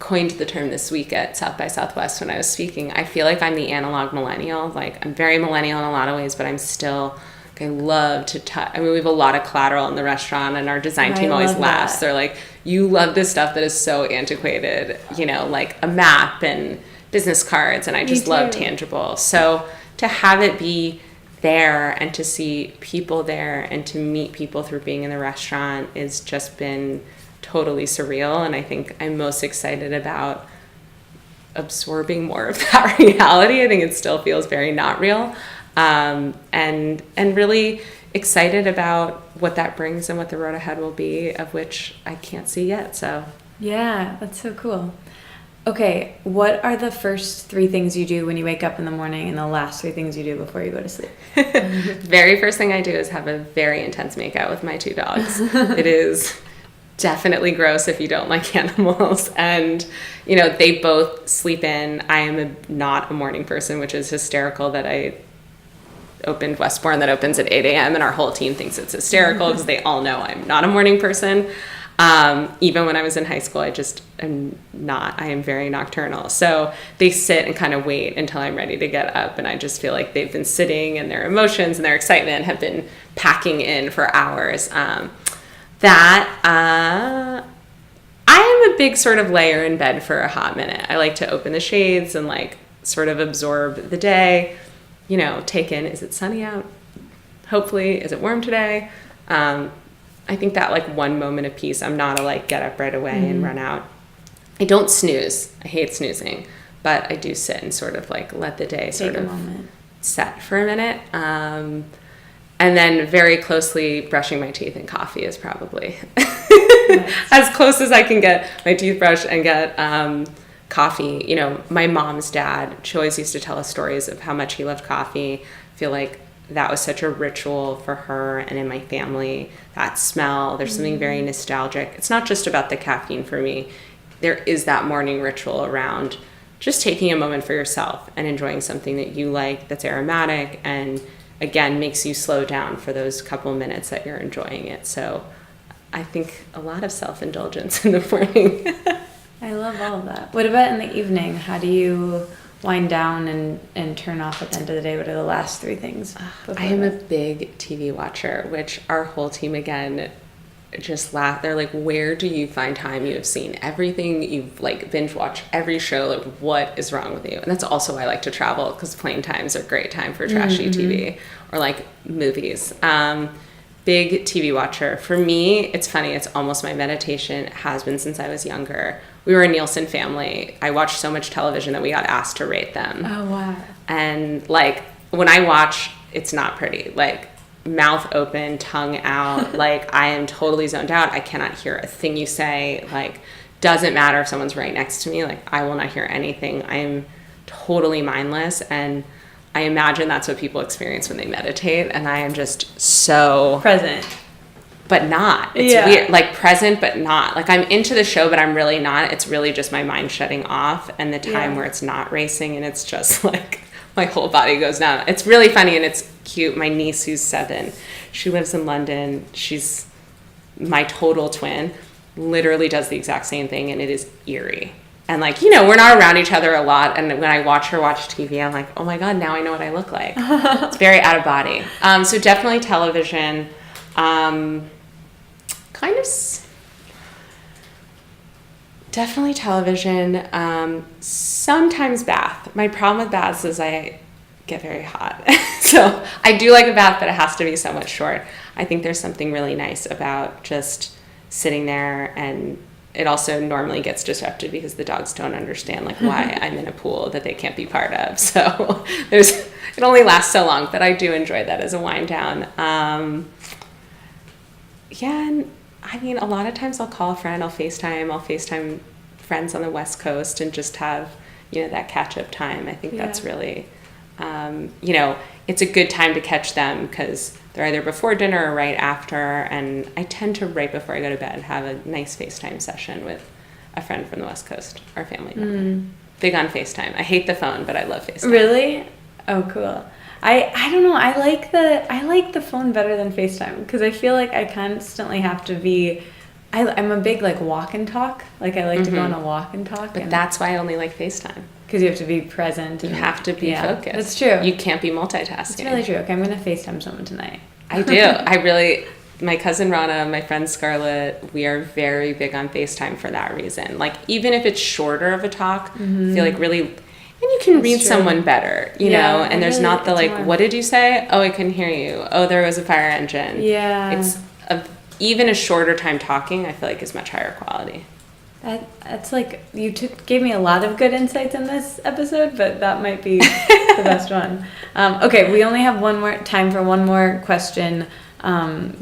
coined the term this week at South by Southwest when I was speaking, I feel like I'm the analog millennial. Like, I'm very millennial in a lot of ways, but I'm still, I love to touch. We have a lot of collateral in the restaurant, and our design team always laughs. They're like, you love this stuff that is so antiquated, like a map and business cards, and I just love tangible. So to have it be there and to see people there and to meet people through being in the restaurant has just been totally surreal. And I think I'm most excited about absorbing more of that reality. I think it still feels very not real. And really excited about what that brings and what the road ahead will be, of which I can't see yet. So yeah, that's so cool. Okay, what are the first 3 things you do when you wake up in the morning and the last 3 things you do before you go to sleep? Very first thing I do is have a very intense makeout with my 2 dogs. It is definitely gross if you don't like animals. And, you know, they both sleep in. I am not a morning person, which is hysterical that I opened Westbourne that opens at 8 a.m. and our whole team thinks it's hysterical because they all know I'm not a morning person. Even when I was in high school, I am very nocturnal. So they sit and kind of wait until I'm ready to get up. And I just feel like they've been sitting and their emotions and their excitement have been packing in for hours. I am a big sort of layer in bed for a hot minute. I like to open the shades and like sort of absorb the day, you know, take in, is it sunny out? Hopefully, is it warm today? I think that like one moment of peace, I'm not a like get up right away and run out. I don't snooze. I hate snoozing, but I do sit and sort of like let the day sort of set for a minute. And then very closely brushing my teeth and coffee is probably as close as I can get my teeth brushed and get coffee. You know, my mom's dad, she always used to tell us stories of how much he loved coffee. I feel like that was such a ritual for her and in my family. That smell, there's something very nostalgic. It's not just about the caffeine for me. There is that morning ritual around just taking a moment for yourself and enjoying something that you like, that's aromatic, and again, makes you slow down for those couple minutes that you're enjoying it. So I think a lot of self-indulgence in the morning. I love all of that. What about in the evening? How do you wind down and turn off at the end of the day? What are the last 3 things? I am a big TV watcher, which our whole team, again, just laugh. They're like, where do you find time? You have seen everything. You've like binge watched every show. Like, what is wrong with you? And that's also why I like to travel, because plane times are a great time for trashy TV or like movies. Big TV watcher. For me, it's funny. It's almost my meditation. It has been since I was younger. We were a Nielsen family. I watched so much television that we got asked to rate them. Oh, wow. And like when I watch, it's not pretty. Like mouth open, tongue out. Like I am totally zoned out. I cannot hear a thing you say. Like doesn't matter if someone's right next to me. Like I will not hear anything. I am totally mindless. And I imagine that's what people experience when they meditate. And I am just so present. But not. It's weird. Like present, but not. Like I'm into the show, but I'm really not. It's really just my mind shutting off and the time where it's not racing and it's just like my whole body goes down. It's really funny and it's cute. My niece, who's 7, she lives in London. She's my total twin, literally does the exact same thing, and it is eerie. And like, you know, we're not around each other a lot. And when I watch her watch TV, I'm like, oh my God, now I know what I look like. It's very out of body. So definitely television. Definitely television. Sometimes bath. My problem with baths is I get very hot. So I do like a bath, but it has to be somewhat short. I think there's something really nice about just sitting there, and it also normally gets disrupted because the dogs don't understand like why I'm in a pool that they can't be part of. So it only lasts so long, but I do enjoy that as a wind down. And I mean, a lot of times I'll call a friend, I'll FaceTime friends on the West Coast and just have, you know, that catch up time. I think that's really, you know, it's a good time to catch them because they're either before dinner or right after. And I tend to, right before I go to bed, have a nice FaceTime session with a friend from the West Coast, our family member. Big on FaceTime. I hate the phone, but I love FaceTime. Really? Oh, cool. I don't know. I like the phone better than FaceTime because I feel like I constantly have to be. I'm a big like walk and talk. Like I like to go on a walk and talk. But that's why I only like FaceTime. Because you have to be present. You have to be focused. That's true. You can't be multitasking. That's really true. Okay, I'm going to FaceTime someone tonight. I do. My cousin Rana, my friend Scarlett, we are very big on FaceTime for that reason. Like even if it's shorter of a talk, I feel like really can read someone better, you know, and there's not the like, more... what did you say? Oh, I couldn't hear you. Oh, there was a fire engine. Yeah. It's even a shorter time talking, I feel like is much higher quality. That's like, you gave me a lot of good insights in this episode, but that might be the best one. Okay, we only have time for one more question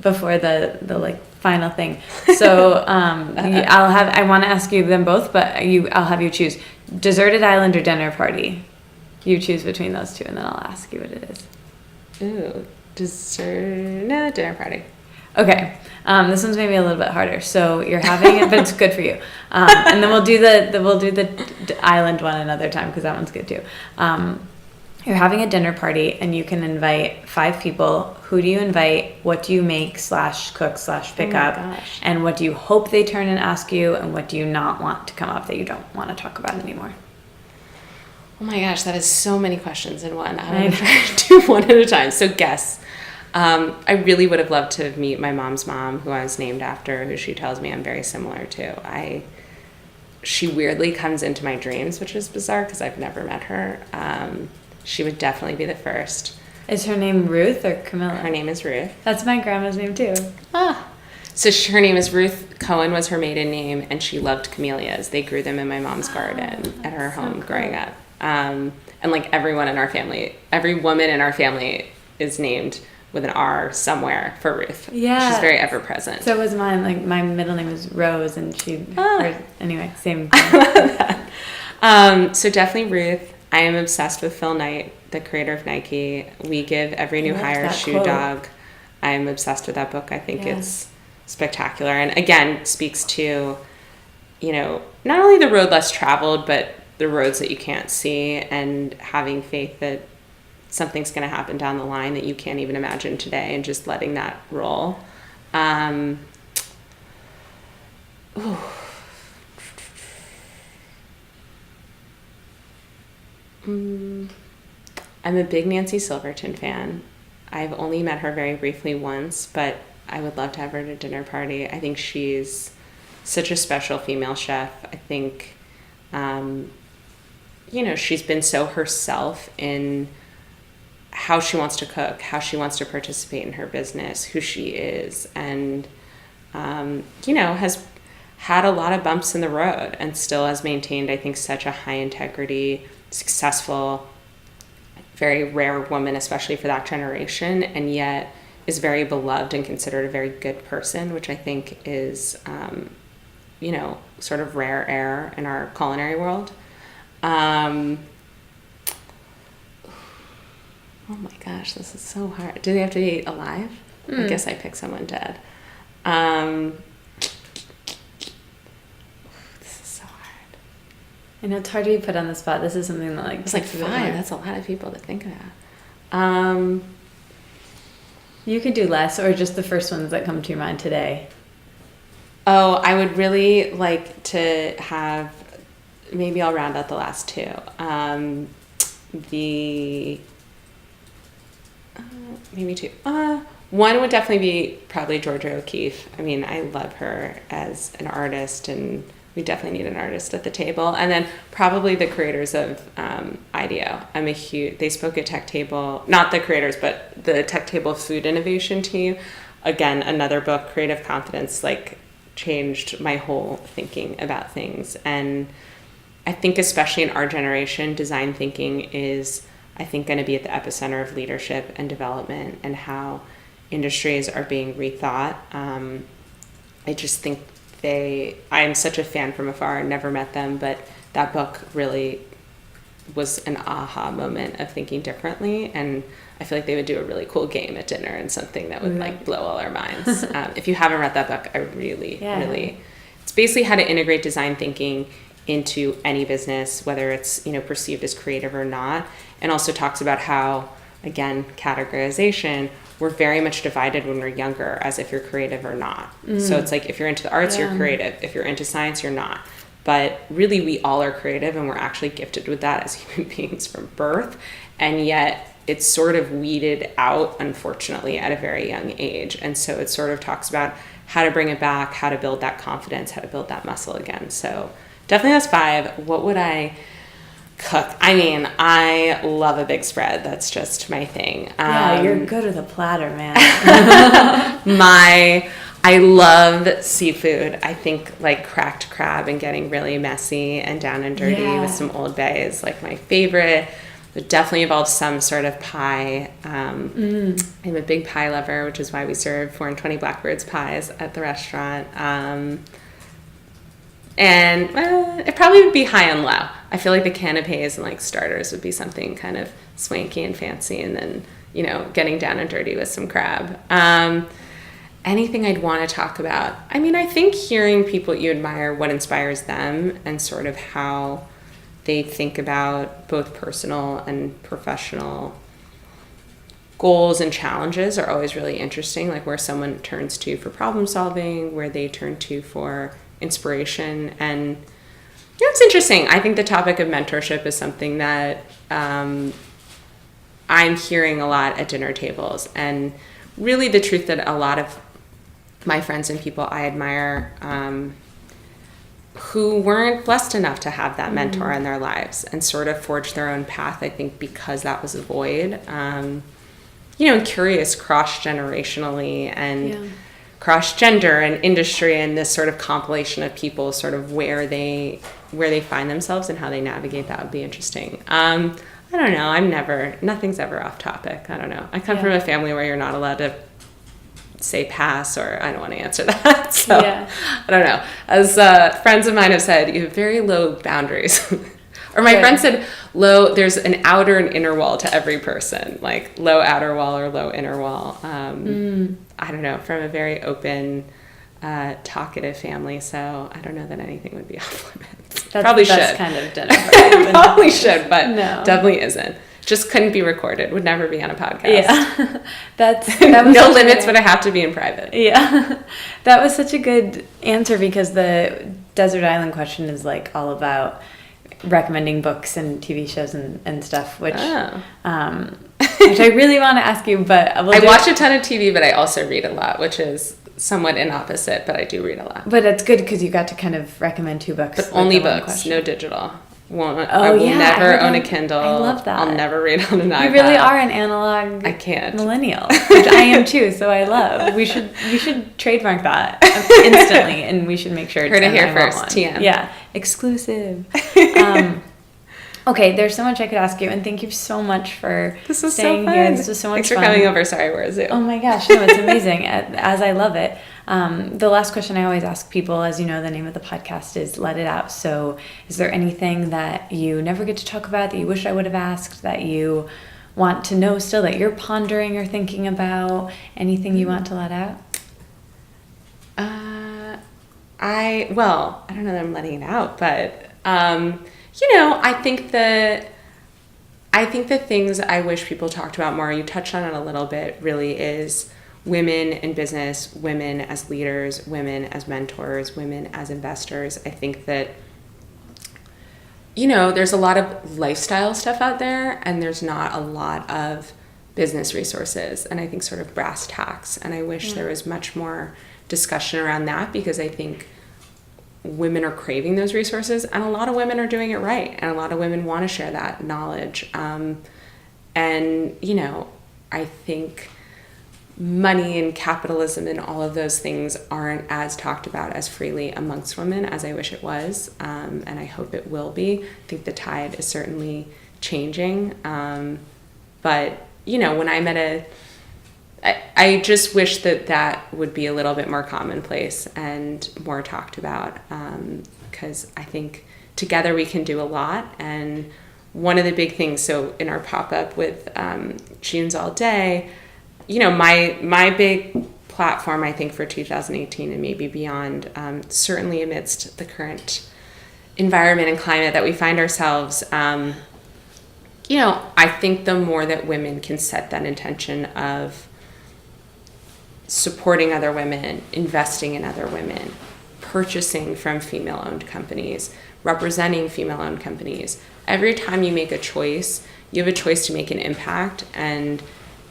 before the like final thing. So I want to ask you them both, but I'll have you choose deserted island or dinner party. You choose between those two, and then I'll ask you what it is. Ooh, dinner party. Okay, this one's maybe a little bit harder. So you're having it, but it's good for you. And then we'll do the island one another time because that one's good too. You're having a dinner party and you can invite 5 people. Who do you invite? What do you make / cook / pick up? Gosh. And what do you hope they turn and ask you? And what do you not want to come up that you don't want to talk about anymore? Oh my gosh, that is so many questions in one. I'm going to try to do one at a time. So guess. I really would have loved to meet my mom's mom, who I was named after, who she tells me I'm very similar to. She weirdly comes into my dreams, which is bizarre because I've never met her. She would definitely be the first. Is her name Ruth or Camilla? Her name is Ruth. That's my grandma's name too. So her name is Ruth. Cohen was her maiden name, and she loved camellias. They grew them in my mom's garden at her home growing up. And like everyone in our family, every woman in our family is named with an R somewhere for Ruth. Yeah. She's very ever present. So was mine. Like my middle name is Rose, and anyway, same. So definitely Ruth. I am obsessed with Phil Knight, the creator of Nike. We give every new hire a shoe quote. dog. I'm obsessed with that book. I think it's spectacular, and again speaks to, you know, not only the road less traveled, but the roads that you can't see, and having faith that something's going to happen down the line that you can't even imagine today, and just letting that roll. I'm a big Nancy Silverton fan. I've only met her very briefly once, but I would love to have her at a dinner party. I think she's such a special female chef. I think, you know, she's been so herself in how she wants to cook, how she wants to participate in her business, who she is, and, you know, has had a lot of bumps in the road and still has maintained, I think, such a high integrity, successful, very rare woman, especially for that generation, and yet is very beloved and considered a very good person, which I think is, you know, sort of rare air in our culinary world. Oh my gosh, this is so hard. Do they have to be alive? I guess I pick someone dead. This is so hard. I know it's hard to be put on the spot. This is something that like it's like 5. That's a lot of people to think about. You could do less, or just the first ones that come to your mind today. Oh, I would really like to have. Maybe I'll round out the last 2. Maybe 2. One would definitely be probably Georgia O'Keeffe. I mean, I love her as an artist, and we definitely need an artist at the table. And then probably the creators of IDEO. They spoke at Tech Table, not the creators, but the Tech Table food innovation team. Again, another book, Creative Confidence, like changed my whole thinking about things. And I think especially in our generation, design thinking is, I think, going to be at the epicenter of leadership and development and how industries are being rethought. I just think I'm such a fan from afar. I never met them, but that book really was an aha moment of thinking differently. And I feel like they would do a really cool game at dinner and something that would like blow all our minds. If you haven't read that book, I really, it's basically how to integrate design thinking into any business, whether it's, you know, perceived as creative or not, and also talks about how, again, categorization, we're very much divided when we're younger as if you're creative or not. So it's like if you're into the arts, you're creative. If you're into science, you're not. But really, we all are creative, and we're actually gifted with that as human beings from birth. And yet it's sort of weeded out, unfortunately, at a very young age. And so it sort of talks about how to bring it back, how to build that confidence, how to build that muscle again. So definitely that's 5. What would I Cook. I mean, I love a big spread. That's just my thing. Yeah, you're good with a platter, man. I love seafood. I think like cracked crab and getting really messy and down and dirty with some Old Bay is like my favorite. It definitely involves some sort of pie. I'm a big pie lover, which is why we serve 4 and 20 Blackbirds pies at the restaurant. And it probably would be high and low. I feel like the canapes and like starters would be something kind of swanky and fancy, and then, you know, getting down and dirty with some crab. Anything I'd want to talk about. I mean, I think hearing people you admire, what inspires them, and sort of how they think about both personal and professional goals and challenges are always really interesting. Like where someone turns to for problem solving, where they turn to for inspiration. And you know, it's interesting. I think the topic of mentorship is something that I'm hearing a lot at dinner tables. And really the truth that a lot of my friends and people I admire who weren't blessed enough to have that mentor in their lives and sort of forged their own path, I think because that was a void, you know, curious cross-generationally and cross-gender and industry, and this sort of compilation of people sort of where they find themselves and how they navigate that would be interesting. I don't know. Nothing's ever off topic. I don't know. I come from a family where you're not allowed to say pass, or I don't want to answer that. So I don't know. As friends of mine have said, you have very low boundaries. Or my friend said, there's an outer and inner wall to every person, like low outer wall or low inner wall. I don't know, from a very open, talkative family. So I don't know that anything would be off limits. Probably should. Kind of dinner. Probably should, but definitely isn't. Just couldn't be recorded. Would never be on a podcast. Yeah, that was no limits, but I have to be in private. Yeah, that was such a good answer, because the desert island question is like all about recommending books and TV shows and stuff, which I really want to ask you. But I watch a ton of TV, but I also read a lot, which is somewhat inopposite. But I do read a lot. But it's good because you got to kind of recommend 2 books. But only books, no digital. I will never own a Kindle. I love that. I'll never read on an iPad. You really are an analog millennial, which I am too, so I love. We should trademark that instantly, and we should make sure it's heard it here first. TM. Yeah, exclusive. Okay, there's so much I could ask you, and thank you so much for staying here. This was so much fun. Thanks for coming over. Sorry, where is it? Oh my gosh, no, it's amazing, as I love it. The last question I always ask people, as you know, the name of the podcast is Let It Out. So is there anything that you never get to talk about that you wish I would have asked, that you want to know still, that you're pondering or thinking about? Anything you want to let out? I don't know that I'm letting it out, but you know, I think the things I wish people talked about more, you touched on it a little bit, really is women in business, women as leaders, women as mentors, women as investors. I think that, you know, there's a lot of lifestyle stuff out there, and there's not a lot of business resources, and I think sort of brass tacks. And I wish there was much more discussion around that, because I think women are craving those resources, and a lot of women are doing it right, and a lot of women want to share that knowledge. And, you know, I think money and capitalism and all of those things aren't as talked about as freely amongst women as I wish it was, and I hope it will be. I think the tide is certainly changing, but, you know, when I'm I just wish that would be a little bit more commonplace and more talked about, because I think together we can do a lot. And one of the big things, so in our pop-up with June's All Day, you know, my big platform, I think, for 2018 and maybe beyond, certainly amidst the current environment and climate that we find ourselves, you know, I think the more that women can set that intention of supporting other women, investing in other women, purchasing from female-owned companies, representing female-owned companies. Every time you make a choice, you have a choice to make an impact, and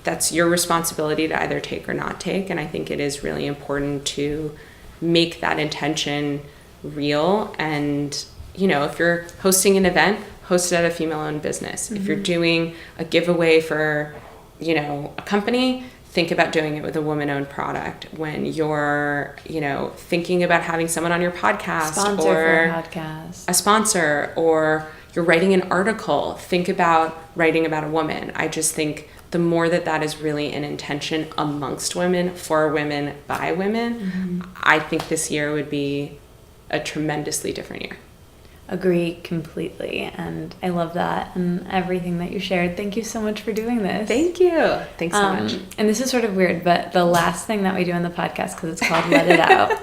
that's your responsibility to either take or not take. And I think it is really important to make that intention real. And, you know, if you're hosting an event, host it at a female-owned business. If you're doing a giveaway for, a company, think about doing it with a woman-owned product. When you're, thinking about having someone on your podcast a sponsor, or you're writing an article, think about writing about a woman. I just think the more that is really an intention amongst women, for women, by women, I think this year would be a tremendously different year. Agree completely, and I love that and everything that you shared. Thank you so much for doing this. Thank you. Thanks so much. And this is sort of weird, but the last thing that we do in the podcast, because it's called Let It Out,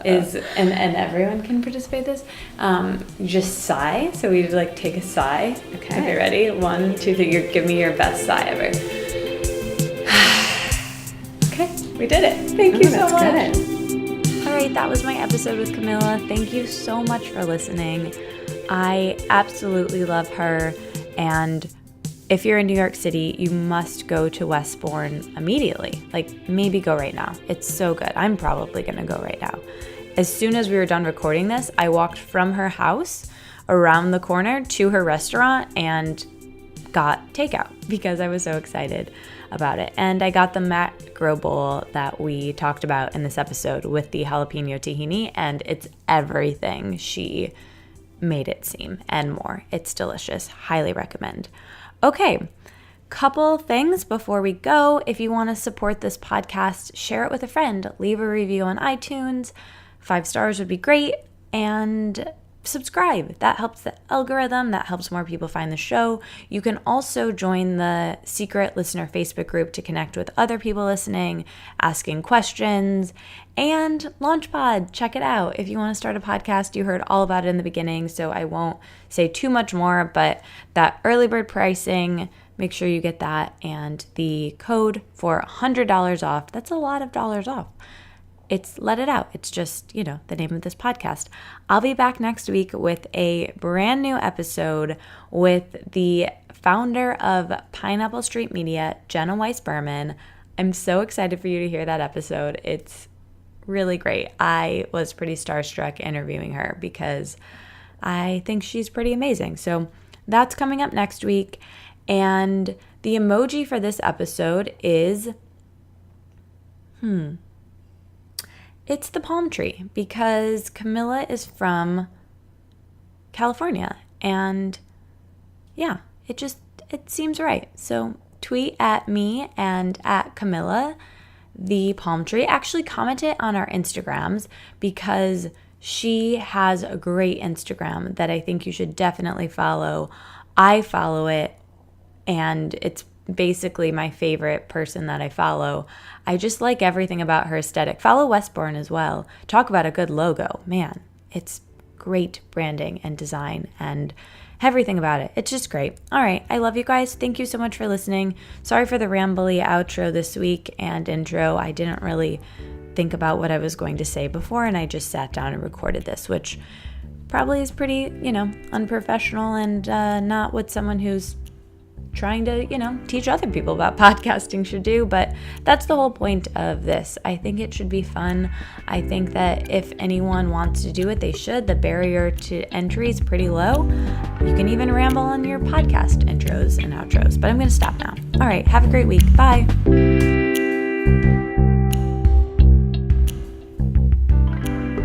is, and everyone can participate in this, just sigh. So we like take a sigh. Okay, ready? 1, 2, 3. Give me your best sigh ever. Okay, we did it. Thank you so much. Good. All right, that was my episode with Camilla. Thank you so much for listening. I absolutely love her, and if you're in New York City, you must go to Westbourne immediately. Like, maybe go right now. It's so good. I'm probably going to go right now. As soon as we were done recording this, I walked from her house around the corner to her restaurant and got takeout because I was so excited about it. And I got the macro bowl that we talked about in this episode with the jalapeno tahini, and it's everything she made it seem and more. It's delicious. Highly recommend. Okay, couple things before we go. If you want to support this podcast, share it with a friend. Leave a review on iTunes. 5 stars would be great. And subscribe. That helps the algorithm. That helps more people find the show. You can also join the secret listener Facebook group to connect with other people listening, asking questions, and Launchpad. Check it out. If you want to start a podcast, you heard all about it in the beginning, so I won't say too much more, but that early bird pricing, make sure you get that, and the code for $100 off. That's a lot of dollars off. It's Let It Out. It's just, the name of this podcast. I'll be back next week with a brand new episode with the founder of Pineapple Street Media, Jenna Weiss-Berman. I'm so excited for you to hear that episode. It's really great. I was pretty starstruck interviewing her because I think she's pretty amazing. So that's coming up next week. And the emoji for this episode is, it's the palm tree, because Camilla is from California, and yeah, it seems right. So tweet at me and at Camilla the palm tree. Actually comment it on our Instagrams, because she has a great Instagram that I think you should definitely follow. I follow it, and it's basically my favorite person that I follow. I just like everything about her aesthetic. Follow Westbourne as well. Talk about a good logo. Man, it's great branding and design and everything about it. It's just great. All right. I love you guys. Thank you so much for listening. Sorry for the rambly outro this week and intro. I didn't really think about what I was going to say before, and I just sat down and recorded this, which probably is pretty, unprofessional and not what someone who's trying to, teach other people about podcasting should do, but that's the whole point of this. I think it should be fun. I think that if anyone wants to do it, they should. The barrier to entry is pretty low. You can even ramble on your podcast intros and outros, but I'm going to stop now. All right, have a great week. Bye.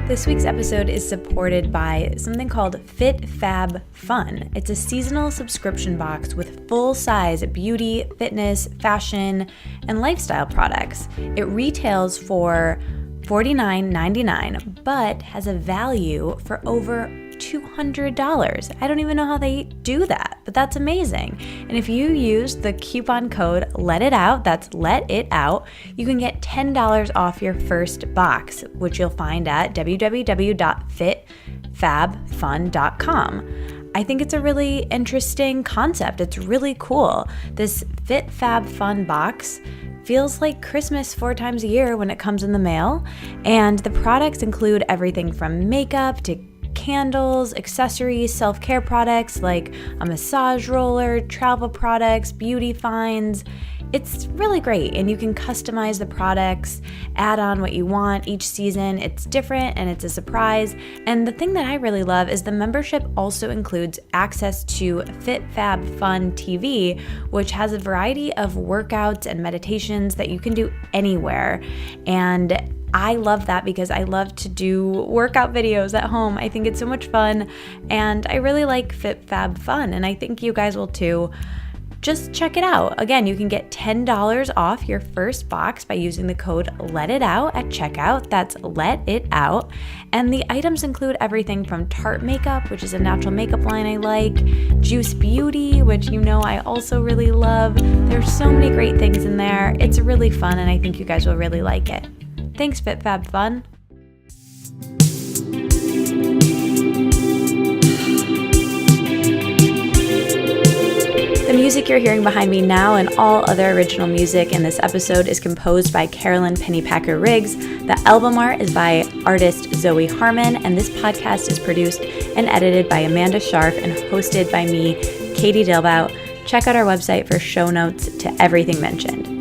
This week's episode is supported by something called Fit Fab Fun. It's a seasonal subscription box with full-size beauty, fitness, fashion, and lifestyle products. It retails for $49.99, but has a value for over $200. I don't even know how they do that, but that's amazing. And if you use the coupon code Let It Out, that's Let It Out, you can get $10 off your first box, which you'll find at www.fitfabfun.com. I think it's a really interesting concept. It's really cool. This Fit Fab Fun box feels like Christmas 4 times a year when it comes in the mail, and the products include everything from makeup to candles, accessories, self-care products like a massage roller, travel products, beauty finds, It's really great, and you can customize the products, add on what you want each season. It's different and it's a surprise. And the thing that I really love is the membership also includes access to FitFabFun TV, which has a variety of workouts and meditations that you can do anywhere. And I love that because I love to do workout videos at home. I think it's so much fun, and I really like FitFabFun, and I think you guys will too. Just check it out. Again, you can get $10 off your first box by using the code LETITOUT at checkout. That's Let It Out. And the items include everything from Tarte Makeup, which is a natural makeup line I like, Juice Beauty, which you know I also really love. There's so many great things in there. It's really fun, and I think you guys will really like it. Thanks, FitFabFun. The music you're hearing behind me now and all other original music in this episode is composed by Carolyn Pennypacker Riggs. The album art is by artist Zoe Harmon, and this podcast is produced and edited by Amanda Scharf and hosted by me, Katie Dalebout. Check out our website for show notes to everything mentioned.